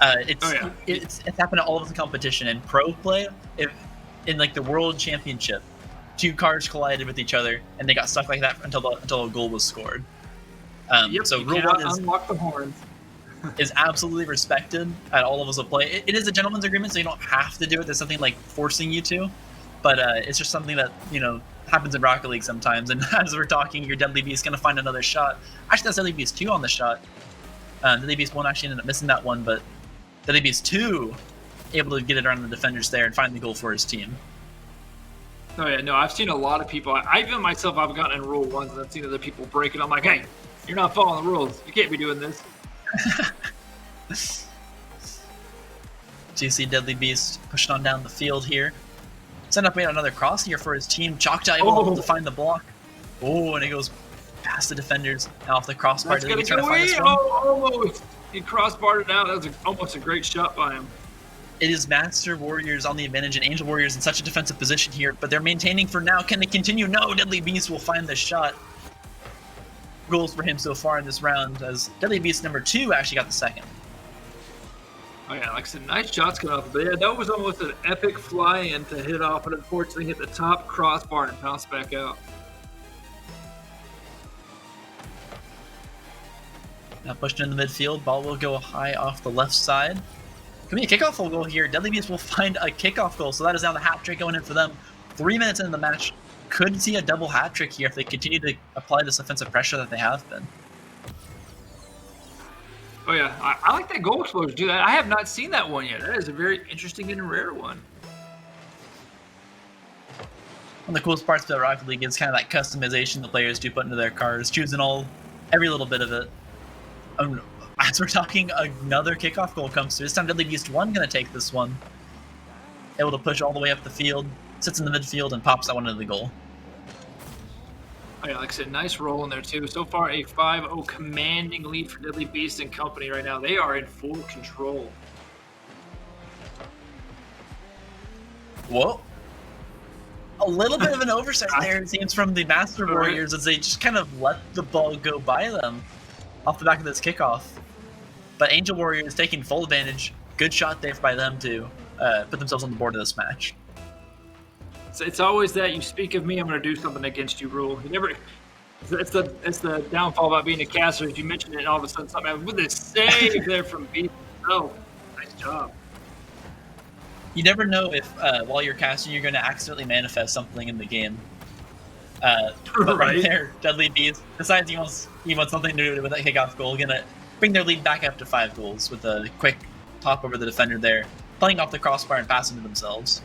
It's happened at all of the competition. In pro play, in like the World Championship, 2 cars collided with each other and they got stuck like that until a goal was scored. So Rule 1 is unlock the horns. is absolutely respected at all levels of play. It is a gentleman's agreement, so you don't have to do it. There's something like forcing you to, but it's just something that happens in Rocket League sometimes. And as we're talking, your Deadly Beast going to find another shot. Actually, that's Deadly Beast 2 on the shot. Deadly Beast 1 actually ended up missing that one, but Deadly Beast 2 able to get it around the defenders there and find the goal for his team. Oh yeah, no, I've seen a lot of people. I even myself, I've gotten in Rule 1s and I've seen other people break it. I'm like, hey, you're not following the rules. You can't be doing this. So you see Deadly Beast pushing on down the field here. Send up another cross here for his team. Choctaw able to find the block. Oh, and he goes past the defenders and off the crossbar. Trying to find this one. Almost. He crossbarred it out. That was almost a great shot by him. It is Master Warriors on the advantage and Angel Warriors in such a defensive position here, but they're maintaining for now. Can they continue? No, Deadly Beast will find the shot. Goals for him so far in this round, as Deadly Beast number 2 actually got the second. Oh yeah, like I said, nice shots coming off. But yeah, that was almost an epic fly-in to hit off, but unfortunately hit the top crossbar and bounce back out. Now pushed in the midfield. Ball will go high off the left side. Could be a kickoff goal here. Deadly Beast will find a kickoff goal, so that is now the hat trick going in for them. 3 minutes into the match. Could see a double hat trick here if they continue to apply this offensive pressure that they have been. Oh yeah, I like that goal explosion too. I have not seen that one yet. That is a very interesting and rare one. One of the coolest parts about Rocket League is kind of that customization the players do put into their cars, choosing every little bit of it. As we're talking, another kickoff goal comes through. This time Deadly Beast 1 going to take this one. Able to push all the way up the field, sits in the midfield, and pops that one into the goal. Oh yeah, like I said, nice roll in there too. So far, a 5-0 commanding lead for Deadly Beast and company right now. They are in full control. Whoa. A little bit of an oversight there, it seems, from the Master Warriors as they just kind of let the ball go by them off the back of this kickoff. But Angel Warriors taking full advantage. Good shot there by them to put themselves on the board of this match. It's always that you speak of me, I'm going to do something against you rule. You never. It's the downfall about being a caster. If you mention it, and all of a sudden something happens. With this save there from Beast. Oh, nice job. You never know if while you're casting, you're going to accidentally manifest something in the game. But right there, Deadly Beast decides he wants something to do with that kickoff goal. Going to bring their lead back up to 5 goals with a quick top over the defender there, playing off the crossbar and passing to themselves.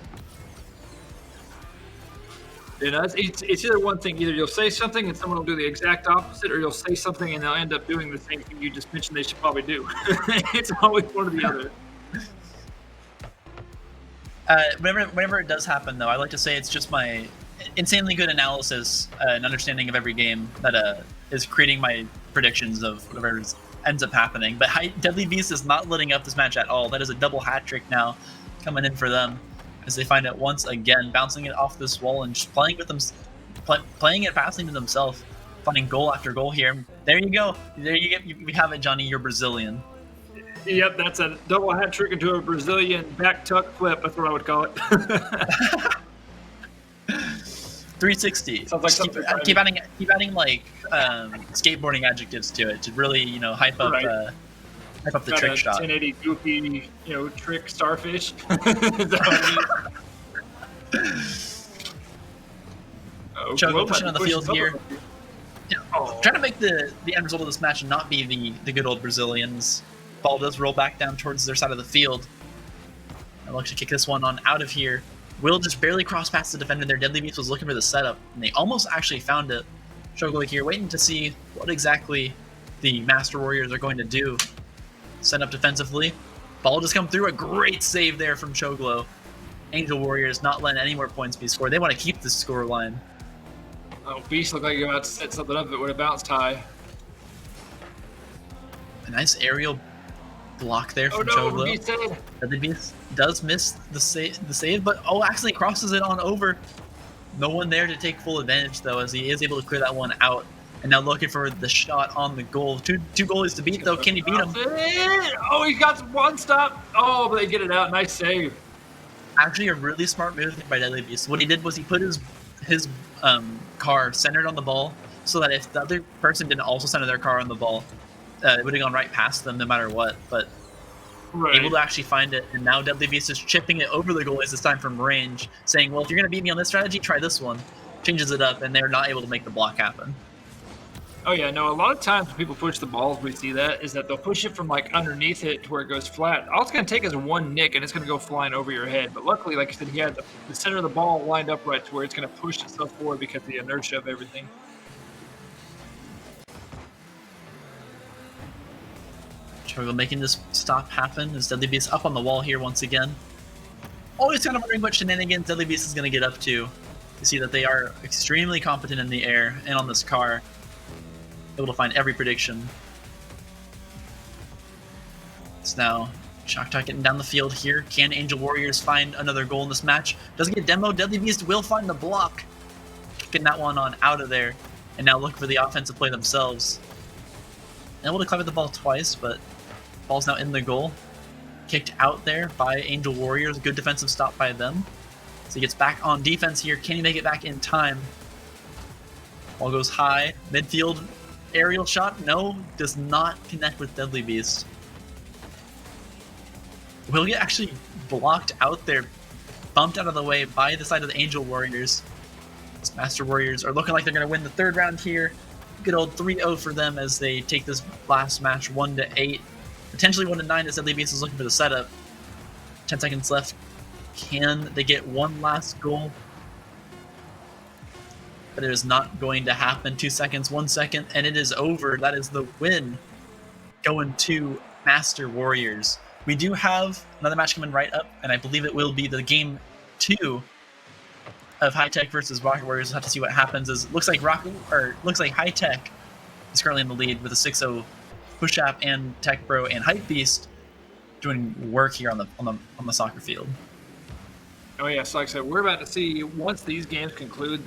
You know, it's either one thing. Either you'll say something and someone will do the exact opposite, or you'll say something and they'll end up doing the same thing you just mentioned they should probably do. It's always one or the other. Whenever it does happen, though, I like to say it's just my insanely good analysis and understanding of every game that is creating my predictions of whatever ends up happening. But Deadly Beast is not letting up this match at all. That is a double hat trick now coming in for them, as they find it once again, bouncing it off this wall and just playing with them, playing it, passing to themselves, finding goal after goal here. There you go. There we have it, Johnny. You're Brazilian. Yep, that's a double hat trick into a Brazilian back tuck flip. That's what I would call it. 360. Sounds like keep adding like skateboarding adjectives to it to really hype up the trick shot. 1080 goofy trick starfish. Chogo pushing on the field here. Trying to make the end result of this match not be the good old Brazilians. Ball does roll back down towards their side of the field. They'll actually kick this one on out of here. Will just barely cross past the defender there. Deadly Beast was looking for the setup, and they almost actually found it. Chogo here waiting to see what exactly the Master Warriors are going to do. Set up defensively. Ball just come through. A great save there from Choglo. Angel Warriors not letting any more points be scored. They want to keep this score line. Oh, Beast looked like you're about to set something up that would have bounced high. A nice aerial block there from Choglo. Deadly Beast does miss the save, but accidentally crosses it on over. No one there to take full advantage, though, as he is able to clear that one out. And now looking for the shot on the goal. Two goalies to beat, though. Can he beat him? Oh, he got one stop. Oh, but they get it out. Nice save. Actually, a really smart move by Deadly Beast. What he did was he put his car centered on the ball, so that if the other person didn't also center their car on the ball, it would have gone right past them no matter what. But able to actually find it, and now Deadly Beast is chipping it over the goalies this time from range, saying, well, if you're going to beat me on this strategy, try this one. Changes it up, and they're not able to make the block happen. Oh yeah, no, a lot of times when people push the balls, we see that, is that they'll push it from like underneath it to where it goes flat. All it's going to take is one nick, and it's going to go flying over your head. But luckily, like I said, he had the center of the ball lined up right to where it's going to push itself forward because of the inertia of everything. Chogo making this stop happen as Deadly Beast up on the wall here once again. Always kind of wondering what shenanigans Deadly Beast is going to get up to. You see that they are extremely competent in the air and on this car. Able to find every prediction. It's now Shocktalk getting down the field here. Can Angel Warriors find another goal in this match? Doesn't get demo. Deadly Beast will find the block. Getting that one on out of there. And now look for the offensive play themselves. Able to clever the ball twice, but ball's now in the goal. Kicked out there by Angel Warriors. Good defensive stop by them. So he gets back on defense here. Can he make it back in time? Ball goes high. Midfield Aerial shot, no, does not connect with Deadly Beast. Will get actually blocked out there, bumped out of the way by the side of the Angel Warriors. These Master Warriors are looking like they're going to win the third round here. Good old 3-0 for them as they take this last match 1-8. Potentially 1-9 as Deadly Beast is looking for the setup. 10 seconds left. Can they get one last goal? But it is not going to happen. 2 seconds, 1 second, and it is over. That is the win going to Master Warriors. We do have another match coming right up, and I believe it will be the game 2 of High Tech versus Rocket Warriors. We'll have to see what happens. Looks like High Tech is currently in the lead with a 6-0 Push App and Tech Bro and Hype Beast doing work here on the soccer field. Oh yeah, so like I said, we're about to see once these games conclude,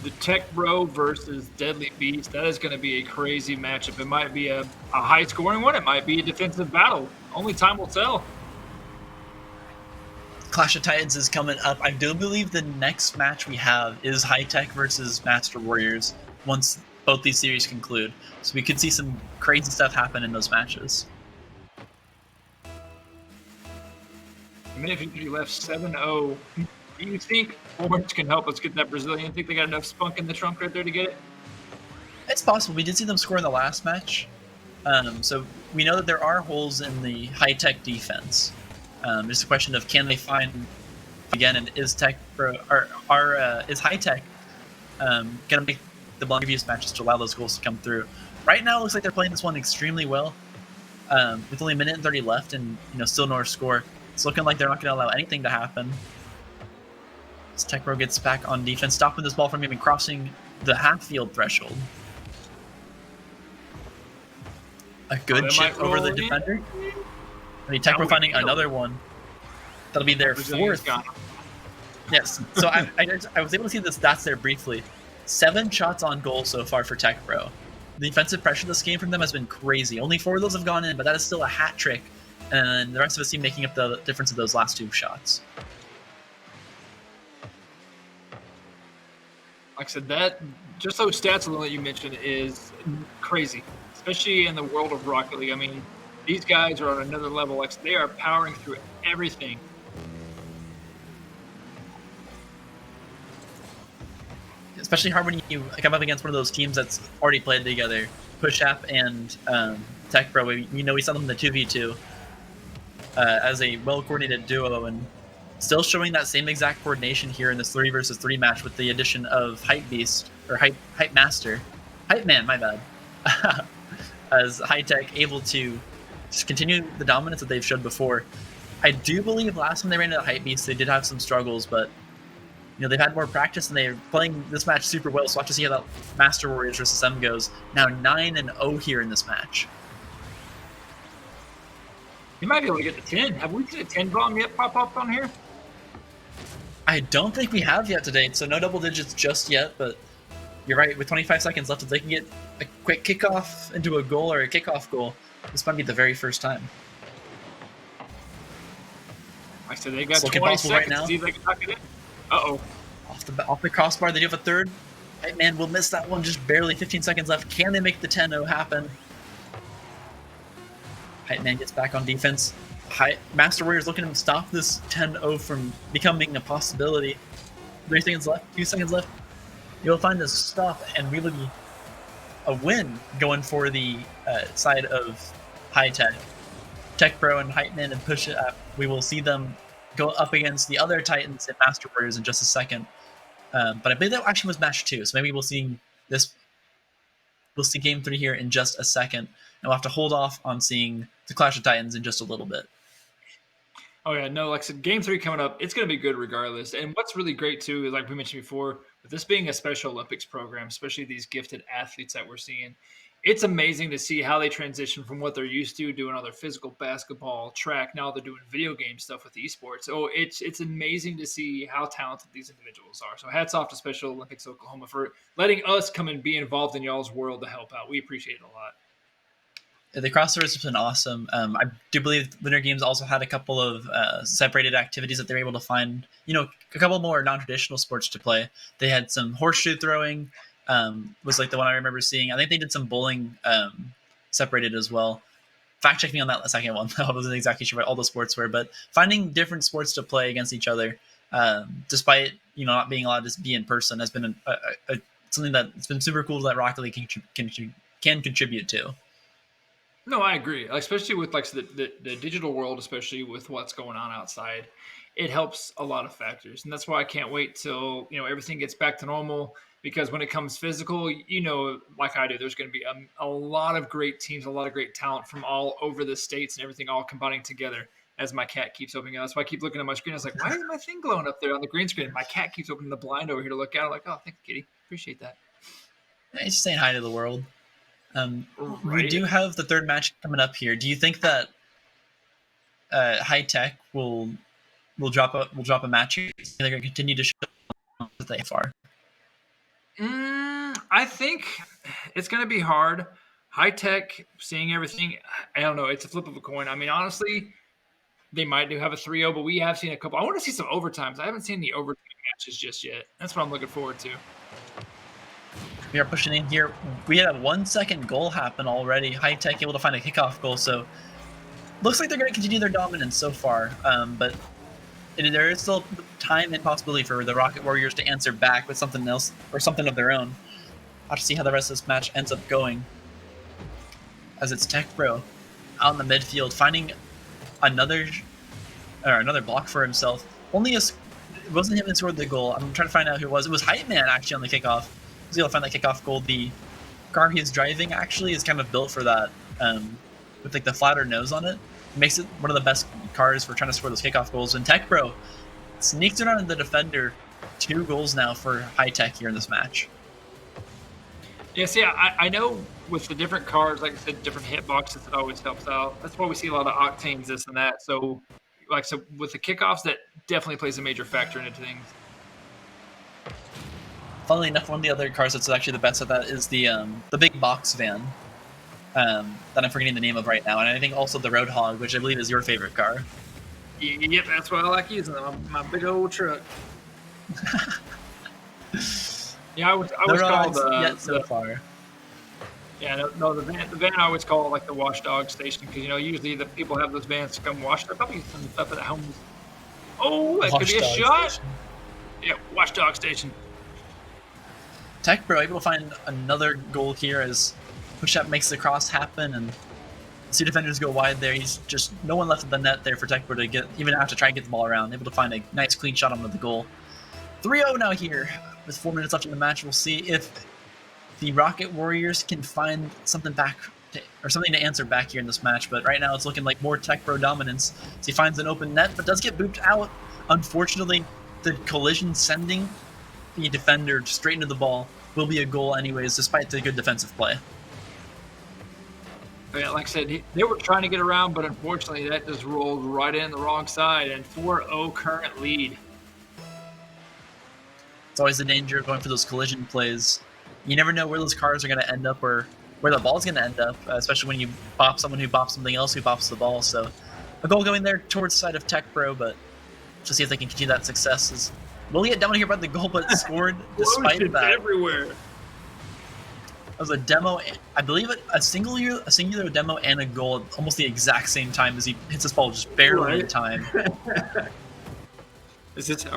the Tech Bro versus Deadly Beast. That is going to be a crazy matchup. It might be a high scoring one. It might be a defensive battle. Only time will tell. Clash of Titans is coming up. I do believe the next match we have is High Tech versus Master Warriors once both these series conclude. So we could see some crazy stuff happen in those matches. A minute 50 left, 7-0. Do you think Orange can help us get that Brazilian? Think they got enough spunk in the trunk right there to get it? It's possible. We did see them score in the last match. So we know that there are holes in the High Tech defense. Just a question of can they find again, and is Tech is High Tech gonna make the previous matches to allow those goals to come through? Right now, it looks like they're playing this one extremely well. With only a minute and 30 left, and still no score. It's looking like they're not going to allow anything to happen. As Tech Bro gets back on defense, stopping this ball from even crossing the half-field threshold. A good chip over the defender. I mean, Tech Bro finding another one. That'll be their fourth. Yes, so I was able to see the stats there briefly. 7 shots on goal so far for Tech Bro. The defensive pressure this game from them has been crazy. Only 4 of those have gone in, but that is still a hat trick. And the rest of us team making up the difference of those last 2 shots. Like I said, that just those stats alone that you mentioned is crazy, especially in the world of Rocket League. I mean, these guys are on another level. Like they are powering through everything. Especially hard when you come up against one of those teams that's already played together. Push App and Tech Bro. We saw them in the 2v2 as a well-coordinated duo, and still showing that same exact coordination here in this 3 versus 3 match with the addition of Hype Beast or Hype Master, Hype Man. My bad. As High Tech able to just continue the dominance that they've showed before. I do believe last time they ran into Hype Beast, they did have some struggles, but they've had more practice and they're playing this match super well. So we'll have to see how that Master Warriors versus them goes. Now 9-0 here in this match. You might be able to get the 10. Have we seen a 10 bomb yet pop up on here? I don't think we have yet today, so no double digits just yet, but you're right. With 25 seconds left, if they can get a quick kickoff into a goal or a kickoff goal, this might be the very first time. I said they got it's 20 seconds right now. to see if they can tuck it in. Uh-oh. Off the crossbar, they do have a third. Hype Man will miss that one, just barely 15 seconds left. Can they make the 10-0 happen? Hype Man gets back on defense. Master Warriors looking to stop this 10-0 from becoming a possibility. 3 seconds left, 2 seconds left. You'll find this stop, and we will be a win going for the side of High Tech. Tech Bro and Hype Man and Push It Up. We will see them go up against the other Titans and Master Warriors in just a second. But I believe that actually was match 2, so maybe we'll see game 3 here in just a second. And we'll have to hold off on seeing the Clash of Titans in just a little bit. Oh yeah, no, like I said, game 3 coming up, it's going to be good regardless. And what's really great too is, like we mentioned before, with this being a Special Olympics program, especially these gifted athletes that we're seeing, it's amazing to see how they transition from what they're used to doing all their physical basketball, track. Now they're doing video game stuff with esports. So it's amazing to see how talented these individuals are. So hats off to Special Olympics Oklahoma for letting us come and be involved in y'all's world to help out. We appreciate it a lot. The crossovers have been awesome. I do believe Winter Games also had a couple of separated activities that they were able to find, a couple more non-traditional sports to play. They had some horseshoe throwing, was like the one I remember seeing. I think they did some bowling separated as well. Fact check me on that second one. I wasn't exactly sure what all the sports were, but finding different sports to play against each other, despite not being allowed to be in person, has been something that's been super cool that Rocket League can contribute to. No, I agree. Especially with like the digital world, especially with what's going on outside, it helps a lot of factors, and that's why I can't wait till everything gets back to normal. Because when it comes physical, like I do, there's going to be a lot of great teams, a lot of great talent from all over the states, and everything all combining together. As my cat keeps opening up, that's why I keep looking at my screen. I was like, "Why is my thing glowing up there on the green screen?" My cat keeps opening the blind over here to look out. I'm like, "Oh, thanks, kitty. Appreciate that." He's saying hi to the world. We Right. do have the third match coming up here. Do you think that High Tech will drop a match here? They're going to continue to show that they far. I think it's going to be hard. High Tech, seeing everything, I don't know. It's a flip of a coin. I mean, honestly, they might do have a 3-0, but we have seen a couple. I want to see some overtimes. I haven't seen the overtime matches just yet. That's what I'm looking forward to. We are pushing in here. We had a 1 second goal happen already. High Tech able to find a kickoff goal, so looks like they're going to continue their dominance so far. But there is still time and possibility for the Rocket Warriors to answer back with something else or something of their own. I'll have to see how the rest of this match ends up going. As it's Tech Bro out in the midfield, finding another block for himself. It wasn't him that scored the goal. I'm trying to find out who it was. It was Hype Man actually on the kickoff. He was able to find that kickoff goal. The car he is driving actually is kind of built for that, with like the flatter nose on it. It makes it one of the best cars for trying to score those kickoff goals. And Tech Bro sneaks it on the defender. 2 goals now for High Tech here in this match. Yeah, see, I know with the different cars, like I said, different hitboxes, it always helps out. That's why we see a lot of octanes, this and that. So, with the kickoffs, that definitely plays a major factor into things. Funnily enough, one of the other cars that's actually the best at that is the big box van that I'm forgetting the name of right now, and I think also the Roadhog, which I believe is your favorite car. Yep, that's why I like using them. My big old truck. Yeah, I was called so far. Yeah, no, the van I always call it like the washdog station because usually the people have those vans to come wash their puppies and stuff at the homes. Oh, that could be a shot. Station. Yeah, washdog station. Tech Bro able to find another goal here as Push-Up makes the cross happen and see defenders go wide there. He's just no one left at the net there for Tech Bro to even have to try and get the ball around. Able to find a nice clean shot onto the goal. 3-0 now here with 4 minutes left in the match. We'll see if the Rocket Warriors can find something something to answer back here in this match. But right now it's looking like more Tech Bro dominance. So he finds an open net, but does get booped out. Unfortunately, the collision sending the defender straight into the ball will be a goal anyways, despite the good defensive play. Yeah, like I said, they were trying to get around, but unfortunately that just rolled right in the wrong side, and 4-0 current lead. It's always the danger of going for those collision plays. You never know where those cars are going to end up or where the ball's going to end up, especially when you bop someone who bops something else who bops the ball. So a goal going there towards the side of Tech Bro, but to see if they can continue that success. Will get down here by the goal, but scored despite that. Everywhere. That was a demo, I believe a singular demo and a goal at almost the exact same time as he hits this ball just barely in time. Are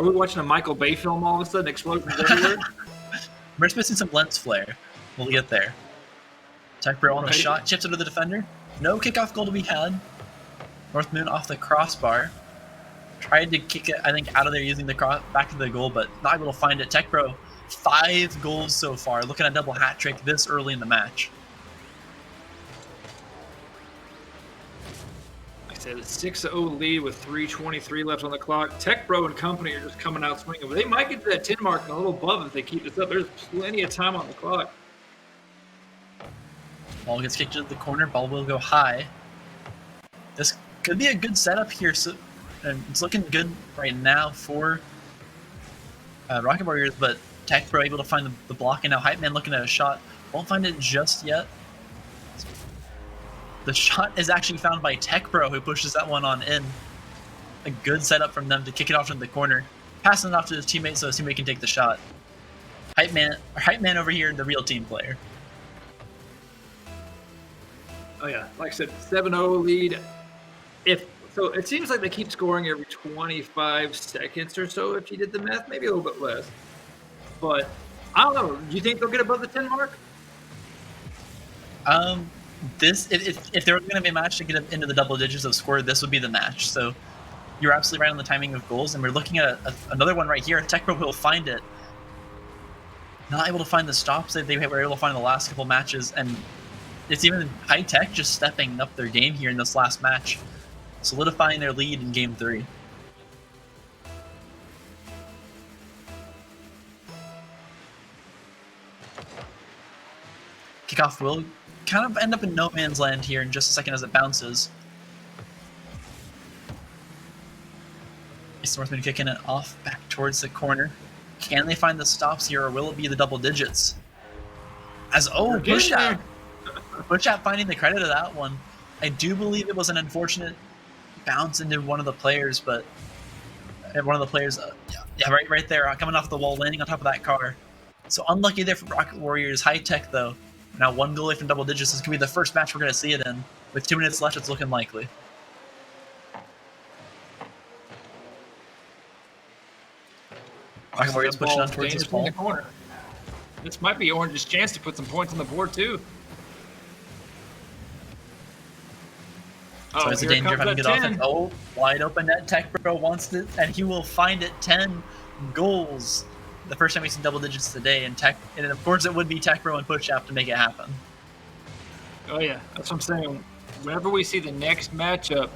we watching a Michael Bay film all of a sudden? Explosions everywhere? We're just missing some lens flare. We'll get there. Tech Bro on a shot, chips into the defender. No kickoff goal to be had. North Moon off the crossbar. Tried to kick it, I think, out of there using the cross back to the goal, but not able to find it. Tech Bro, 5 goals so far. Looking at a double hat trick this early in the match. Like I said, a 6-0 lead with 3:23 left on the clock. Tech Bro and company are just coming out swinging, but they might get to that 10 mark and a little above if they keep this up. There's plenty of time on the clock. Ball gets kicked into the corner. Ball will go high. This could be a good setup here. And it's looking good right now for Rocket Warriors, but Tech Bro able to find the block, and now Hype Man looking at a shot. Won't find it just yet. The shot is actually found by Tech Bro, who pushes that one on in. A good setup from them to kick it off into the corner. Passing it off to his teammate so his teammate can take the shot. Hype man over here, the real team player. Oh yeah, like I said, 7-0 lead. So it seems like they keep scoring every 25 seconds or so. If you did the math, maybe a little bit less. But I don't know. Do you think they'll get above the 10 mark? This if there was going to be a match to get into the double digits of score, this would be the match. So you're absolutely right on the timing of goals, and we're looking at another one right here. TechPro will find it. Not able to find the stops that they were able to find in the last couple matches, and it's even High Tech just stepping up their game here in this last match, solidifying their lead in Game 3. Kickoff will kind of end up in no man's land here in just a second as it bounces. Northman kicking it off back towards the corner. Can they find the stops here, or will it be the double digits? Push-Out finding the credit of that one. I do believe it was an unfortunate bounce into one of the players, but right there, coming off the wall, landing on top of that car. So unlucky there for Rocket Warriors. High Tech, though, now one goal away from double digits. This could be the first match we're going to see it in. With 2 minutes left, it's looking likely. Rocket Warriors pushing on towards this ball. Corner. This might be Orange's chance to put some points on the board, too. So it's a danger of having good offense. Oh, wide open net. TechPro wants it, and he will find it. 10 goals. The first time we've seen double digits today, and of course it would be TechPro and Push-Out to make it happen. Oh yeah, that's what I'm saying. Whenever we see the next matchup,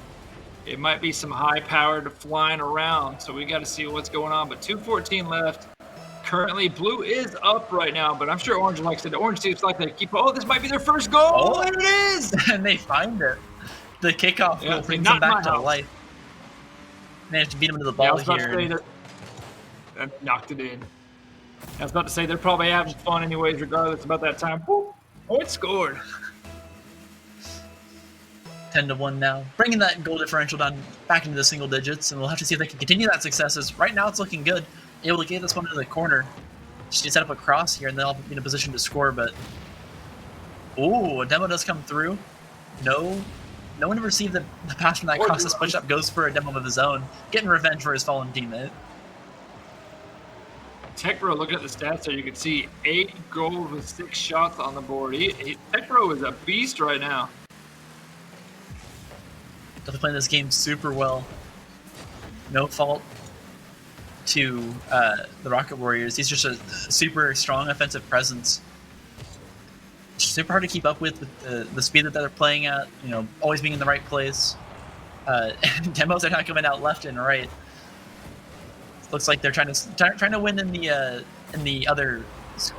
it might be some high-powered flying around, so we got to see what's going on. But 2:14 left. Currently, blue is up right now, but I'm sure orange, like I said, orange seems like they keep. Oh, this might be their first goal. Oh, and it is. And they find it. The kickoff will bring them back to life. Managed to beat him to the ball here. And knocked it in. I was about to say they're probably having fun anyways, regardless about that time. Woo! Point scored. 10-1 now, bringing that goal differential down back into the single digits, and we'll have to see if they can continue that success. As right now, it's looking good. Able to get this one into the corner. Just need to set up a cross here, and they'll be in a position to score. But ooh, a demo does come through. No one received the pass from that cross. This Push-Up goes for a demo of his own, getting revenge for his fallen teammate. TechPro, looking at the stats there, you can see 8 goals with 6 shots on the board. TechPro is a beast right now. Definitely playing this game super well. No fault to the Rocket Warriors. He's just a super strong offensive presence. Super hard to keep up with the speed that they're playing at. You know, always being in the right place. Demos are not coming out left and right. Looks like they're trying to win in the other.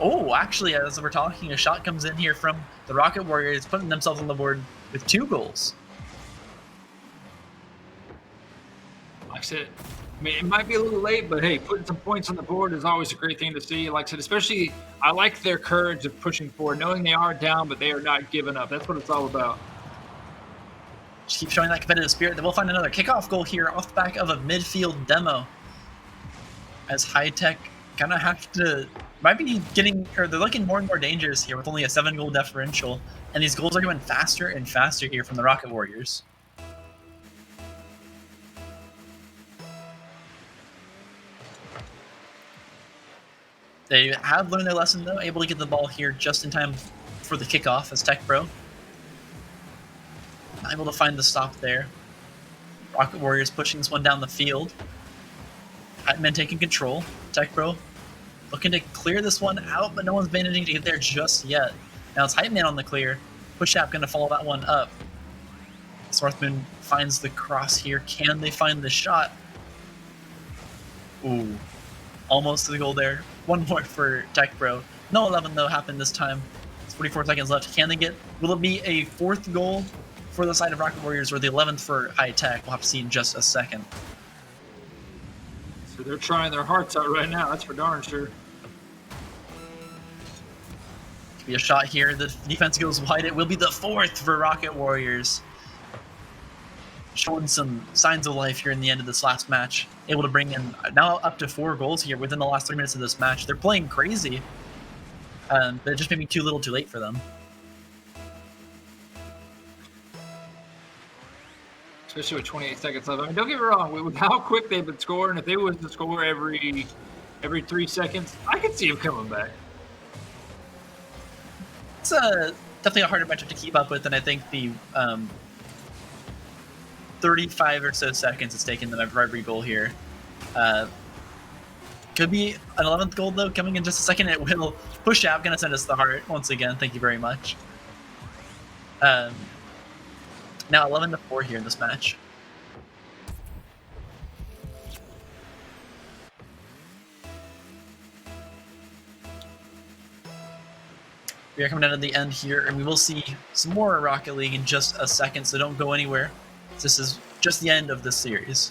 Oh, actually, as we're talking, a shot comes in here from the Rocket Warriors, putting themselves on the board with 2 goals. Like I said, I mean, it might be a little late, but hey, putting some points on the board is always a great thing to see. Like I said, especially, I like their courage of pushing forward, knowing they are down, but they are not giving up. That's what it's all about. Just keep showing that competitive spirit. Then we'll find another kickoff goal here off the back of a midfield demo. As High Tech kind of have to, might be getting, or they're looking more and more dangerous here with only a 7-goal differential. And these goals are going faster and faster here from the Rocket Warriors. They have learned their lesson, though, able to get the ball here just in time for the kickoff as TechPro. Not able to find the stop there. Rocket Warriors pushing this one down the field. Hypeman taking control. TechPro looking to clear this one out, but no one's managing to get there just yet. Now it's Hypeman on the clear. Push-Out going to follow that one up. Northman finds the cross here. Can they find the shot? Ooh. Almost to the goal there. One more for TechPro. No 11, though, happened this time. It's 44 seconds left. Can they get... Will it be a 4th goal for the side of Rocket Warriors or the 11th for High Tech? We'll have to see in just a second. So they're trying their hearts out right now. That's for darn sure. Could be a shot here. The defense goes wide. It will be the 4th for Rocket Warriors. showing some signs of life here in the end of this last match. Able to bring in now up to 4 goals here within the last 3 minutes of this match. They're playing crazy, but it just maybe too little too late for them. Especially with 28 seconds left. I mean, don't get me wrong. With how quick they've been scoring, if they was to score every 3 seconds, I could see them coming back. It's definitely a harder matchup to keep up with, and I think the 35 or so seconds it's taken them for every goal here. Could be an 11th goal, though, coming in just a second. It will push out, going to send us the heart once again. Thank you very much. Now 11-4 here in this match. We are coming down to the end here, and we will see some more Rocket League in just a second, so don't go anywhere. This is just the end of this series.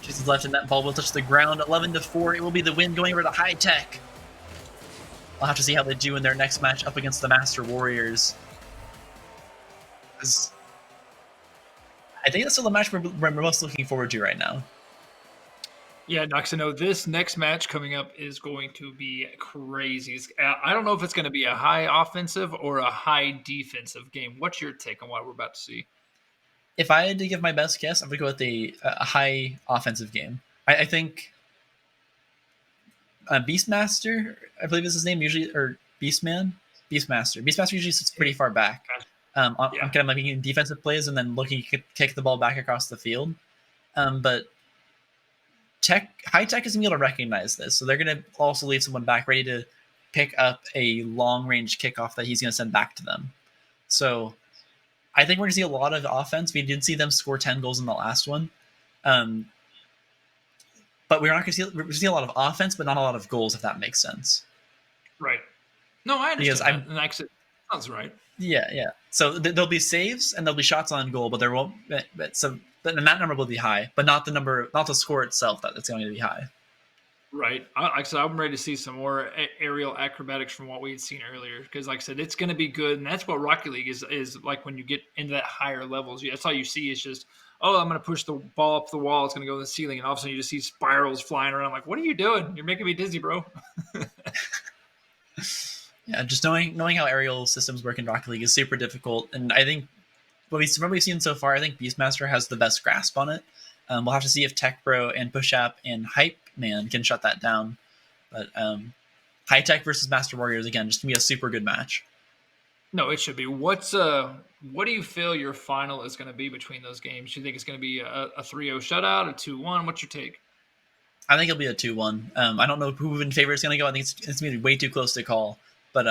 Jesus left and that ball will touch the ground. 11-4, it will be the win going over to High Tech. We'll have to see how they do in their next match up against the Master Warriors. I think that's still the match we're most looking forward to right now. Yeah, Knox, I know this next match coming up is going to be crazy. I don't know if it's going to be a high offensive or a high defensive game. What's your take on what we're about to see? If I had to give my best guess, I would go with a high offensive game. I think Beastmaster, I believe is his name, usually, or Beastmaster. Beastmaster usually sits pretty far back. I'm kind of making defensive plays and then looking to kick the ball back across the field. But High Tech isn't able to recognize this, so they're going to also leave someone back ready to pick up a long-range kickoff that he's going to send back to them. So I think we're going to see a lot of offense. We did see them score 10 goals in the last one. But we're not going to see a lot of offense, but not a lot of goals, if that makes sense. Right. No, I understand. And like I said, sounds right. Yeah. So there'll be saves and there'll be shots on goal, but there won't. But that number will be high, but not the score itself that's going to be high. Right. Like I said, I'm ready to see some more aerial acrobatics from what we had seen earlier. Because, like I said, it's going to be good, and that's what Rocket League is like. When you get into that higher levels, that's all you see is just, oh, I'm going to push the ball up the wall. It's going to go in the ceiling, and all of a sudden you just see spirals flying around. I'm like, what are you doing? You're making me dizzy, bro. Yeah, just knowing how aerial systems work in Rocket League is super difficult, and I think what we've seen so far, I think Beastmaster has the best grasp on it. We'll have to see if Tech Bro and Push App and Hype Man can shut that down. But High Tech versus Master Warriors, again, just gonna be a super good match. No, it should be. What do you feel your final is going to be between those games? Do you think it's going to be a 3-0 shutout, a 2-1? What's your take? I think it'll be a 2-1. I don't know who in favor is going to go. I think it's going to be way too close to call. But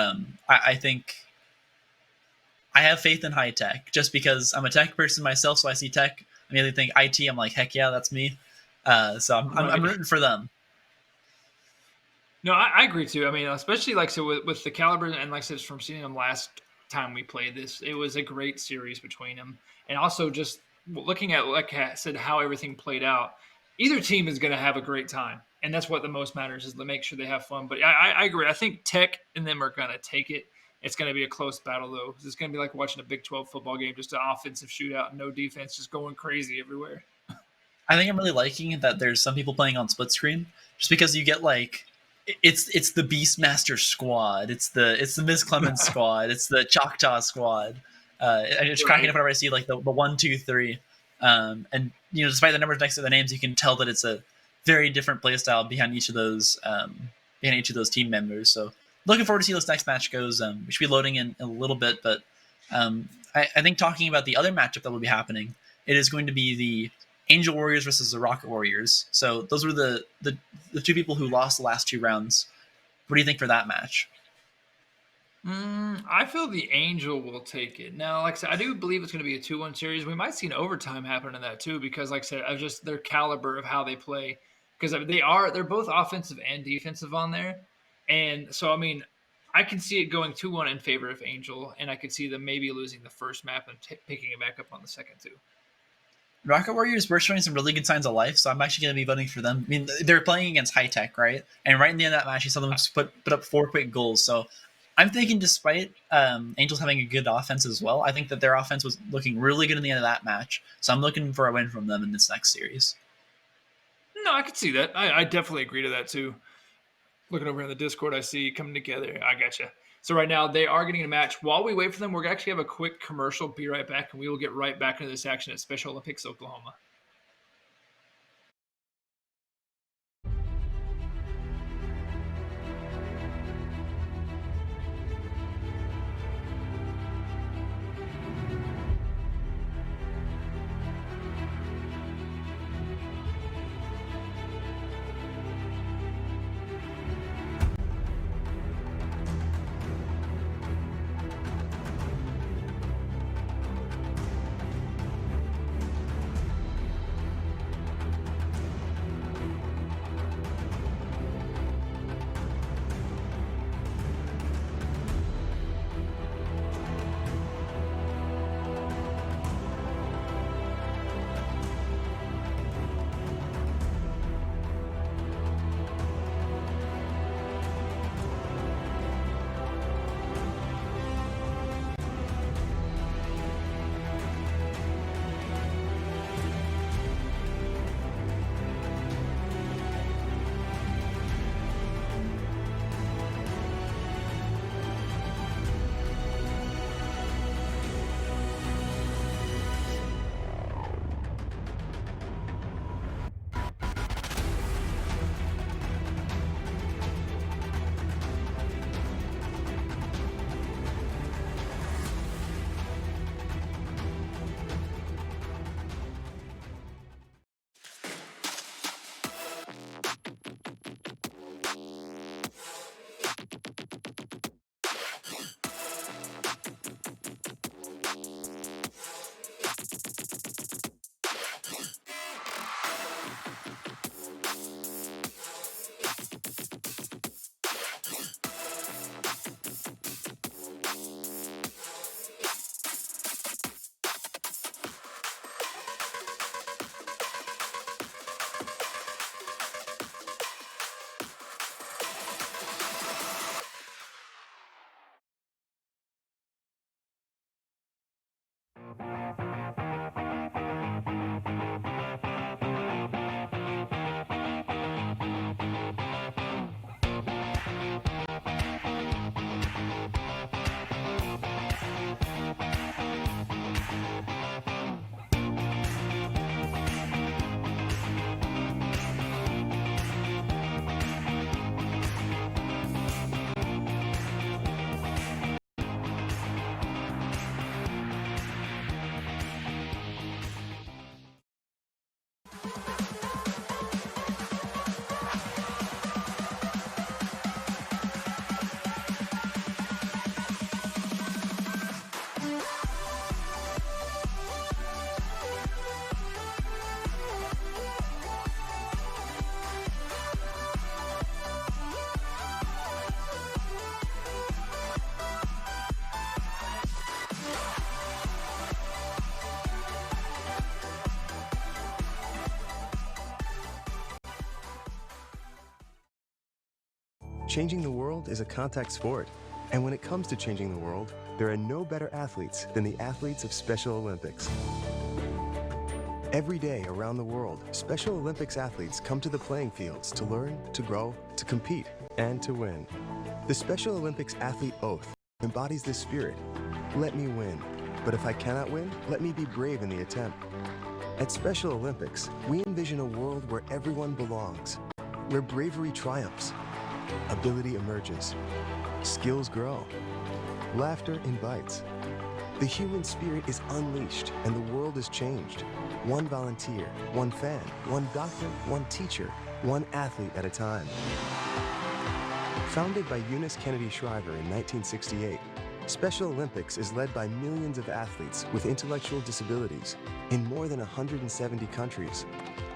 I think I have faith in High Tech just because I'm a tech person myself, so I see tech. I immediately think IT. I'm like, heck yeah, that's me. So I'm rooting for them. No, I agree too. I mean, especially like so with the caliber and like I said from seeing them last time we played this, it was a great series between them, and also just looking at like I said how everything played out. Either team is going to have a great time, and that's what the most matters is to make sure they have fun. But I agree. I think Tech and them are going to take it. It's going to be a close battle, though. It's going to be like watching a Big 12 football game, just an offensive shootout, no defense, just going crazy everywhere. I think I'm really liking that there's some people playing on split screen, just because you get like it's the Beastmaster squad, it's the Miss Clemens squad, it's the Choctaw squad. And it's cracking up whenever I see like the 1, 2, 3. And despite the numbers next to the names, you can tell that it's a very different play style behind each of those team members. So looking forward to see how this next match goes. We should be loading in a little bit, but I think talking about the other matchup that will be happening, it is going to be the Angel Warriors versus the Rocket Warriors. So those were the two people who lost the last 2 rounds. What do you think for that match? I feel the Angel will take it. Now, like I said, I do believe it's going to be a 2-1 series. We might see an overtime happen in that too, because like I said, of just their caliber of how they play. Because they're both offensive and defensive on there. And so, I mean, I can see it going 2-1 in favor of Angel, and I could see them maybe losing the first map and picking it back up on the second too. Rocket Warriors were showing some really good signs of life, so I'm actually going to be voting for them. I mean, they're playing against High Tech, right? And right in the end of that match, you saw them put up 4 quick goals. So I'm thinking despite Angels having a good offense as well, I think that their offense was looking really good in the end of that match. So I'm looking for a win from them in this next series. No, I could see that. I definitely agree to that too. Looking over in the Discord, I see coming together. I gotcha. So right now they are getting a match. While we wait for them, we're going to actually have a quick commercial. Be right back, and we will get right back into this action at Special Olympics Oklahoma. Changing the world is a contact sport. And when it comes to changing the world, there are no better athletes than the athletes of Special Olympics. Every day around the world, Special Olympics athletes come to the playing fields to learn, to grow, to compete, and to win. The Special Olympics Athlete Oath embodies this spirit. Let me win. But if I cannot win, let me be brave in the attempt. At Special Olympics, we envision a world where everyone belongs, where bravery triumphs, ability emerges, skills grow, laughter invites. The human spirit is unleashed and the world is changed. One volunteer, one fan, one doctor, one teacher, one athlete at a time. Founded by Eunice Kennedy Shriver in 1968, Special Olympics is led by millions of athletes with intellectual disabilities in more than 170 countries,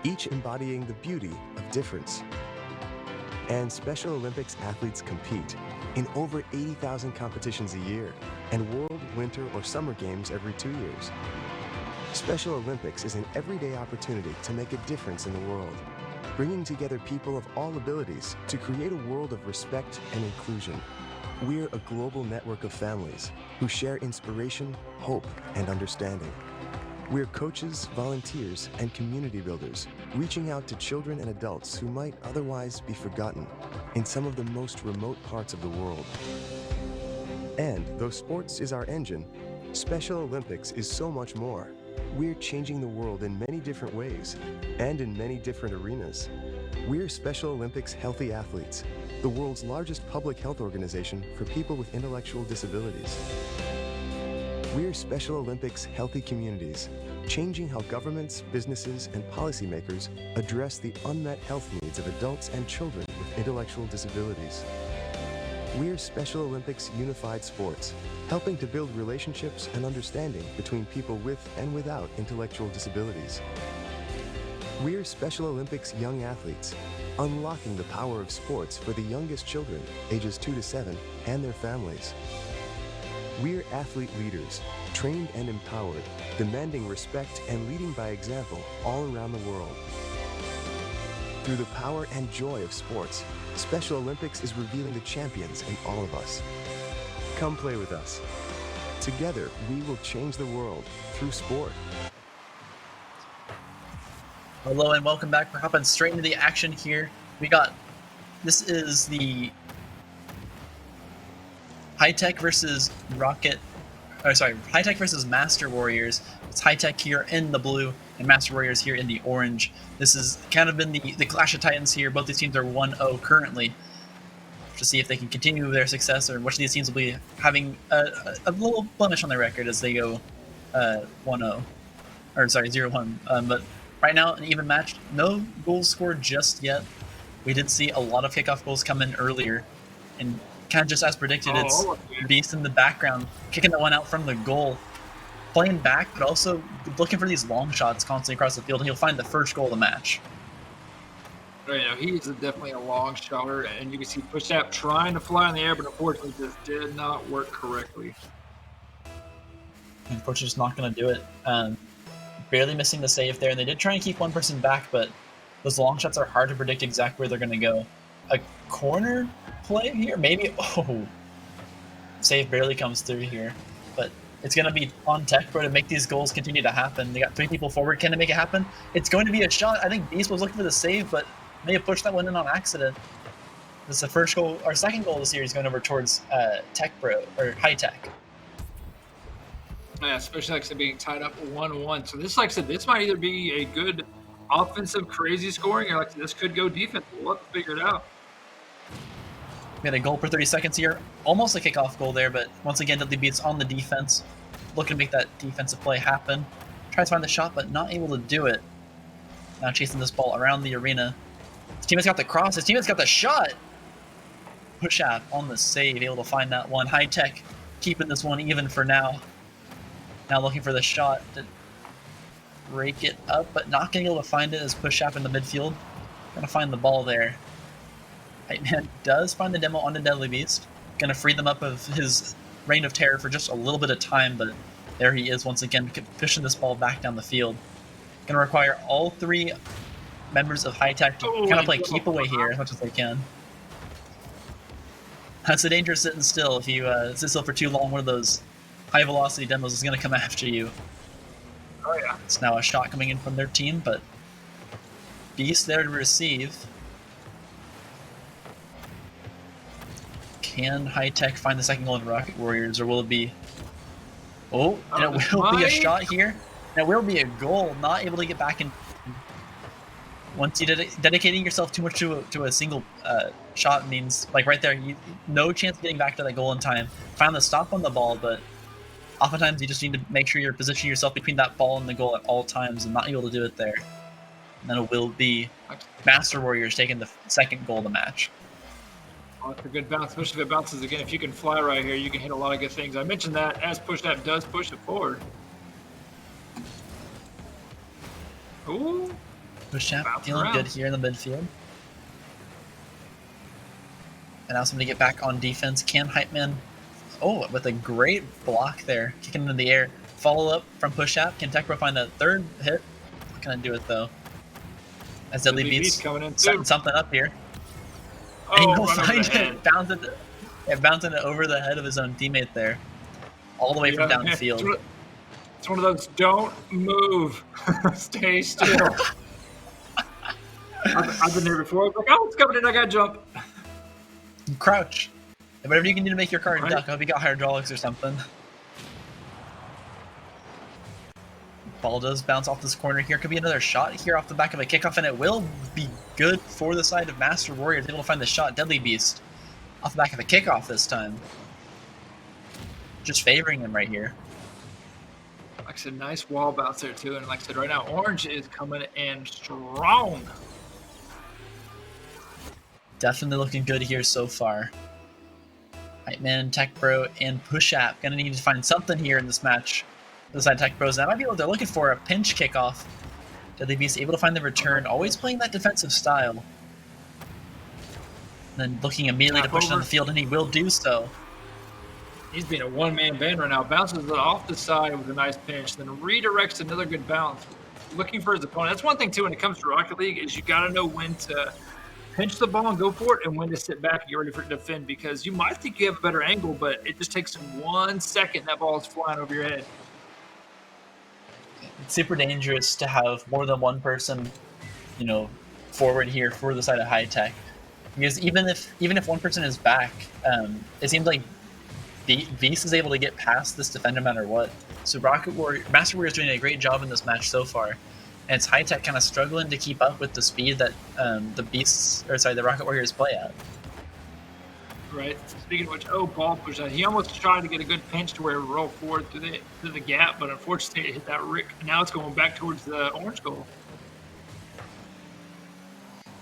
each embodying the beauty of difference. And Special Olympics athletes compete in over 80,000 competitions a year and World, Winter, or Summer Games every 2 years. Special Olympics is an everyday opportunity to make a difference in the world, bringing together people of all abilities to create a world of respect and inclusion. We're a global network of families who share inspiration, hope, and understanding. We're coaches, volunteers, and community builders, reaching out to children and adults who might otherwise be forgotten in some of the most remote parts of the world. And though sports is our engine, Special Olympics is so much more. We're changing the world in many different ways and in many different arenas. We're Special Olympics Healthy Athletes, the world's largest public health organization for people with intellectual disabilities. We're Special Olympics Healthy Communities, changing how governments, businesses, and policymakers address the unmet health needs of adults and children with intellectual disabilities. We're Special Olympics Unified Sports, helping to build relationships and understanding between people with and without intellectual disabilities. We're Special Olympics Young Athletes, unlocking the power of sports for the youngest children, ages 2 to 7, and their families. We're athlete leaders, trained and empowered, demanding respect and leading by example all around the world. Through the power and joy of sports, Special Olympics is revealing the champions in all of us. Come play with us. Together, we will change the world through sport. Hello and welcome back. We're hopping straight into the action here. This is the Hi-Tech versus Hi-Tech versus Master Warriors. It's Hi-Tech here in the blue and Master Warriors here in the orange. This has kind of been the Clash of Titans here. Both these teams are 1-0 currently. To see if they can continue their success, or which of these teams will be having a little blemish on their record as they go 1-0. Or sorry, 0-1. But right now, an even match. No goals scored just yet. We did see a lot of kickoff goals come in earlier. And kind of just as predicted, it's Beast in the background, kicking the one out from the goal. Playing back, but also looking for these long shots constantly across the field. And he'll find the first goal of the match. Right now, he's definitely a long shotter, and you can see Push-Tap trying to fly in the air, but unfortunately just did not work correctly. Unfortunately, just not going to do it. Barely missing the save there, and they did try and keep one person back, but those long shots are hard to predict exactly where they're going to go. A corner play here? Maybe? Oh, save barely comes through here, but it's going to be on TechPro to make these goals continue to happen. They got 3 people forward. Can they make it happen? It's going to be a shot. I think Beast was looking for the save, but may have pushed that one in on accident. This is the first goal, our second goal of the series, going over towards TechPro, or Hi-Tech. Yeah, especially like I said, being tied up 1-1. So this, like I said, this might either be a good offensive crazy scoring, or like this could go defense. We'll have to figure it out. We had a goal per 30 seconds here. Almost a kickoff goal there, but once again, Dudley Beats on the defense. Looking to make that defensive play happen. Tries to find the shot, but not able to do it. Now chasing this ball around the arena. His teammate's got the cross. His teammate's got the shot. Push-Up on the save, able to find that one. Hi-Tech keeping this one even for now. Now looking for the shot to break it up, but not getting able to find it as Push-Up in the midfield. Gonna find the ball there. Hightman does find the demo onto Deadly Beast. Gonna free them up of his reign of terror for just a little bit of time, but there he is once again, pushing this ball back down the field. Gonna require all 3 members of Hi-Tech to kind of play keep away here as much as they can. That's a dangerous sitting still. If you sit still for too long, one of those high velocity demos is going to come after you. Oh yeah. It's now a shot coming in from their team, but Beast there to receive. Can Hi-Tech find the second goal in Rocket Warriors, or will it be... Oh, and it will be a shot here. And it will be a goal. Not able to get back in. Once you dedicating yourself too much to a single shot means, like right there, no chance of getting back to that goal in time. Found the stop on the ball, but oftentimes you just need to make sure you're positioning yourself between that ball and the goal at all times, and not able to do it there. And then it will be Master Warriors taking the second goal of the match. Oh, it's a good bounce, especially if it bounces again. If you can fly right here, you can hit a lot of good things. I mentioned that as Push-Up does push it forward. Ooh. Push-Up feeling good here in the midfield. And now somebody get back on defense. Can Hypeman, with a great block there, kicking into the air. Follow up from Push-Up. Can TechPro find a third hit? Not gonna do it though. As Deadly Beats coming in setting something up here. Oh, and he'll find it. and bouncing it over the head of his own teammate there, all the way from Yeah, downfield. It's one of those don't move, stay still. I've been there before. I was like, oh, it's coming in. I got to jump. Crouch. And whatever you can do to make your car Right. duck. I hope you got hydraulics or something. Ball does bounce off this corner here. Could be another shot here off the back of a kickoff, and it will be good for the side of Master Warriors. Able to find the shot. Deadly Beast off the back of a kickoff this time. Just favoring him right here. Like I said, nice wall bounce there too. And like I said, right now, Orange is coming in strong. Definitely looking good here so far. Hypeman, Tech Bro, and Push App gonna need to find something here in this match. The side Tech Bros. That might be what they're looking for, a pinch kickoff. Deadly Beast able to find the return, always playing that defensive style. And then looking immediately to push it on the field, and he will do so. He's being a one-man band right now. Bounces it off the side with a nice pinch, then redirects another good bounce, looking for his opponent. That's one thing too when it comes to Rocket League is you got to know when to pinch the ball and go for it, and when to sit back and get ready for it to defend, because you might think you have a better angle, but it just takes 1 second that ball is flying over your head. It's super dangerous to have more than one person, forward here for the side of High Tech, because even if one person is back, it seems like Beast is able to get past this defender no matter what. So Master Warrior is doing a great job in this match so far, and it's High Tech kind of struggling to keep up with the speed that the Rocket Warriors play at. Right. Speaking of which, ball push out. He almost tried to get a good pinch to where it roll forward through the gap, but unfortunately it hit that Rick. Now it's going back towards the Orange goal.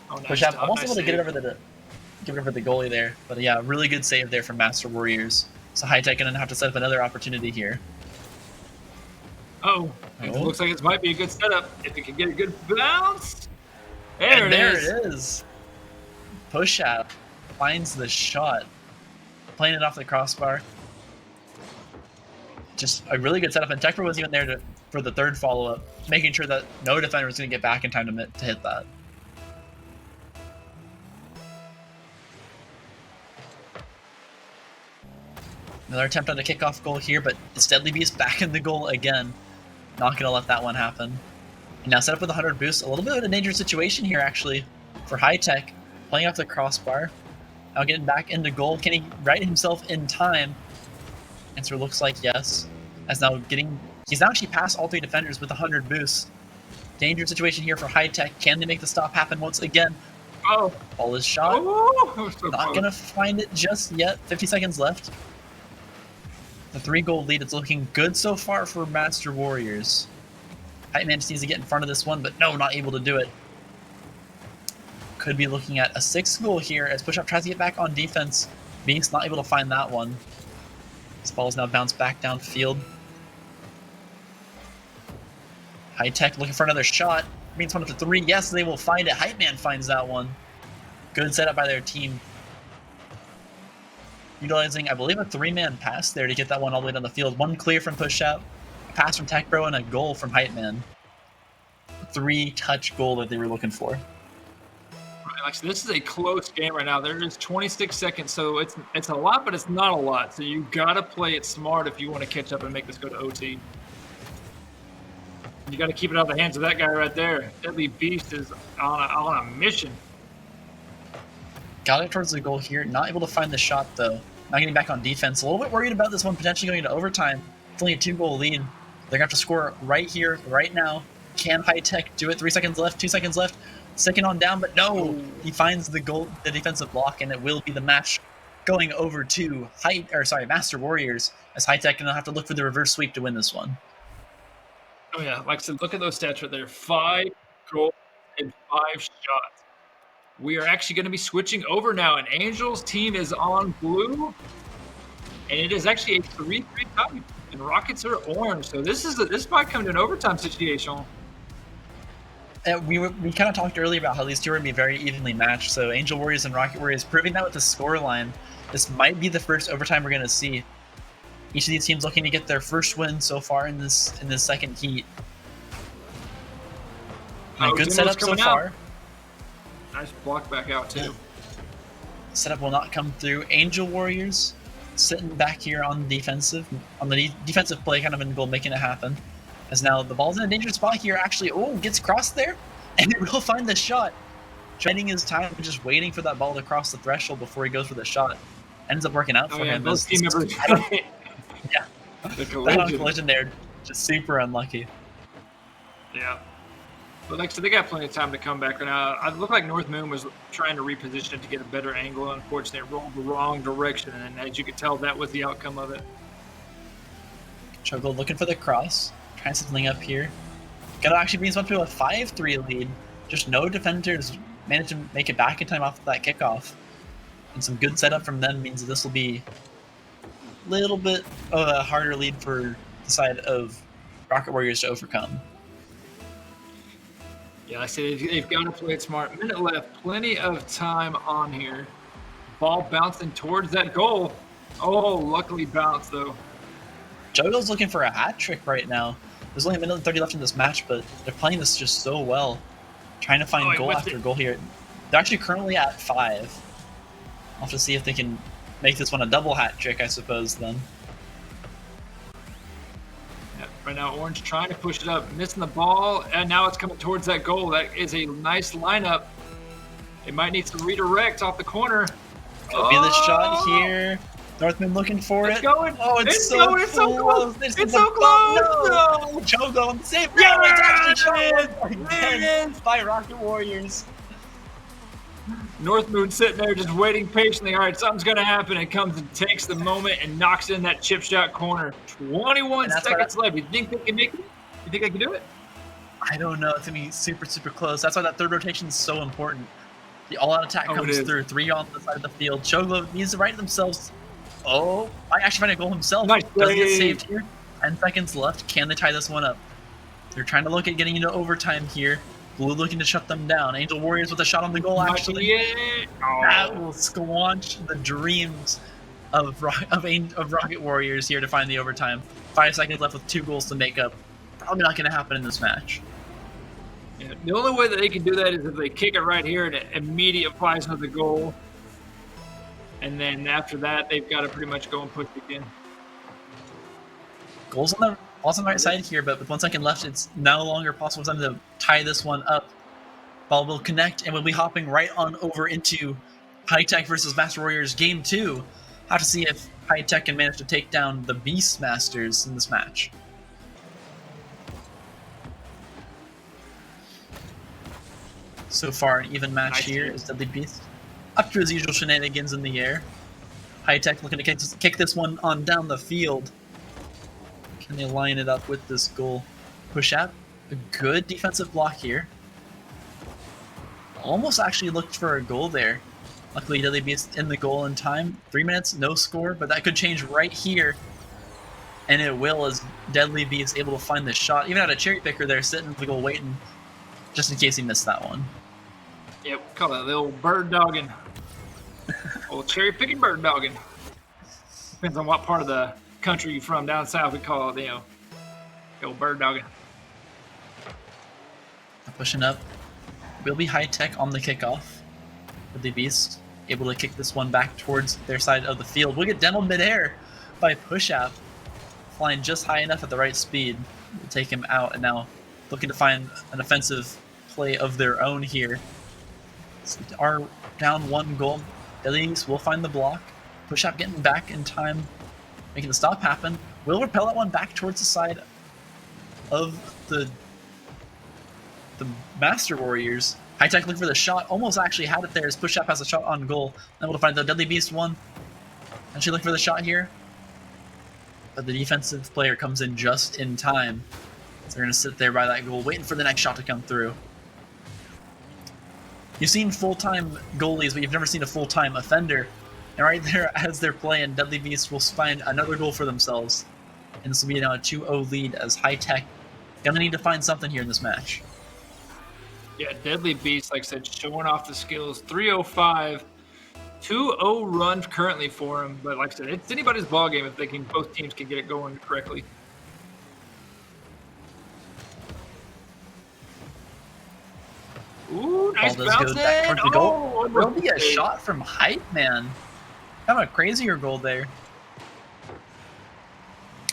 Oh, nice Push App stop, almost nice able to save. get over the goalie there, but yeah, really good save there from Master Warriors. So High Tech gonna have to set up another opportunity here. It looks like it might be a good setup if it can get a good bounce. There And it it is. Push App finds the shot, playing it off the crossbar. Just a really good setup, and Tech Pro was even there for the third follow-up, making sure that no defender was going to get back in time to hit that. Another attempt at a kickoff goal here, but it's Deadly Beast back in the goal again. Not going to let that one happen. And now set up with 100 boost. A little bit of a dangerous situation here, actually, for High Tech. Playing off the crossbar. Now getting back into goal. Can he right himself in time? Answer looks like yes. He's now actually passed all 3 defenders with 100 boost. Dangerous situation here for High Tech. Can they make the stop happen once again? Ball is shot. So Not close. going to find it just yet. 50 seconds left. The 3-goal lead is looking good so far for Master Warriors. Hypeman just needs to get in front of this one, but no, not able to do it. Could be looking at a 6th goal here as Push Up tries to get back on defense. Beast not able to find that one. This ball is now bounced back downfield. High Tech looking for another shot. Means 1 up to 3. Yes, they will find it. Hypeman finds that one. Good setup by their team. Utilizing, I believe, a 3-man pass there to get that one all the way down the field. 1 clear from Push Out, a pass from Tech Bro, and a goal from Hypeman. 3-touch goal that they were looking for. Right, like, so this is a close game right now. There is 26 seconds, so it's a lot, but it's not a lot. So you got to play it smart if you want to catch up and make this go to OT. You got to keep it out of the hands of that guy right there. Deadly Beast is on a mission. Got it towards the goal here. Not able to find the shot, though. Not getting back on defense. A little bit worried about this one potentially going into overtime. It's only a 2-goal lead. They're going to have to score right here, right now. Can High Tech do it? 3 seconds left, 2 seconds left. Second on down, but no! He finds the defensive block, and it will be the match going over to Master Warriors, as High Tech gonna have to look for the reverse sweep to win this one. Oh yeah, like I said, look at those stats right there. 5 goals and 5 shots. We are actually going to be switching over now, and Angel's team is on blue, and it is actually a 3-3 tie, and Rockets are orange. So this might come to an overtime situation. We kind of talked earlier about how these two are going to be very evenly matched. So Angel Warriors and Rocket Warriors proving that with the scoreline. This might be the first overtime we're going to see. Each of these teams looking to get their first win so far in this second heat. And a good Jimbo's setup so coming out. far. Nice block back out too. setup will not come through. Angel Warriors sitting back here on defensive, on the defensive play, kind of in goal, making it happen. As now the ball's in a dangerous spot here. Actually, gets crossed there, and it will find the shot. Spending his time just waiting for that ball to cross the threshold before he goes for the shot. Ends up working out for him. Those team members. Yeah. The That collision there, just super unlucky. Yeah. But like I said, they got plenty of time to come back right now. It looked like North Moon was trying to reposition it to get a better angle. Unfortunately, it rolled the wrong direction, and as you could tell, that was the outcome of it. Chogo looking for the cross, trying something up here. Gonna actually be up to a 5-3 lead. Just no defenders managed to make it back in time off that kickoff. And some good setup from them means that this will be a little bit of a harder lead for the side of Rocket Warriors to overcome. Yeah, like I said, they've got to play it smart. Minute left, plenty of time on here. Ball bouncing towards that goal. Oh, luckily bounced though. Chogo's looking for a hat trick right now. There's only a minute and 30 left in this match, but they're playing this just so well. Trying to find goal after goal here. They're actually currently at 5. I'll have to see if they can make this one a double hat trick, I suppose, then. Yeah, right now, Orange trying to push it up, missing the ball, and now it's coming towards that goal. That is a nice lineup. They might need some redirect off the corner. Could be the shot here. Northman looking for it. Going. Oh, it's so close. It's so close. It's so close. No. Chogo on the save. Yeah, it's actually there shot it again is. by Rocket Warriors. North Moon sitting there just waiting patiently. All right, something's going to happen. It comes and takes the moment and knocks in that chip shot corner. 21 seconds left. You think they can make it? You think they can do it? I don't know. It's going to be super, super close. That's why that third rotation is so important. The all-out attack comes through. 3 on the side of the field. Chogo needs to right themselves. Oh, I actually find a goal himself. Nice Doesn't get saved here. 10 seconds left. Can they tie this one up? They're trying to look at getting into overtime here. Blue looking to shut them down. Angel Warriors with a shot on the goal, actually. That will squanch the dreams of Rocket Warriors here to find the overtime. 5 seconds left with 2 goals to make up. Probably not going to happen in this match. Yeah, the only way that they can do that is if they kick it right here and it immediately applies to the goal. And then after that, they've got to pretty much go and push again. Goals on the right side here, but with 1 second left, it's no longer possible for them to tie this one up. Ball will connect, and we'll be hopping right on over into High Tech versus Master Warriors Game 2. Have to see if High Tech can manage to take down the Beastmasters in this match. So far, an even match here is Deadly Beast up to his usual shenanigans in the air. High Tech looking to kick this one on down the field. Can they line it up with this goal? Push out. A good defensive block here. Almost actually looked for a goal there. Luckily, Deadly Beast in the goal in time. 3 minutes, no score, but that could change right here. And it will, as Deadly Beast able to find the shot. Even had a cherry picker there sitting in the goal waiting, just in case he missed that one. Yep, call it a little bird dogging. Old cherry picking bird dogging. Depends on what part of the country you're from. Down south, we call it, the old bird dogging. Pushing up. Will be High Tech on the kickoff. The Beast able to kick this one back towards their side of the field. We'll get demoed midair by Push Out. Flying just high enough at the right speed. We'll take him out, and now looking to find an offensive play of their own here. So are down 1 goal. Deadly Beast will find the block. Push Out getting back in time, making the stop happen. Will repel that one back towards the side of the Master Warriors. High Tech looking for the shot. Almost actually had it there as Push Up has a shot on goal. Able to find the Deadly Beast one. Actually looking for the shot here. But the defensive player comes in just in time. So they're going to sit there by that goal, waiting for the next shot to come through. You've seen full-time goalies, but you've never seen a full-time offender. And right there, as they're playing, Deadly Beast will find another goal for themselves. And this will be now a 2-0 lead as High Tech going to need to find something here in this match. Yeah, Deadly Beast, like I said, showing off the skills. 305, 2-0 run currently for him. But like I said, it's anybody's ball game if both teams can get it going correctly. Ooh, nice Ball does bounce go back in. towards the goal. Oh, Will be a shot from Hype Man. Kind of a crazier goal there.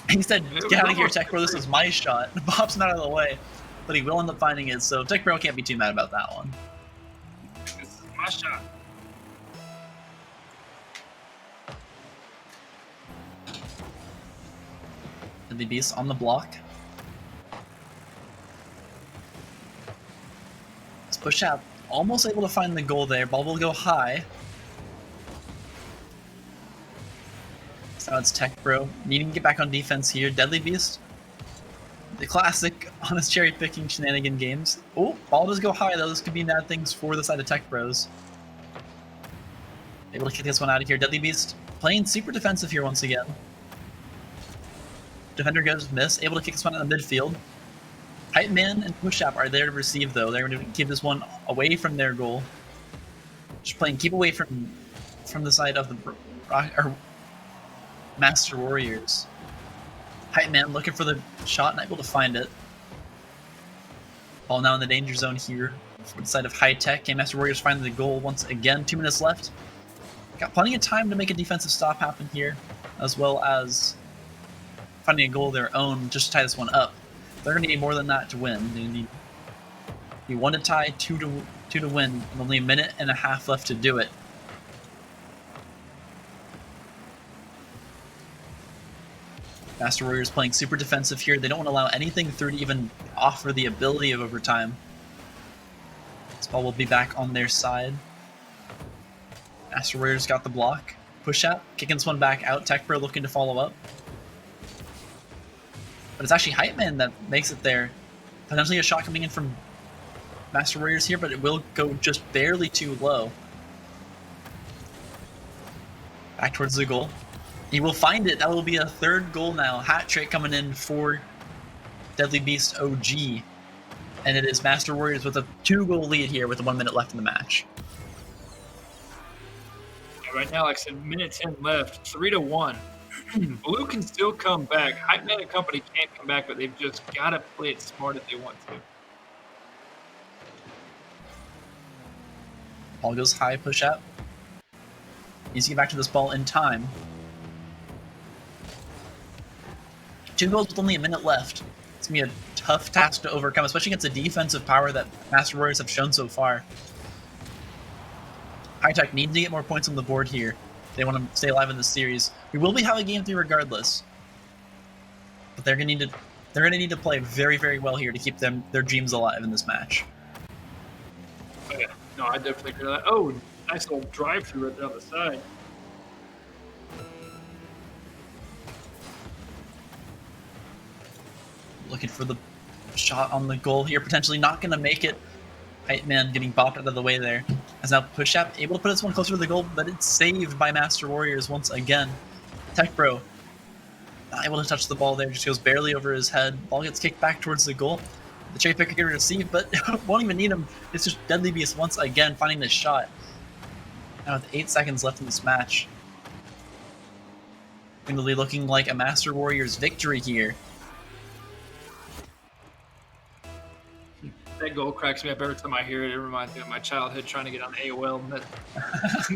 He said, It was get out of here, almost Tech Bro, this is my shot. Bob's not out of the way, but he will end up finding it, so Tech Bro can't be too mad about that one. This is my shot. The Beast on the block. Let's push out. Almost able to find the goal there. Ball will go high. So it's Tech Bro needing to get back on defense here. Deadly Beast. The classic honest cherry picking shenanigan games. Oh, ball does go high though. This could be bad things for the side of Tech Bros. Able to kick this one out of here. Deadly Beast playing super defensive here once again. Defender goes miss. Able to kick this one in the midfield. Hype Man and Push Up are there to receive though. They're going to keep this one away from their goal. Just playing keep away from the side of the Master Warriors. Hype Man looking for the shot and able to find it. Ball now in the danger zone here for the side of High Tech. Game Master Warriors find the goal once again. 2 minutes left. Got plenty of time to make a defensive stop happen here, as well as finding a goal of their own just to tie this one up. They're going to need more than that to win. They need 1 to tie, 2 to win, and only a minute and a half left to do it. Master Warriors playing super defensive here. They don't want to allow anything through to even offer the ability of overtime. This ball will be back on their side. Master Warriors got the block. Push out, kicking this one back out. Tech Bro looking to follow up. But it's actually Hype Man that makes it there. Potentially a shot coming in from Master Warriors here, but it will go just barely too low. Back towards the goal. He will find it. That will be a 3rd goal now. Hat trick coming in for Deadly Beast OG. And it is Master Warriors with a 2-goal lead here with 1 minute left in the match. Yeah, right now, like I said, minute 10 left, 3-1. Blue can still come back. Hype Man and company can't come back, but they've just got to play it smart if they want to. Ball goes high, push out. Needs to get back to this ball in time. 2 goals with only a minute left. It's going to be a tough task to overcome, especially against the defensive power that Master Warriors have shown so far. High Tech needs to get more points on the board here. They want to stay alive in this series. We will be having game 3 regardless. But they're going to need to play very, very well here to keep their dreams alive in this match. Oh, yeah. No, I definitely agree with that. Oh, nice little drive-through right down the side. Looking for the shot on the goal here, potentially not going to make it. Hype Man getting bopped out of the way there. As now Push Up able to put this one closer to the goal, but it's saved by Master Warriors once again. Tech Bro not able to touch the ball there, just goes barely over his head. Ball gets kicked back towards the goal. The cherry picker can receive, but won't even need him. It's just Deadly Beast once again finding this shot. Now with 8 seconds left in this match. Going to be looking like a Master Warriors victory here. That goal cracks me up every time I hear it. It reminds me of my childhood trying to get on AOL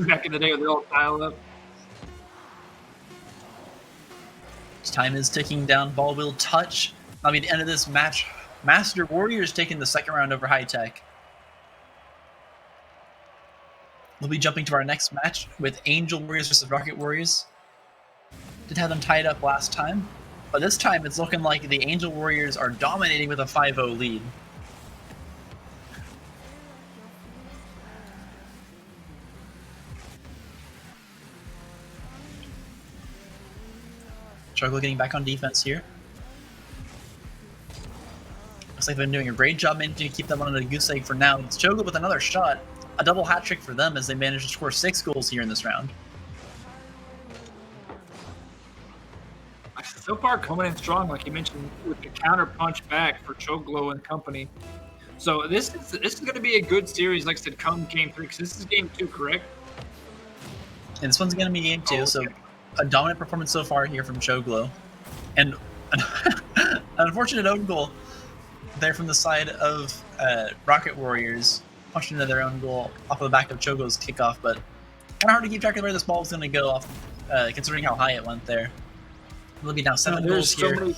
back in the day with the old dial-up. Time is ticking down. Ball will touch. That'll be the end of this match. Master Warriors taking the 2nd round over High Tech. We'll be jumping to our next match with Angel Warriors versus Rocket Warriors. Did have them tied up last time, but this time it's looking like the Angel Warriors are dominating with a 5-0 lead. Struggle getting back on defense here. Looks like they've been doing a great job managing to keep them on a goose egg for now. It's Chogo with another shot. A double hat trick for them as they manage to score 6 goals here in this round. So far, coming in strong, like you mentioned, with the counter punch back for Choglo and company. So this is going to be a good series, like I said, come game 3, because this is game 2, correct? And this one's going to be game 2, so a dominant performance so far here from Choglo. And an unfortunate own goal there from the side of Rocket Warriors. punched into their own goal off of the back of Chogo's kickoff, but kind of hard to keep track of where this ball was going to go off, considering how high it went there. It'll be now 7 goals here.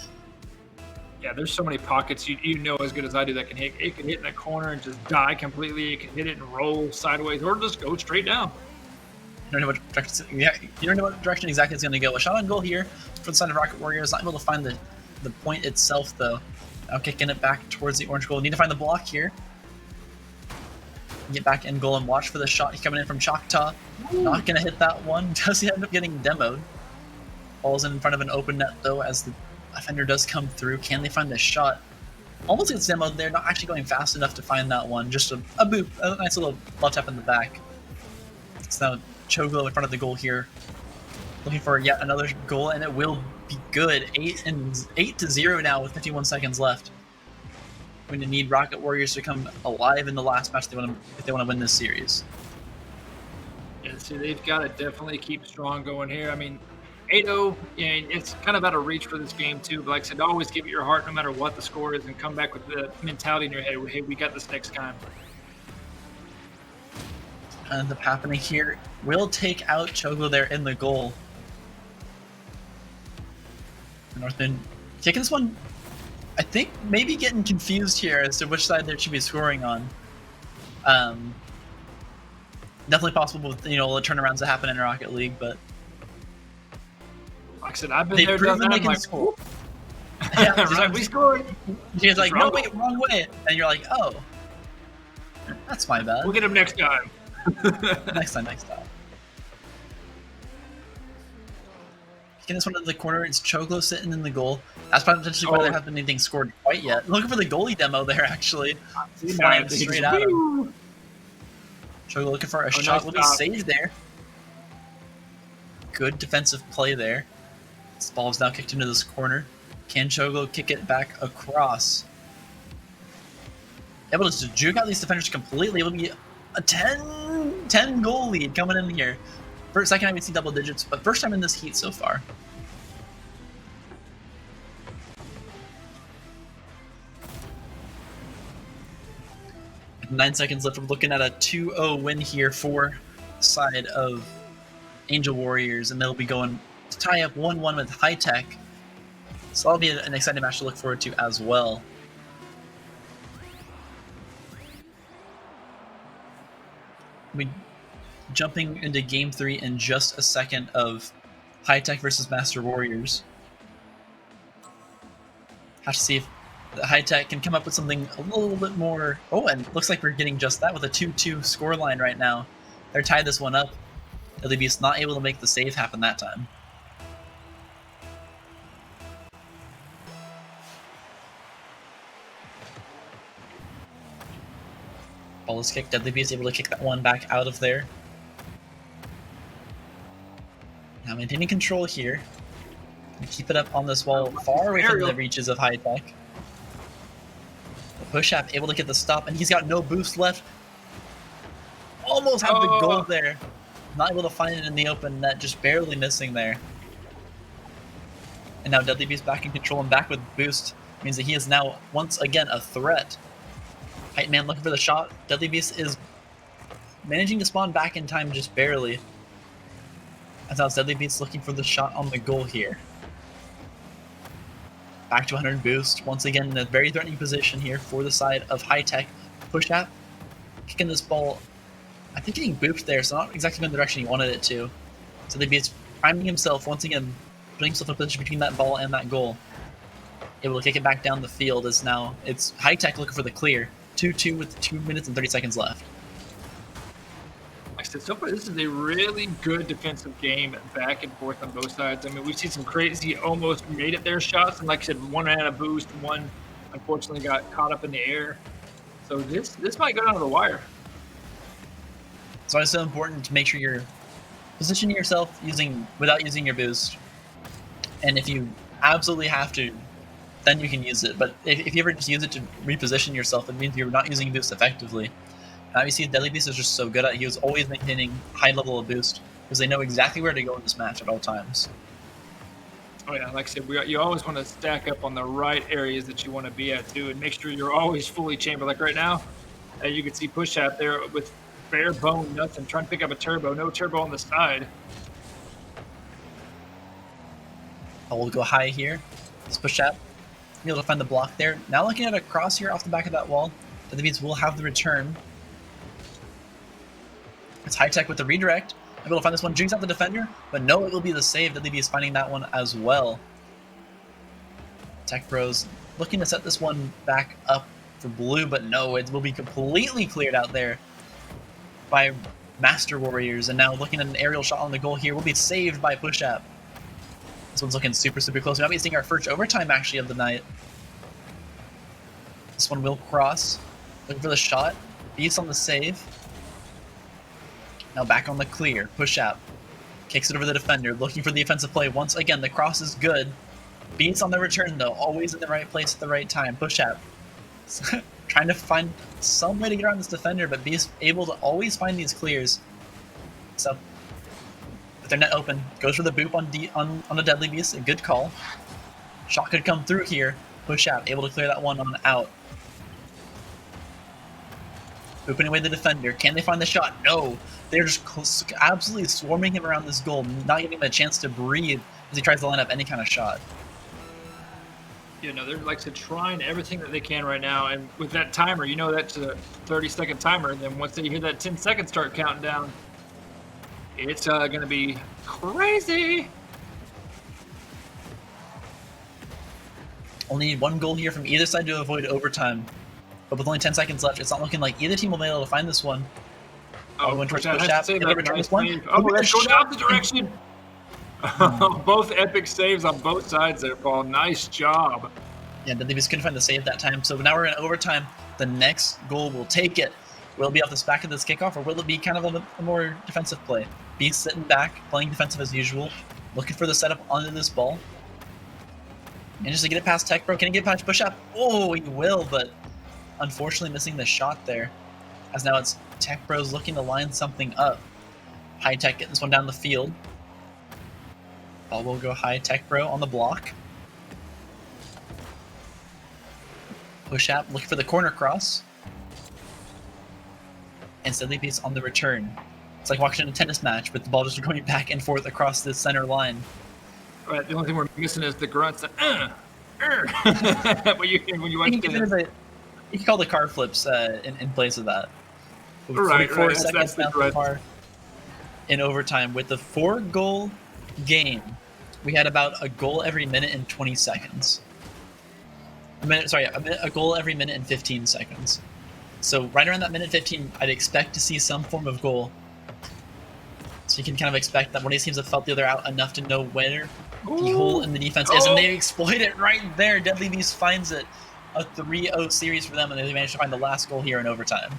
There's so many pockets you know as good as I do that can hit. It can hit in the corner and just die completely. It can hit it and roll sideways or just go straight down. You don't know what direction, you don't know what direction exactly it's going to go. A shot on goal here for the side of Rocket Warriors. Not able to find the point itself, though. Now kicking it back towards the orange goal. Need to find the block here. Get back in goal and watch for the shot. He's coming in from Choctaw. Not going to hit that one. Does he end up getting demoed? Falls in front of an open net, though, as the defender does come through. Can they find the shot? Almost gets demoed there. Not actually going fast enough to find that one. Just a boop. A nice little left tap in the back. It's now Chogo in front of the goal here. Looking for yet another goal, and it will be good. 8-0 now with 51 seconds left. Going to need Rocket Warriors to come alive in the last match if they want to win this series. Yeah, so they've got to definitely keep strong going here. I mean, 8-0, it's kind of out of reach for this game too. But like I said, always give it your heart no matter what the score is and come back with the mentality in your head. Hey, we got this next time. Ends up happening here. Will take out Chogo there in the goal. Northman taking this one, I think maybe getting confused here as to which side they should be scoring on. Definitely possible with turnarounds that happen in Rocket League, but like I said, I've been there, done that. They can score. Yeah, right, we scored. She's like, no, wait, wrong way, and you're like, oh, that's my bad. We'll get him next time. next time. Getting this one to the corner. It's Chogo sitting in the goal. That's probably potentially why there hasn't been anything scored quite yet. Looking for the goalie demo there, actually. Flying straight at him. Chogo looking for a shot. Will be saved there. Good defensive play there. This ball's now kicked into this corner. Can Chogo kick it back across? Able to juke out these defenders completely. It will be a 10 goal lead coming in here. First, second time we see double digits, but first time in this heat so far. Nine seconds left. We're looking at a 2-0 win here for the side of Angel Warriors, and they'll be going to tie up 1-1 with High Tech. So that'll be an exciting match to look forward to as well. Jumping into Game 3 in just a second of High Tech versus Master Warriors. Have to see if High Tech can come up with something a little bit more. Oh, and looks like we're getting just that with a 2-2 scoreline right now. They're tied this one up. LDB's not able to make the save happen that time. Ball is kicked. Deadly B is able to kick that one back out of there. Now maintaining control here. Keep it up on this wall, far away from the reaches of High Tech. The push up able to get the stop, and he's got no boost left. Almost had the goal there. Not able to find it in the open net, just barely missing there. And now Deadly Beast back in control and back with boost. Means that he is now once again a threat. Height Man looking for the shot. Deadly Beast is managing to spawn back in time just barely. As now Deadly Beast looking for the shot on the goal here. Back to 100 boost. Once again in a very threatening position here for the side of High Tech. Push up. Kicking this ball. I think getting booped there, so not exactly going the direction he wanted it to. So Deadly Beast priming himself once again, putting himself in a position between that ball and that goal. Able to kick it back down the field as now it's High Tech looking for the clear. 2-2 with 2 minutes and 30 seconds left. Like I said, so far this is a really good defensive game, back and forth on both sides. I mean, we've seen some crazy almost made it there shots, and like I said, one ran a boost, one unfortunately got caught up in the air. So this might go down to the wire. That's why it's so important to make sure you're positioning yourself without using your boost. And if you absolutely have to, then you can use it. But if you ever just use it to reposition yourself, it means you're not using boost effectively. And obviously, Deadly Beast is just so good at it. He was always maintaining high level of boost because they know exactly where to go in this match at all times. Oh yeah, like I said, you always want to stack up on the right areas that you want to be at too, and make sure you're always fully chambered. Like right now, And you can see Push out there with bare bone nothing, trying to pick up a turbo. No turbo on the side. We'll go high here. Let's push up. Be able to find the block there. Now looking at a cross here off the back of that wall. The Beats will have the return. It's High Tech with the redirect. Able to find this one. Jinx out the defender, but no, it will be the save. WB is finding that one as well. Tech Bros looking to set this one back up for blue, but no, it will be completely cleared out there by Master Warriors. And now looking at an aerial shot on the goal here will be saved by Push App. This one's looking super, super close. We might be seeing our first overtime actually of the night. This one will cross. Looking for the shot. Beast on the save. Now back on the clear. Push App kicks it over the defender. Looking for the offensive play. Once again, the cross is good. Beats on the return though. Always in the right place at the right time. Push App trying to find some way to get around this defender, but Beast able to always find these clears. So with their net open, goes for the boop on a Deadly Beast. A good call. Shot could come through here. Push App able to clear that one on out. Booping away the defender. Can they find the shot? No. They're just absolutely swarming him around this goal, not giving him a chance to breathe as he tries to line up any kind of shot. You know, they're like trying everything that they can right now. And with that timer, you know that's a 30-second timer. And then once they hear that 10 seconds start counting down, it's going to be crazy. Only need one goal here from either side to avoid overtime. But with only 10 seconds left, it's not looking like either team will be able to find this one. Went towards Push App. Oh, that's going out the direction. Both epic saves on both sides there, Paul. Nice job. Yeah, they just couldn't find the save that time. So now we're in overtime. The next goal will take it. Will it be off the back of this kickoff, or will it be kind of a more defensive play? Beast sitting back, playing defensive as usual, looking for the setup onto this ball. And just to get it past Tech Bro. Can he get past Push App? Oh, he will, but unfortunately missing the shot there. As now it's Tech Bros looking to line something up. High Tech getting this one down the field. Ball will go High Tech Bro on the block. Push App looking for the corner cross. And Deadly Beast on the return. It's like watching a tennis match with the ball just going back and forth across the center line. Right, the only thing we're missing is the grunts. But when you watch you can call the car flips in place of that. Right, 44 right. seconds That's now so far in overtime. With the 4-goal game, we had about a goal every minute and 20 seconds. A goal every minute and 15 seconds. So right around that minute 15, I'd expect to see some form of goal. So you can kind of expect that one of these teams have felt the other out enough to know where the hole in the defense is, and they exploit it right there. Deadly Beast finds it. A 3-0 series for them, and they managed to find the last goal here in overtime.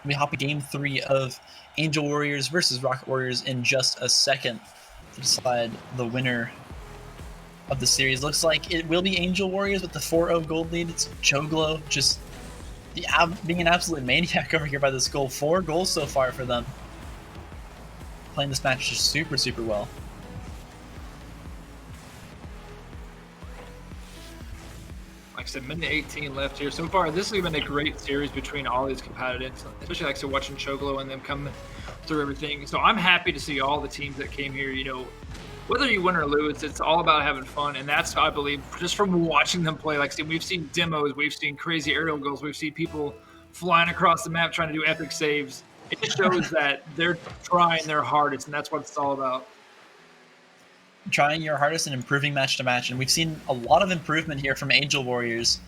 We hop to Game 3 of Angel Warriors versus Rocket Warriors in just a second to decide the winner of the series. Looks like it will be Angel Warriors with the 4-0 gold lead. It's Choglo just being an absolute maniac over here by this goal. 4 goals so far for them. Playing this match just super, super well. Like I said, minute 18 left here. So far, this has been a great series between all these competitors, especially like I said, watching Choglo and them come through everything. So I'm happy to see all the teams that came here. You know, whether you win or lose, it's all about having fun. And that's, I believe, just from watching them play. Like I said, we've seen demos, we've seen crazy aerial goals, we've seen people flying across the map trying to do epic saves. It just shows that they're trying their hardest, and that's what it's all about. Trying your hardest and improving match to match, and we've seen a lot of improvement here from Angel Warriors.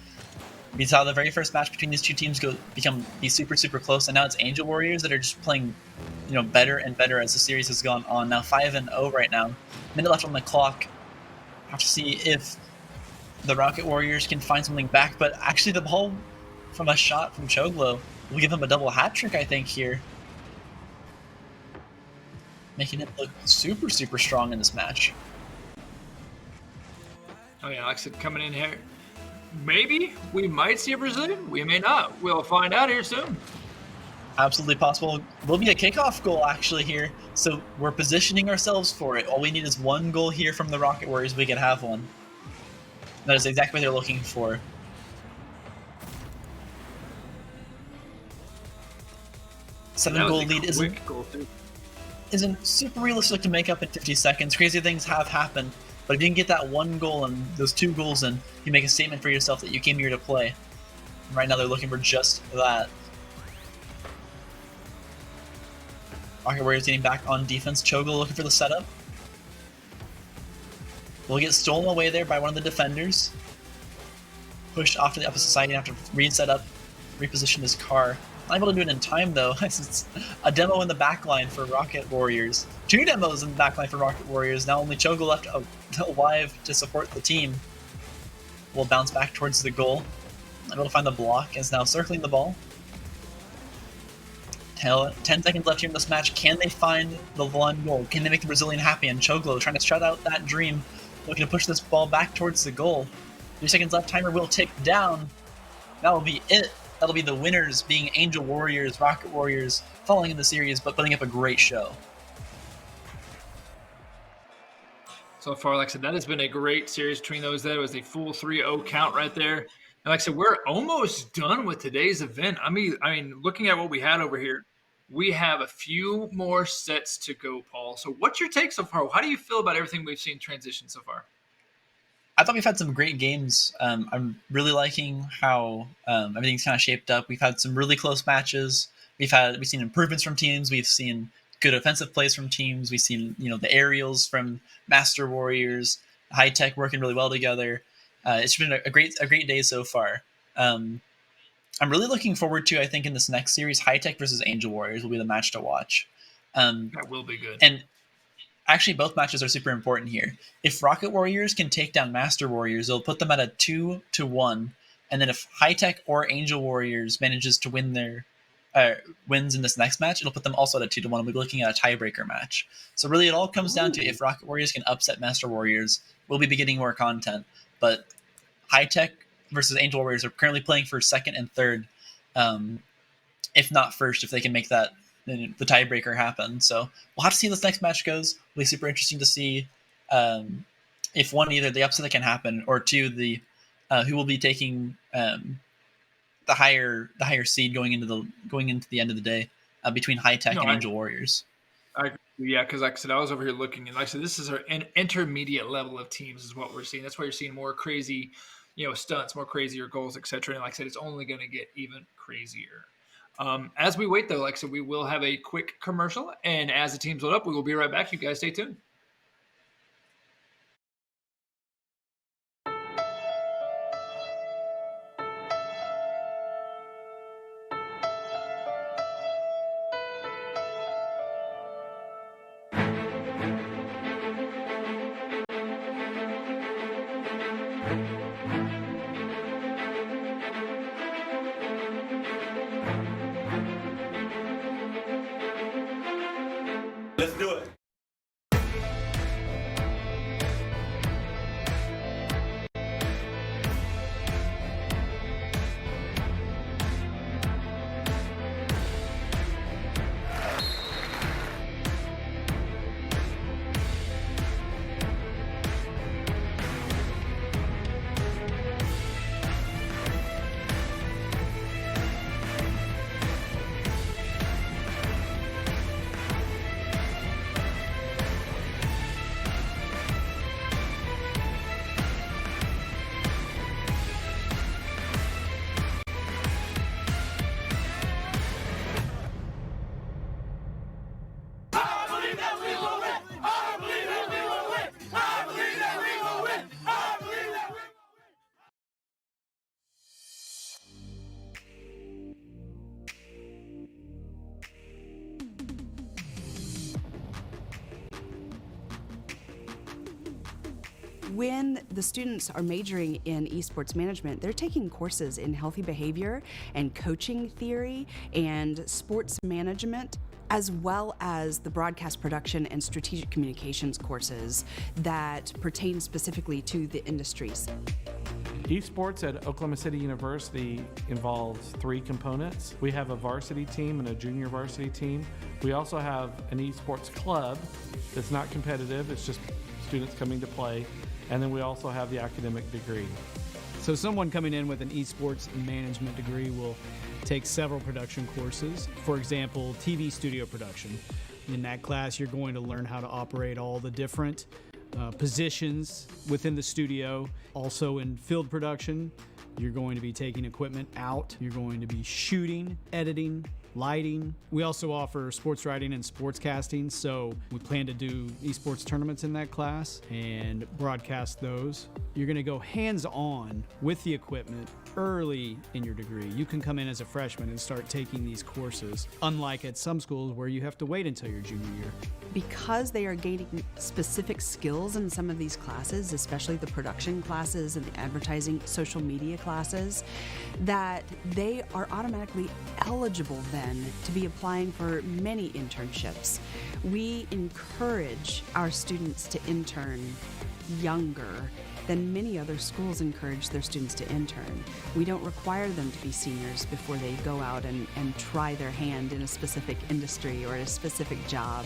We saw the very first match between these two teams be super, super close, and now it's Angel Warriors that are just playing, you know, better and better as the series has gone on. Now 5-0 right now. Minute left on the clock. Have to see if the Rocket Warriors can find something back, but actually the ball from a shot from Choglo will give him a double hat trick, I think, here. Making it look super, super strong in this match. Oh yeah, like I said, coming in here, maybe we might see a Brazilian, we may not. We'll find out here soon. Absolutely possible. Will be a kickoff goal actually here, so we're positioning ourselves for it. All we need is one goal here from the Rocket Warriors. We can have one. That is exactly what they're looking for. That was Goal a lead quick goal too. isn't super realistic to make up in 50 seconds. Crazy things have happened, but if you can get that one goal and those 2 goals in, you make a statement for yourself that you came here to play. And right now they're looking for just that. Rocket Warriors getting back on defense. Chogo looking for the setup. Will get stolen away there by one of the defenders. Pushed off to the opposite side and have to reset up, reposition his car. Not able to do it in time though. It's a demo in the backline for Rocket Warriors. 2 demos in the backline for Rocket Warriors. Now only Chogo left alive to support the team. Will bounce back towards the goal. Able to find the block. Is now circling the ball. 10 seconds left here in this match. Can they find the one goal? Can they make the Brazilian happy? And Choglo trying to shut out that dream. Looking to push this ball back towards the goal. 3 seconds left. Timer will tick down. That will be it. That'll be the winners, being Angel Warriors, Rocket Warriors, following in the series, but putting up a great show. So far, like I said, that has been a great series between those. That was a full 3-0 count right there. And like I said, we're almost done with today's event. I mean, looking at what we had over here, we have a few more sets to go, Paul. So what's your take so far? How do you feel about everything we've seen transition so far? I thought we've had some great games. I'm really liking how everything's kind of shaped up. We've had some really close matches. We've seen improvements from teams. We've seen good offensive plays from teams. We've seen the aerials from Master Warriors, High Tech working really well together. It's been a great day so far. I'm really looking forward to, I think, in this next series, High Tech versus Angel Warriors will be the match to watch. That will be good. And actually, both matches are super important here. If Rocket Warriors can take down Master Warriors, it'll put them at a 2-1. And then if High Tech or Angel Warriors manages to win their wins in this next match, it'll put them also at a 2-1. We'll be looking at a tiebreaker match. So really, it all comes down to if Rocket Warriors can upset Master Warriors, we'll be getting more content. But High Tech versus Angel Warriors are currently playing for second and third, if not first, if they can make that the tiebreaker happen. So we'll have to see how this next match goes. It'll be super interesting to see if one, either the upset that can happen, or two, the who will be taking the higher seed going into the end of the day between High Tech and Angel Warriors. Yeah, because like I said, I was over here looking, and like I said, this is an intermediate level of teams is what we're seeing. That's why you're seeing more crazy, stunts, more crazier goals, etc. And like I said, it's only going to get even crazier. As we wait, though, like I said, we will have a quick commercial, and as the teams load up, we will be right back. You guys stay tuned. Let's do it. When the students are majoring in esports management, they're taking courses in healthy behavior and coaching theory and sports management, as well as the broadcast production and strategic communications courses that pertain specifically to the industries. Esports at Oklahoma City University involves 3 components. We have a varsity team and a junior varsity team. We also have an esports club that's not competitive, it's just students coming to play. And then we also have the academic degree. So someone coming in with an esports management degree will take several production courses. For example, TV studio production. In that class, you're going to learn how to operate all the different positions within the studio. Also in field production, you're going to be taking equipment out. You're going to be shooting, editing, lighting. We also offer sports writing and sportscasting, so we plan to do esports tournaments in that class and broadcast those. You're going to go hands-on with the equipment early in your degree. You can come in as a freshman and start taking these courses, unlike at some schools where you have to wait until your junior year. Because they are gaining specific skills in some of these classes, especially the production classes and the advertising social media classes, that they are automatically eligible then to be applying for many internships. We encourage our students to intern younger than many other schools encourage their students to intern. We don't require them to be seniors before they go out and try their hand in a specific industry or a specific job.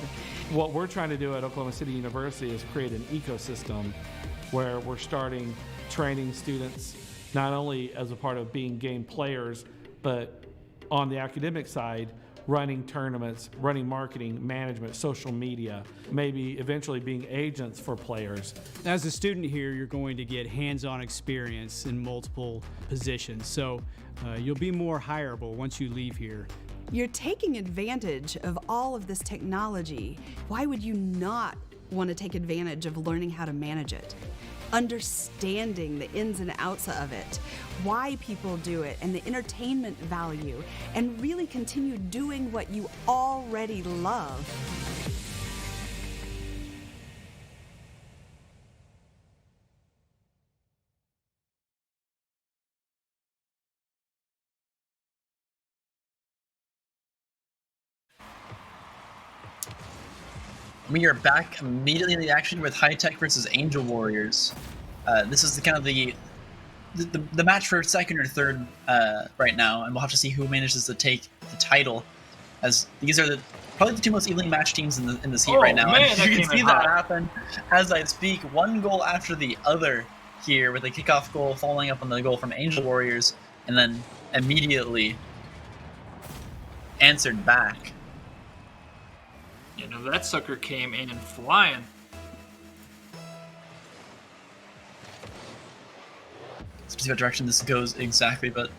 What we're trying to do at Oklahoma City University is create an ecosystem where we're starting training students not only as a part of being game players, but on the academic side, running tournaments, running marketing, management, social media, maybe eventually being agents for players. As a student here, you're going to get hands-on experience in multiple positions, so you'll be more hireable once you leave here. You're taking advantage of all of this technology. Why would you not want to take advantage of learning how to manage it? Understanding the ins and outs of it, why people do it, and the entertainment value, and really continue doing what you already love. We are back immediately in the action with High Tech versus Angel Warriors. This is the kind of the match for second or third right now, and we'll have to see who manages to take the title, as these are probably the 2 most evenly matched teams in this heat right now. Man, And that you came can see in that hot. happen as I speak. One goal after the other here, with a kickoff goal following up on the goal from Angel Warriors, and then immediately answered back. You know, that sucker came in and flying. To see what direction this goes exactly, but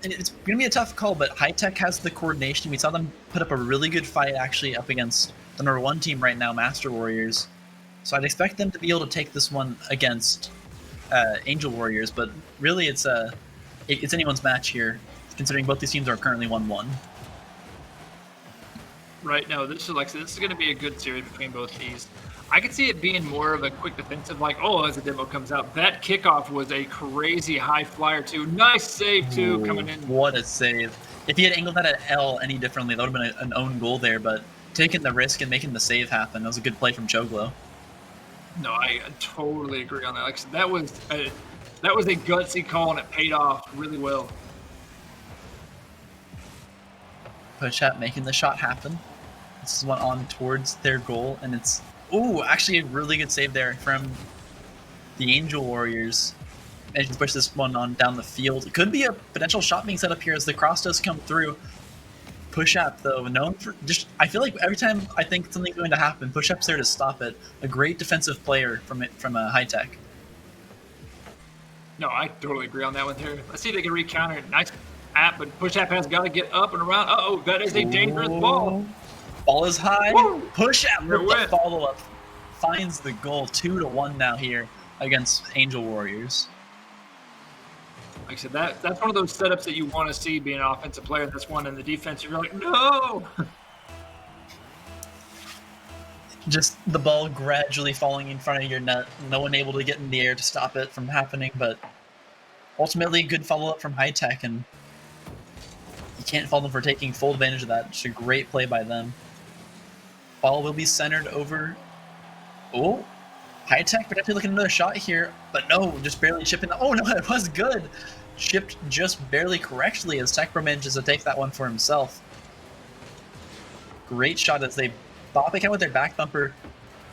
it's going to be a tough call. But High Tech has the coordination. We saw them put up a really good fight actually up against the number 1 team right now, Master Warriors. So I'd expect them to be able to take this one against Angel Warriors. But really, it's anyone's match here, considering both these teams are currently 1-1. Right now, this is going to be a good series between both these. I could see it being more of a quick defensive, like, as the demo comes out. That kickoff was a crazy high flyer, too. Nice save, too, coming in. What a save. If he had angled that at L any differently, that would have been an own goal there, but taking the risk and making the save happen, that was a good play from Choglo. No, I totally agree on that. Like I said, that was a gutsy call, and it paid off really well. Push-up making the shot happen. This is one on towards their goal, and it's actually a really good save there from the Angel Warriors. Managing to push this one on down the field. It could be a potential shot being set up here as the cross does come through. Push-up, though, known for I feel like every time I think something's going to happen, Push-up's there to stop it. A great defensive player from High Tech. No, I totally agree on that one there. Let's see if they can re-counter it. Nice app, but Push-up has got to get up and around. Uh-oh, that is a dangerous ball. Ball is high. Woo! Push-up with the went. follow-up. Finds the goal 2-1 now here against Angel Warriors. Like I said, that's one of those setups that you want to see being an offensive player. That's one in the defense. You're like, no. Just the ball gradually falling in front of your net. No one able to get in the air to stop it from happening, but ultimately good follow-up from High Tech, and you can't fault them for taking full advantage of that. Just a great play by them. Ball will be centered over. High Tech potentially looking at another shot here, but no, just barely chipping. Oh no, it was good. Chipped just barely correctly as Tech Pro manages to take that one for himself. Great shot as they bop it kind of with their back bumper.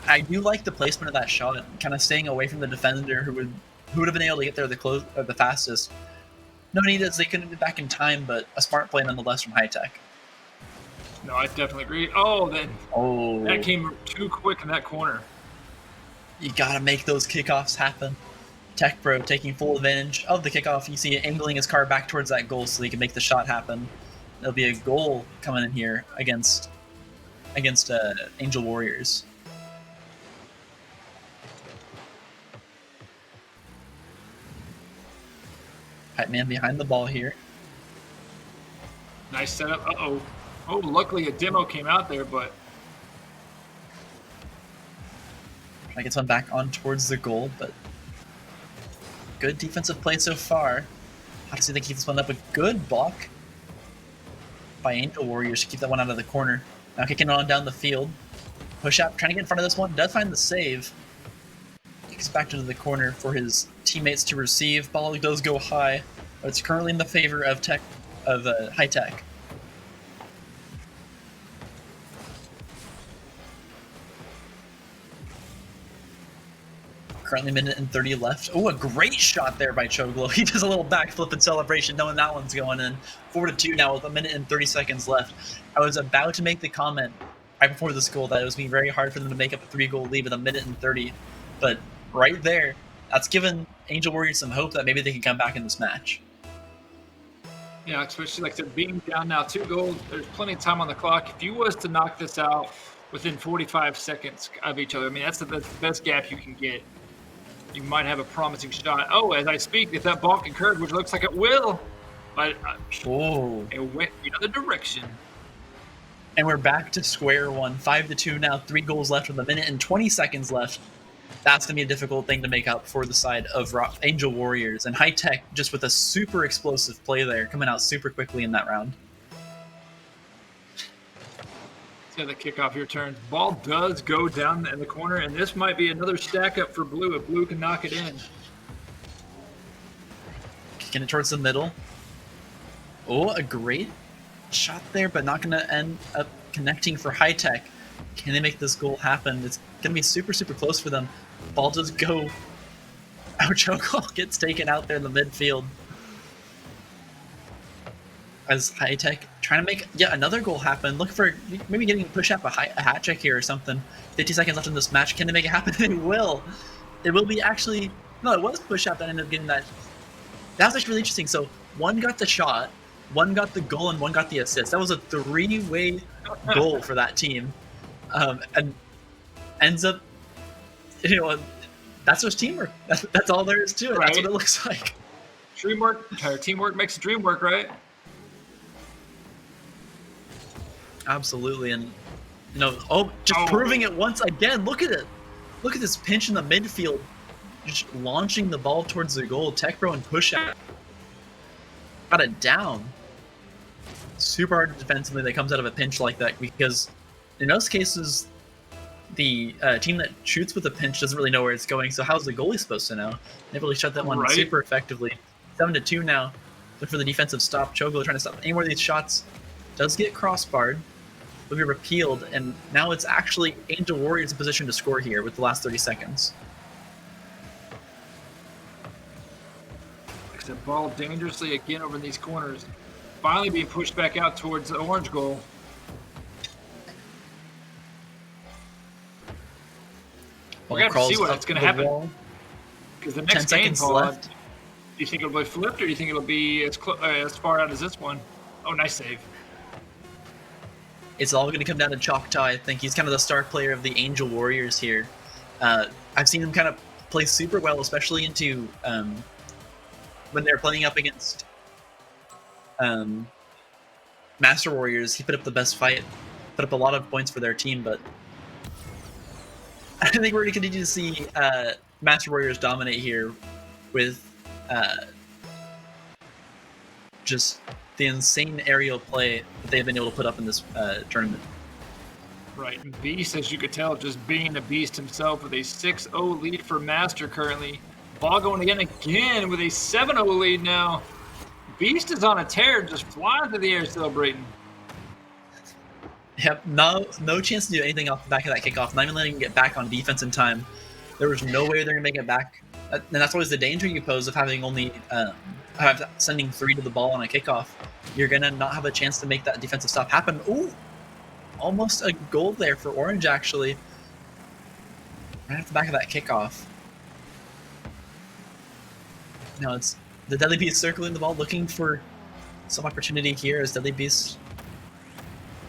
I do like the placement of that shot, kind of staying away from the defender who would have been able to get there the fastest. No need as they couldn't be back in time, but a smart play nonetheless from High Tech. No, I definitely agree. Oh, that came too quick in that corner. You gotta make those kickoffs happen. Tech Pro taking full advantage of the kickoff. You see it angling his car back towards that goal so he can make the shot happen. There'll be a goal coming in here against Angel Warriors. Hype Man behind the ball here. Nice setup. Uh-oh. Oh, luckily a demo came out there, but Trying to get one back on towards the goal, but good defensive play so far. Obviously, they keep this one up. A good block by Angel Warriors to keep that one out of the corner. Now kicking it on down the field. Push out, trying to get in front of this one. Does find the save. Kicks back into the corner for his teammates to receive. Ball does go high, but it's currently in the favor of High Tech. Currently minute and 30 left. Oh, a great shot there by Choglo. He does a little backflip in celebration, knowing that one's going in. 4-2 now with a minute and 30 seconds left. I was about to make the comment right before this goal that it was being very hard for them to make up a 3-goal lead with a minute and 30. But right there, that's given Angel Warriors some hope that maybe they can come back in this match. yeah, especially like I said, being down now 2 goals, there's plenty of time on the clock. If you was to knock this out within 45 seconds of each other, I mean, that's the best gap you can get. You might have a promising shot. Oh, as I speak, if that ball can curve, which looks like it will, but it went the other direction. And we're back to square one. 5-2 now, 3 goals left with a minute and 20 seconds left. That's going to be a difficult thing to make up for the side of Angel Warriors. And High Tech just with a super explosive play there, coming out super quickly in that round. So the kickoff here turns. Ball does go down in the corner, and this might be another stack up for Blue if Blue can knock it in. Kicking it towards the middle. Oh, a great shot there, but not going to end up connecting for High Tech. Can they make this goal happen? It's going to be super, super close for them. Ball does go. Choglo gets taken out there in the midfield. As High Tech trying to make yet another goal happen. Looking for maybe getting push up a hat trick here or something. 50 seconds left in this match. Can they make it happen? They will. It will be actually... No, it was push up that ended up getting that. That was actually really interesting. So one got the shot, one got the goal, and one got the assist. That was a 3-way goal for that team. And ends up... that's just teamwork. That's all there is to it. Right. That's what it looks like. Teamwork makes the dream work, right? Absolutely, and proving it once again. Look at it. Look at this pinch in the midfield, just launching the ball towards the goal. Tech Pro and push out. Got it down. Super hard defensively that comes out of a pinch like that, because in most cases, the team that shoots with a pinch doesn't really know where it's going. So how's the goalie supposed to know? They really shut that one super effectively. 7-2 now. Look for the defensive stop. Choglo trying to stop any more of these shots. Does get crossbarred. Will be repealed, and now it's actually Angel Warriors in position to score here with the last 30 seconds. The ball dangerously again over these corners. Finally being pushed back out towards the orange goal. We're going to have to see what's going to happen. Because the next game, Paul, do you think it'll be flipped, or do you think it'll be as far out as this one? Oh, nice save. It's all going to come down to Choctaw. I think he's kind of the star player of the Angel Warriors here. I've seen him kind of play super well, especially into when they're playing up against Master Warriors. He put up the best fight, put up a lot of points for their team, but I think we're going to continue to see Master Warriors dominate here with just the insane aerial play that they've been able to put up in this tournament. Right, and Beast, as you could tell, just being a beast himself with a 6-0 lead for Master currently. Ball going again with a 7-0 lead now. Beast is on a tear, just flying through the air celebrating. Yep, no chance to do anything off the back of that kickoff. Not even letting him get back on defense in time. There was no way they're gonna make it back, and that's always the danger you pose of having only sending 3 to the ball on a kickoff. You're gonna not have a chance to make that defensive stop happen. Ooh, almost a goal there for Orange actually. Right off the back of that kickoff. Now it's the Deadly Beast circling the ball, looking for some opportunity here as Deadly Beast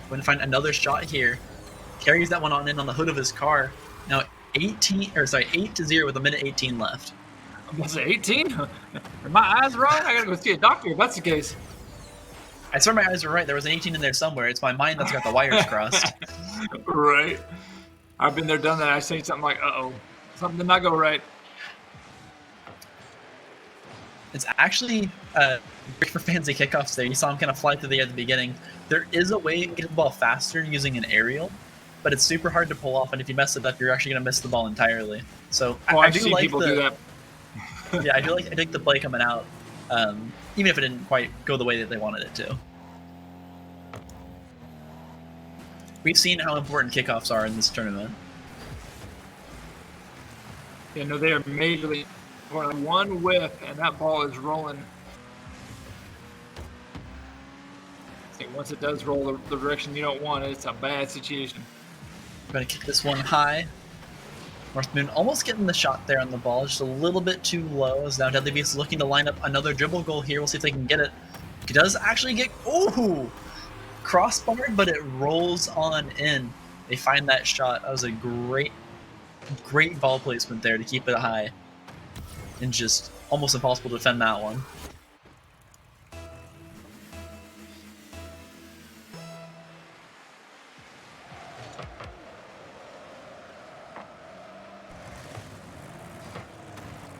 going to find another shot here. Carries that one on in on the hood of his car. Now 8-0 with 1:18 left. I'm going to say 18? Are my eyes wrong? I gotta go see a doctor if that's the case. I swear my eyes were right. There was an 18 in there somewhere. It's my mind that's got the wires crossed. Right. I've been there, done that. I say something like, uh-oh. Something did not go right. It's actually great for fancy kickoffs there. You saw him kind of fly through the air at the beginning. There is a way to get the ball faster using an aerial, but it's super hard to pull off, and if you mess it up, you're actually going to miss the ball entirely. So I've seen people do that. Yeah, I like the play coming out, even if it didn't quite go the way that they wanted it to. We've seen how important kickoffs are in this tournament. Yeah, no, they are majorly one whiff, and that ball is rolling. See, once it does roll the direction you don't want it, it's a bad situation. I'm going to kick this one high. North Moon almost getting the shot there on the ball, just a little bit too low, as now Deadly Beast is looking to line up another dribble goal here. We'll see if they can get it. He does actually get, ooh, crossbarred, but it rolls on in. They find that shot. That was a great ball placement there to keep it high, and just almost impossible to defend that one.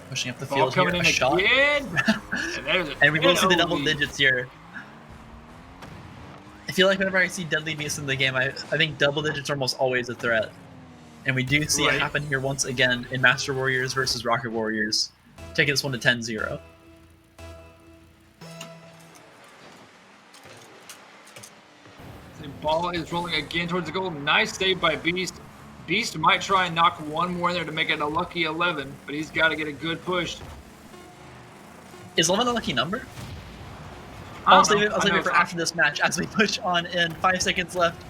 Pushing up the Ball field here, coming in a shot. again. And we will see the 10-0 double lead. digits here. I feel like whenever I see Deadly Beast in the game, I think double digits are almost always a threat. And we do see it happen here once again in Master Warriors versus Rocket Warriors. Taking this one to 10-0. The ball is rolling again towards the goal. Nice save by Beast. Beast might try and knock one more in there to make it a lucky 11, but he's got to get a good push. Is 11 a lucky number? I I'll don't save know. it for after this match as we push on in. 5 seconds left.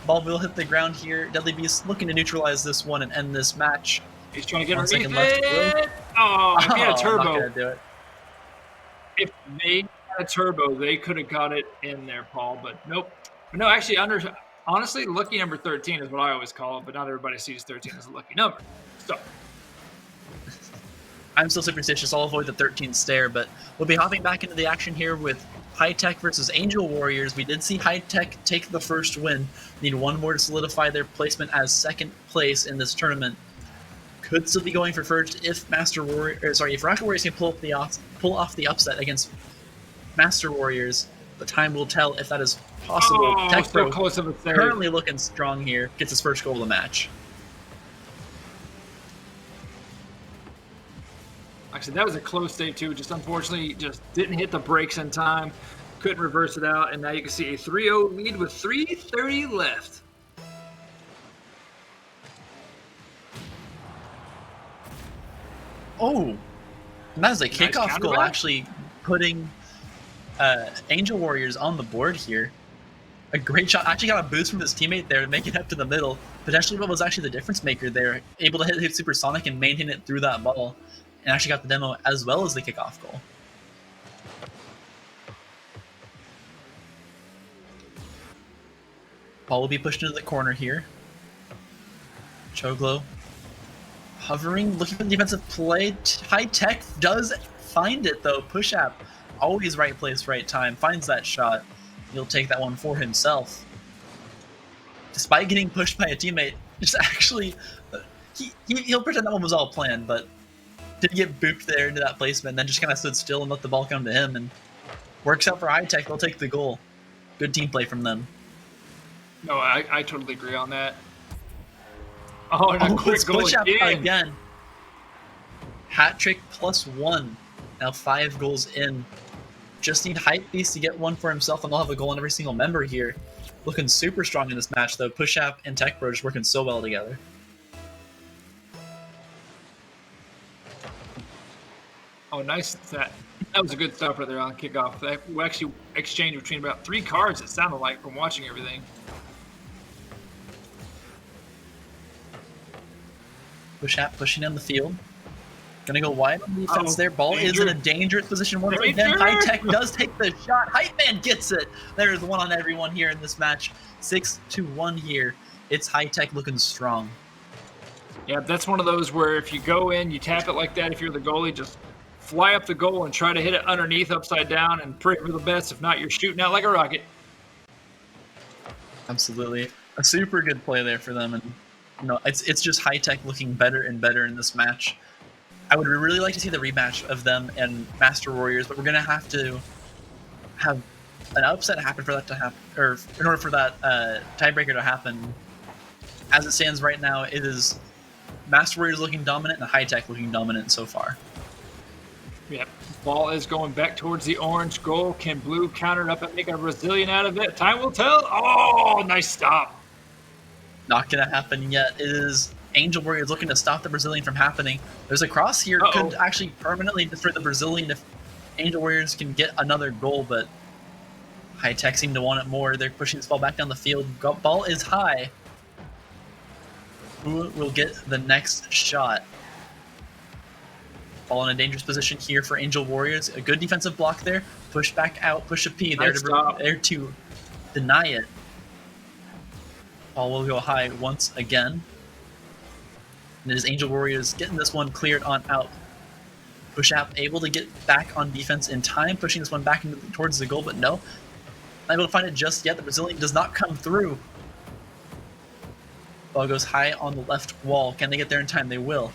Ball will hit the ground here. Deadly Beast looking to neutralize this one and end this match. He's trying to get 1 underneath second left. it. Oh, if he had a I'm not turbo. gonna do it. If they had a turbo, they could have got it in there, Paul, but nope. No, actually, honestly, lucky number 13 is what I always call it, but not everybody sees 13 as a lucky number. So, I'm still superstitious. I'll avoid the 13 stare, but we'll be hopping back into the action here with High Tech versus Angel Warriors. We did see High Tech take the first win. Need one more to solidify their placement as second place in this tournament. Could still be going for first if if Rocket Warriors can pull off the upset against Master Warriors. The time will tell if that is possible. oh, Tech so Pro close of a save. currently looking strong here. Gets his first goal of the match. Actually, that was a close save, too. Just unfortunately, just didn't hit the brakes in time. Couldn't reverse it out, and now you can see a 3-0 lead with 3:30 left. Oh, and that was a Nice kickoff counter goal, back. actually putting Angel Warriors on the board here. A great shot. Actually got a boost from his teammate there to make it up to the middle. Potentially what was actually the difference maker there. Able to hit Supersonic and maintain it through that ball. And actually got the demo as well as the kickoff goal. Ball will be pushed into the corner here. Choglo hovering, looking for the defensive play. High Tech does find it though. Push app, always right place, right time. Finds that shot. He'll take that one for himself. Despite getting pushed by a teammate, just actually, he'll pretend that one was all planned, but did get booped there into that placement, and then just kind of stood still and let the ball come to him, and works out for High Tech. They'll take the goal. Good team play from them. No, I totally agree on that. Oh, and a quick it's goal push up again. Hat trick +1. Now 5 goals in. Just need Hypebeast to get one for himself, and they'll have a goal on every single member here. Looking super strong in this match, though. Push App and Tech Bro just working so well together. Oh, nice. That was a good stop right there on kickoff. We actually exchanged between about 3 cards, it sounded like, from watching everything. Push App pushing down the field. Gonna go wide on defense there. Ball Danger. is in a dangerous position once Danger. again. High Tech does take the shot. Hype Man gets it. There's one on everyone here in this match. 6-1 here. It's High Tech looking strong. Yeah, that's one of those where if you go in, you tap it like that, if you're the goalie, just fly up the goal and try to hit it underneath upside down and pray for the best. If not, you're shooting out like a rocket. Absolutely. A super good play there for them. And it's just High Tech looking better and better in this match. I would really like to see the rematch of them and Master Warriors, but we're going to have an upset happen for that to happen, or in order for that tiebreaker to happen. As it stands right now, it is Master Warriors looking dominant and High Tech looking dominant so far. Yep. Ball is going back towards the orange goal. Can blue counter it up and make a Brazilian out of it? Time will tell. Oh, nice stop. Not going to happen yet. It is Angel Warriors looking to stop the Brazilian from happening. There's a cross here. Could actually permanently destroy the Brazilian if Angel Warriors can get another goal, but High Tech seem to want it more. They're pushing this ball back down the field. Ball is high. Who will get the next shot? Ball in a dangerous position here for Angel Warriors. A good defensive block there. Push back out. Push a P there to deny it. Ball will go high once again. And it is Angel Warriors getting this one cleared on out. Push App able to get back on defense in time, pushing this one back towards the goal, but no. Not able to find it just yet. The Brazilian does not come through. Ball goes high on the left wall. Can they get there in time? They will.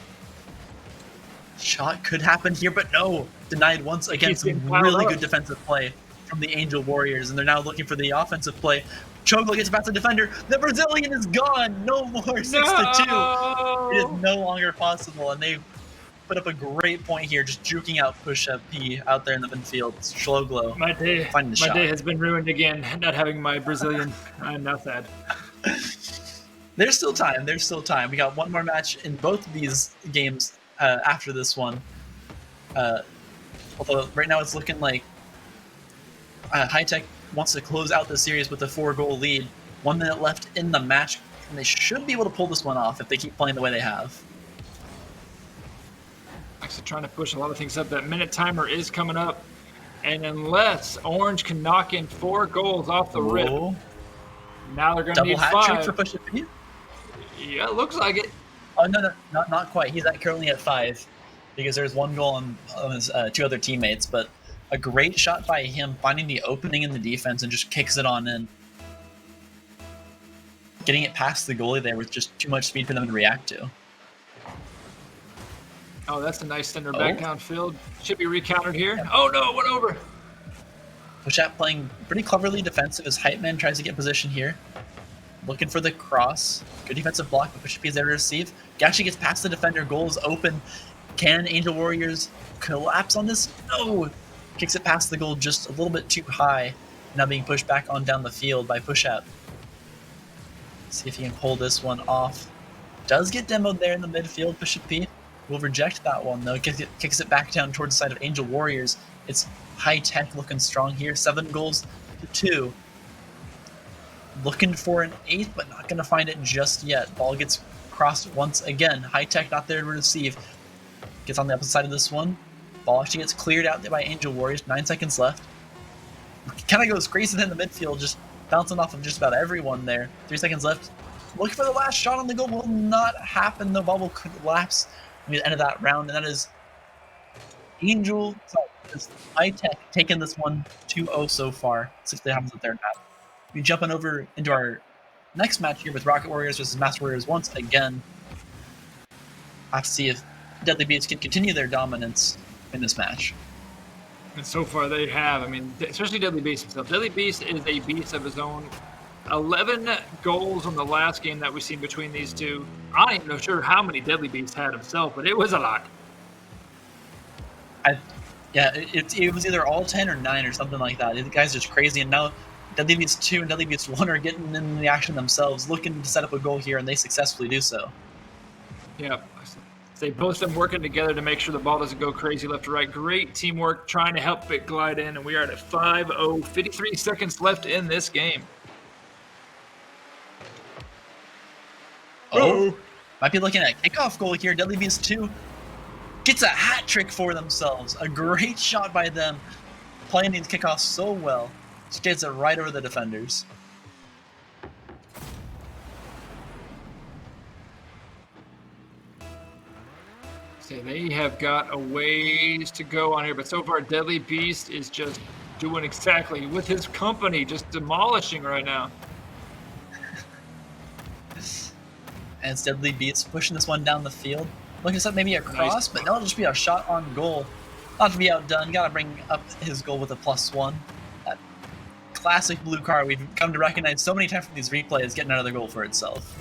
Shot could happen here, but no. Denied once again. Some really good defensive play from the Angel Warriors, and they're now looking for the offensive play. Choglo gets past the defender. The Brazilian is gone. No more 6-2. It is no longer possible, and they put up a great point here, just juking out Push Up P out there in the midfield. Choglo. My day has been ruined again. Not having my Brazilian. I'm not sad. There's still time. There's still time. We got one more match in both of these games after this one. Although right now it's looking like High Tech wants to close out the series with a 4-goal lead. 1 minute left in the match, and they should be able to pull this one off if they keep playing the way they have. Actually trying to push a lot of things up. That minute timer is coming up. And unless Orange can knock in 4 goals off the rip, now they're going to need 5. Double hat trick for Push Up P? Yeah, it looks like it. Oh, no, not quite. He's currently at 5 because there's 1 goal on his 2 other teammates, but a great shot by him, finding the opening in the defense and just kicks it on in. Getting it past the goalie there with just too much speed for them to react to. Oh, that's a nice center back downfield. Should be recountered here. Yeah. Oh, no, it went over. Push App playing pretty cleverly defensive as Hype Man tries to get position here. Looking for the cross. Good defensive block, but Push Up is there to receive. Actually gets past the defender. Goal is open. Can Angel Warriors collapse on this? No! Kicks it past the goal just a little bit too high. Now being pushed back on down the field by Push App. See if he can pull this one off. Does get demoed there in the midfield. Push Up P will reject that one though. Kicks it back down towards the side of Angel Warriors. It's High Tech looking strong here. 7 goals to 2. Looking for an 8th, but not going to find it just yet. Ball gets crossed once again. High Tech not there to receive. Gets on the opposite side of this one. Ball actually gets cleared out by Angel Warriors. 9 seconds left. Kind of goes crazy in the midfield, just bouncing off of just about everyone there. 3 seconds left. Looking for the last shot on the goal. Will not happen. The ball will collapse near the end of that round, and that is High Tech taking this one 2-0 so far. See if that happens with their map. We're jumping over into our next match here with Rocket Warriors versus Master Warriors once again. I have to see if Deadly Beast can continue their dominance in this match. And so far they have. I mean, especially Deadly Beast himself. Deadly Beast is a beast of his own 11 goals on the last game that we've seen between these two. I ain't no sure how many Deadly Beast had himself, but it was a lot. It was either all 10 or 9 or something like that. The guy's just crazy, and now Deadly Beast 2 and Deadly Beast 1 are getting in the action themselves, looking to set up a goal here, and they successfully do so. Yeah, they both of them working together to make sure the ball doesn't go crazy left to right. Great teamwork, trying to help it glide in, and we are at a 5-0, 53 seconds left in this game. Oh, might be looking at a kickoff goal here. Deadly Beast 2 gets a hat trick for themselves. A great shot by them, playing these kickoffs so well. Just gets it right over the defenders. So they have got a ways to go on here, but so far Deadly Beast is just doing exactly with his company, just demolishing right now. And it's Deadly Beast pushing this one down the field. Looking to set maybe a cross, but no, it'll just be a shot on goal. Not to be outdone, gotta bring up his goal with a +1. That classic blue card we've come to recognize so many times from these replays, getting another goal for itself.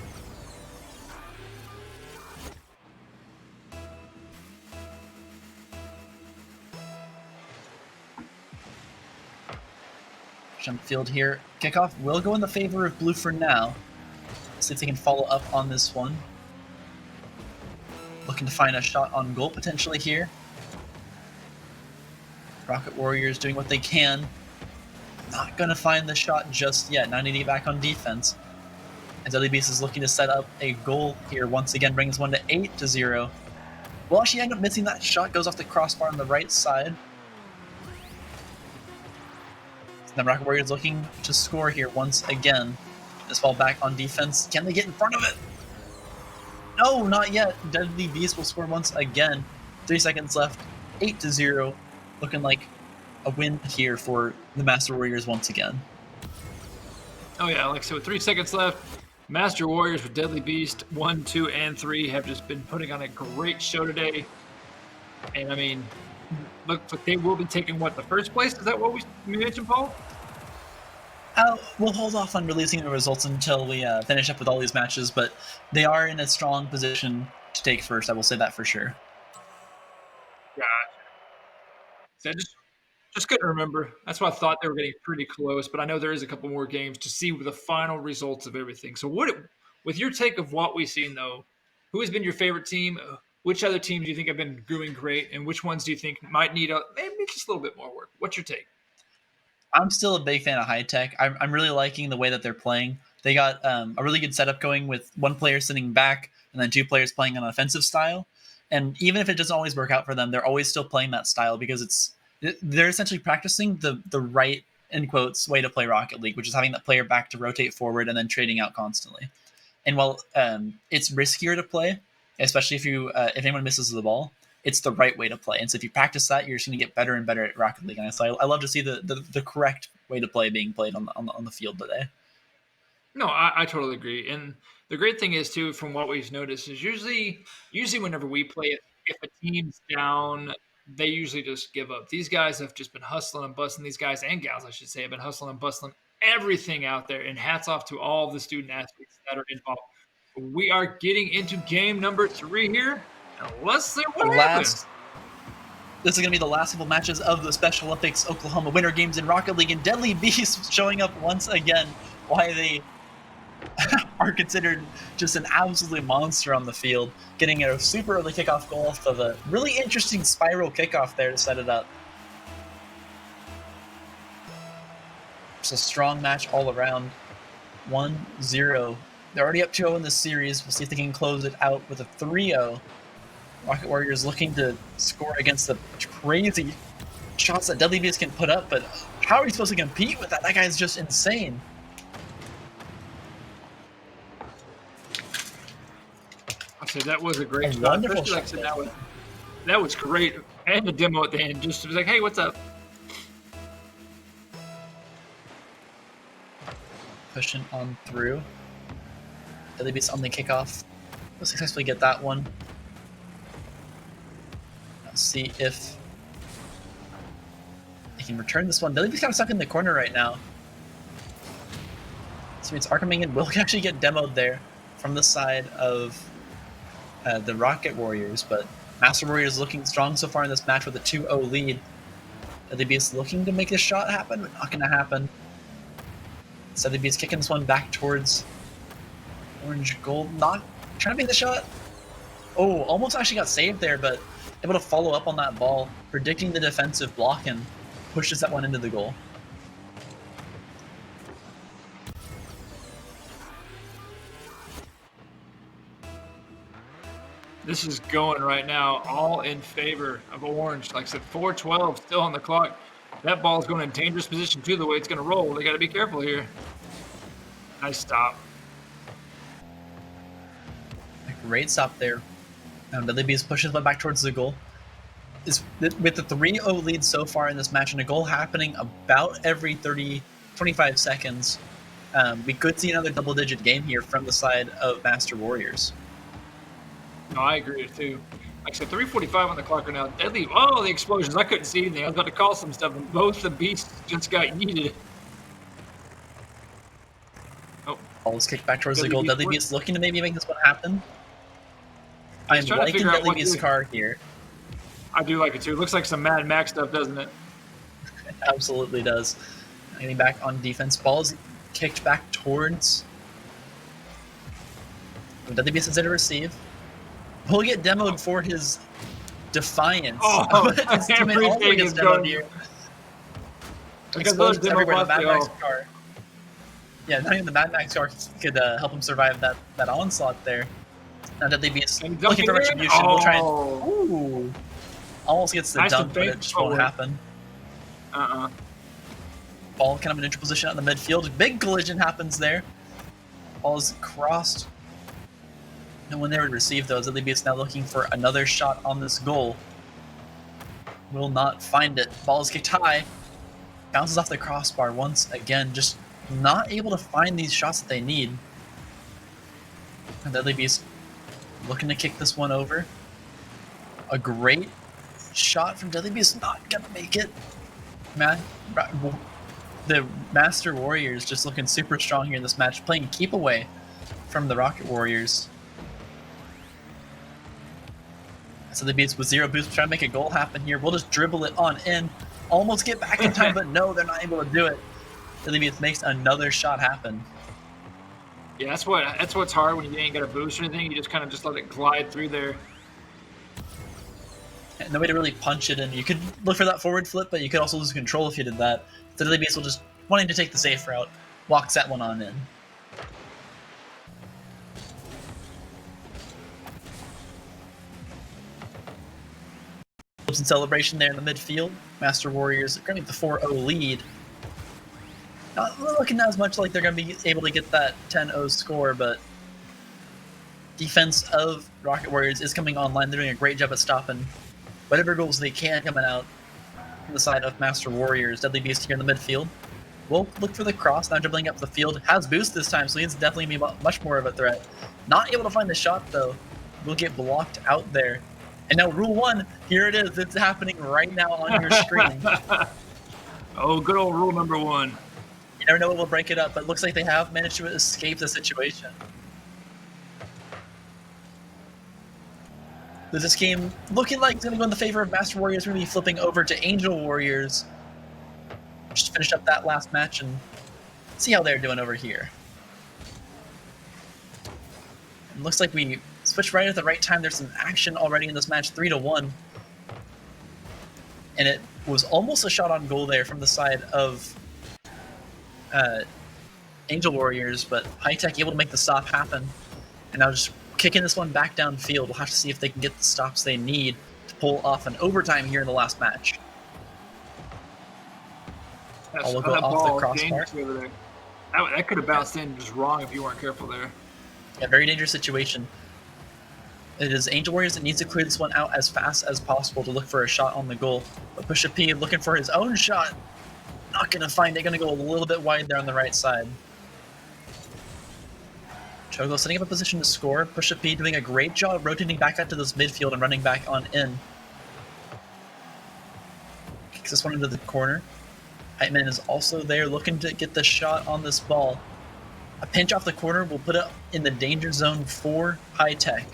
Jump field here. Kickoff will go in the favor of blue for now. See if they can follow up on this one. Looking to find a shot on goal potentially here. Rocket Warriors doing what they can. Not going to find the shot just yet. Now need to get back on defense. As Deadly Beast is looking to set up a goal here. Once again, brings one to 8-0. Will actually end up missing that shot. Goes off the crossbar on the right side. And the Rocket Warriors looking to score here once again. This ball back on defense. Can they get in front of it? No, not yet. Deadly Beast will score once again. 3 seconds left. 8-0. Looking like a win here for the Master Warriors once again. Oh yeah, like so with 3 seconds left, Master Warriors with Deadly Beast 1, 2, and 3 have just been putting on a great show today. And I mean, looks like they will be taking what, the first place? Is that what we mentioned, Paul? We'll hold off on releasing the results until we finish up with all these matches, but they are in a strong position to take first. I will say that for sure. Gotcha. So I just couldn't remember. That's why I thought they were getting pretty close, but I know there is a couple more games to see the final results of everything. So with your take of what we've seen, though, who has been your favorite team? Which other teams do you think have been doing great, and which ones do you think might need maybe just a little bit more work? What's your take? I'm still a big fan of High Tech. I'm really liking the way that they're playing. They got a really good setup going with one player sitting back and then 2 players playing an offensive style. And even if it doesn't always work out for them, they're always still playing that style because they're essentially practicing the right, in quotes, way to play Rocket League, which is having that player back to rotate forward and then trading out constantly. And while it's riskier to play, especially if anyone misses the ball, it's the right way to play. And so if you practice that, you're just going to get better and better at Rocket League. And so I love to see the correct way to play being played on the field today. No, I totally agree. And the great thing is, too, from what we've noticed, is usually whenever we play, if a team's down, they usually just give up. These guys have just been hustling and busting. These guys and gals, I should say, have been hustling and bustling everything out there. And hats off to all the student athletes that are involved. We are getting into game number 3 here. Let's see what happens. This is going to be the last couple matches of the Special Olympics Oklahoma Winter Games in Rocket League, and Deadly Beast showing up once again. Why they are considered just an absolute monster on the field, getting a super early kickoff goal off of a really interesting spiral kickoff there to set it up. It's a strong match all around. 1-0. They're already up 2-0 in this series. We'll see if they can close it out with a 3-0. Rocket Warriors looking to score against the crazy shots that Deadly Beast can put up, but how are you supposed to compete with that? That guy's just insane. I said that was a great shot. Especially like I said, that was great. And the demo at the end just was like, hey, what's up? Pushing on through. Deadly Beast on the kickoff. We'll successfully get that one. Let's see if they can return this one. Deadly Beast kind of stuck in the corner right now. So it's Arkham will actually get demoed there from the side of the Rocket Warriors, but Master Warriors looking strong so far in this match with a 2-0 lead. WBS looking to make this shot happen, but not going to happen. So WBS kicking this one back towards Orange Gold, not trying to make the shot. Oh, almost actually got saved there, but able to follow up on that ball, predicting the defensive block and pushes that one into the goal. This is going right now all in favor of Orange. Like I said, 4:12 still on the clock. That ball's going in dangerous position too, the way it's going to roll. They got to be careful here. Nice stop. A great stop there. WBS pushes one back towards the goal. With the 3-0 lead so far in this match and a goal happening about every 25 seconds, we could see another double-digit game here from the side of Master Warriors. No, I agree too. Like I said, 3:45 on the clock right now. Deadly. Oh, the explosions. I couldn't see anything. I was about to call some stuff, and both the beasts just got yeeted. Oh. Ball is kicked back towards the goal. WBS looking to maybe make this one happen. I'm liking WBS' car here. I do like it too. It looks like some Mad Max stuff, doesn't it? It absolutely does. Getting back on defense. Ball is kicked back towards WBS is in to receive. He'll get demoed for his defiance. Oh, his teammate also gets demoed here. Explosions everywhere. The Mad Max car. Yeah, not even the Mad Max car could help him survive that onslaught there. Now WBS looking for retribution. We'll try and ooh, almost gets the dunk, but it just won't happen. Ball kind of in neutral position out in the midfield. Big collision happens there. Ball is crossed. And when they would receive those, WBS now looking for another shot on this goal. Will not find it. Ball is kicked high. Bounces off the crossbar once again. Just not able to find these shots that they need. And WBS looking to kick this one over. A great shot from WBS. Not gonna make it. The Master Warriors just looking super strong here in this match. Playing keep away from the Rocket Warriors. So the beats with 0 boost, trying to make a goal happen here. We'll just dribble it on in. Almost get back in time, but no, they're not able to do it. The beats makes another shot happen. Yeah, that's what's hard when you ain't got a boost or anything. You just kind of just let it glide through there. And no way to really punch it in. You could look for that forward flip, but you could also lose control if you did that. So the beats will just wanting to take the safe route, walks that one on in. In celebration there in the midfield. Master Warriors are going to get the 4-0 lead. Not looking as much like they're going to be able to get that 10-0 score, but defense of Rocket Warriors is coming online. They're doing a great job at stopping whatever goals they can coming out from the side of Master Warriors. Deadly Beast here in the midfield. Will look for the cross, now dribbling up the field. Has boost this time, so he's definitely be much more of a threat. Not able to find the shot, though. Will get blocked out there. And now Rule 1, here it is. It's happening right now on your screen. Oh, good old rule number 1. You never know what will break it up, but it looks like they have managed to escape the situation. This game looking like it's going to go in the favor of Master Warriors. We're going to be flipping over to Angel Warriors. Just finish up that last match and see how they're doing over here. It looks like we switched right at the right time. There's some action already in this match, 3-1. And it was almost a shot on goal there from the side of Angel Warriors, but High Tech able to make the stop happen. And now just kicking this one back downfield. We'll have to see if they can get the stops they need to pull off an overtime here in the last match. That's I'll go off the crossbar. That could have bounced in just wrong if you weren't careful there. Yeah, very dangerous situation. It is Angel Warriors that needs to clear this one out as fast as possible to look for a shot on the goal. But Pusha P looking for his own shot. Not going to find it. Going to go a little bit wide there on the right side. Chogo setting up a position to score. Pusha P doing a great job rotating back out to this midfield and running back on in. Kicks this one into the corner. Heitman is also there looking to get the shot on this ball. A pinch off the corner will put it in the danger zone for High Tech.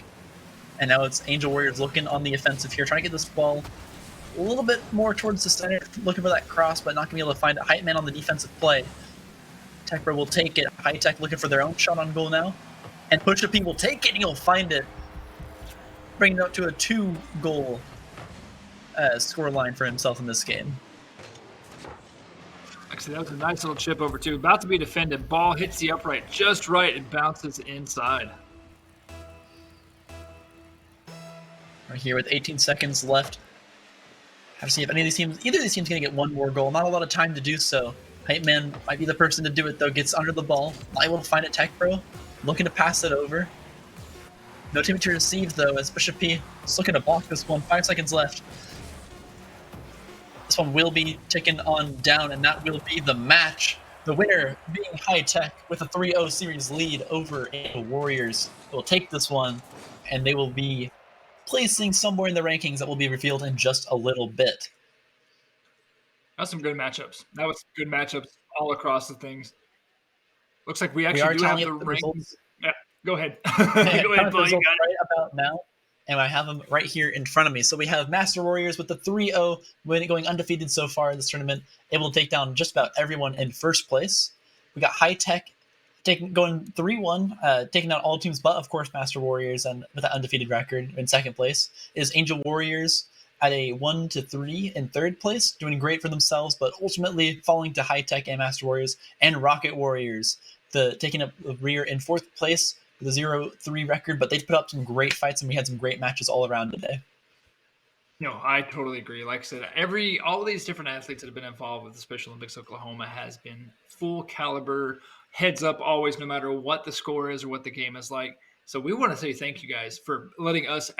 And now it's Angel Warriors looking on the offensive here, trying to get this ball a little bit more towards the center, looking for that cross, but not going to be able to find a Hype Man on the defensive play. Techbro will take it. High Tech looking for their own shot on goal now. And Pusha P will take it, and he'll find it. Bringing it up to a 2-goal score line for himself in this game. Actually, that was a nice little chip over too. About to be defended. Ball hits the upright just right and bounces inside. Right here with 18 seconds left. Have to see if either of these teams going to get one more goal. Not a lot of time to do so. Hype Man might be the person to do it, though. Gets under the ball. Liable to find it. Techbro looking to pass it over. No team to receive, though, as Bishop P is looking to block this one. 5 seconds left. This one will be taken on down, and that will be the match. The winner being High Tech with a 3-0 series lead over Angel Warriors. Will take this one, and they will be placing somewhere in the rankings that will be revealed in just a little bit. That's some good matchups. That was good matchups all across the things. Looks like we actually do have the rankings. Results. Yeah, go ahead. Go ahead, Paul. You got it. Right about now. And I have them right here in front of me. So we have Master Warriors with the 3-0, going undefeated so far in this tournament, able to take down just about everyone in first place. We got High Tech going 3-1, taking out all teams but, of course, Master Warriors, and with an undefeated record in second place is Angel Warriors at a 1-3 in third place, doing great for themselves, but ultimately falling to High Tech and Master Warriors, and Rocket Warriors, taking up the rear in fourth place with a 0-3 record, but they put up some great fights, and we had some great matches all around today. No, I totally agree. Like I said, all of these different athletes that have been involved with the Special Olympics Oklahoma has been full caliber, heads up always, no matter what the score is or what the game is like. So we want to say thank you guys for letting us,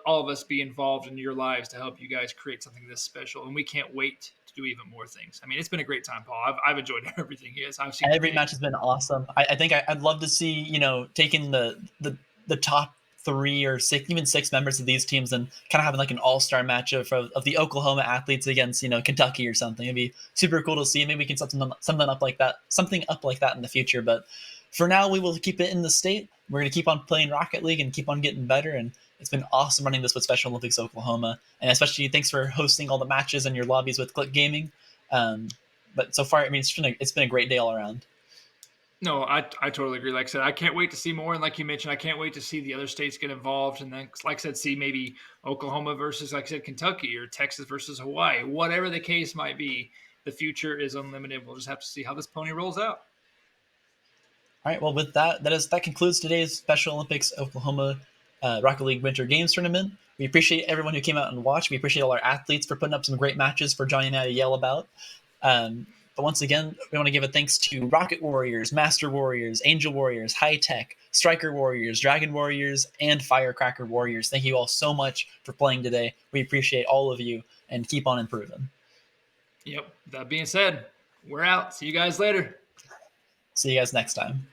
all of us, be involved in your lives to help you guys create something this special. And we can't wait to do even more things. I mean, it's been a great time, Paul. I've enjoyed everything he has. I've seen every match has been awesome. I think I'd love to see, taking the top 3 or 6, even 6 members of these teams and kind of having like an all-star match of the Oklahoma athletes against, Kentucky or something. It'd be super cool to see. Maybe we can set something up like that in the future. But for now, we will keep it in the state. We're going to keep on playing Rocket League and keep on getting better. And it's been awesome running this with Special Olympics Oklahoma. And especially thanks for hosting all the matches and your lobbies with Click Gaming. But so far, I mean, it's been a great day all around. No, I totally agree. Like I said, I can't wait to see more. And like you mentioned, I can't wait to see the other states get involved. And then, like I said, see maybe Oklahoma versus, like I said, Kentucky, or Texas versus Hawaii. Whatever the case might be, the future is unlimited. We'll just have to see how this pony rolls out. All right, well, with that concludes today's Special Olympics Oklahoma Rocket League Winter Games Tournament. We appreciate everyone who came out and watched. We appreciate all our athletes for putting up some great matches for Johnny and I to yell about. But once again, we want to give a thanks to Rocket Warriors, Master Warriors, Angel Warriors, High Tech, Striker Warriors, Dragon Warriors, and Firecracker Warriors. Thank you all so much for playing today. We appreciate all of you, and keep on improving. Yep. That being said, we're out. See you guys later. See you guys next time.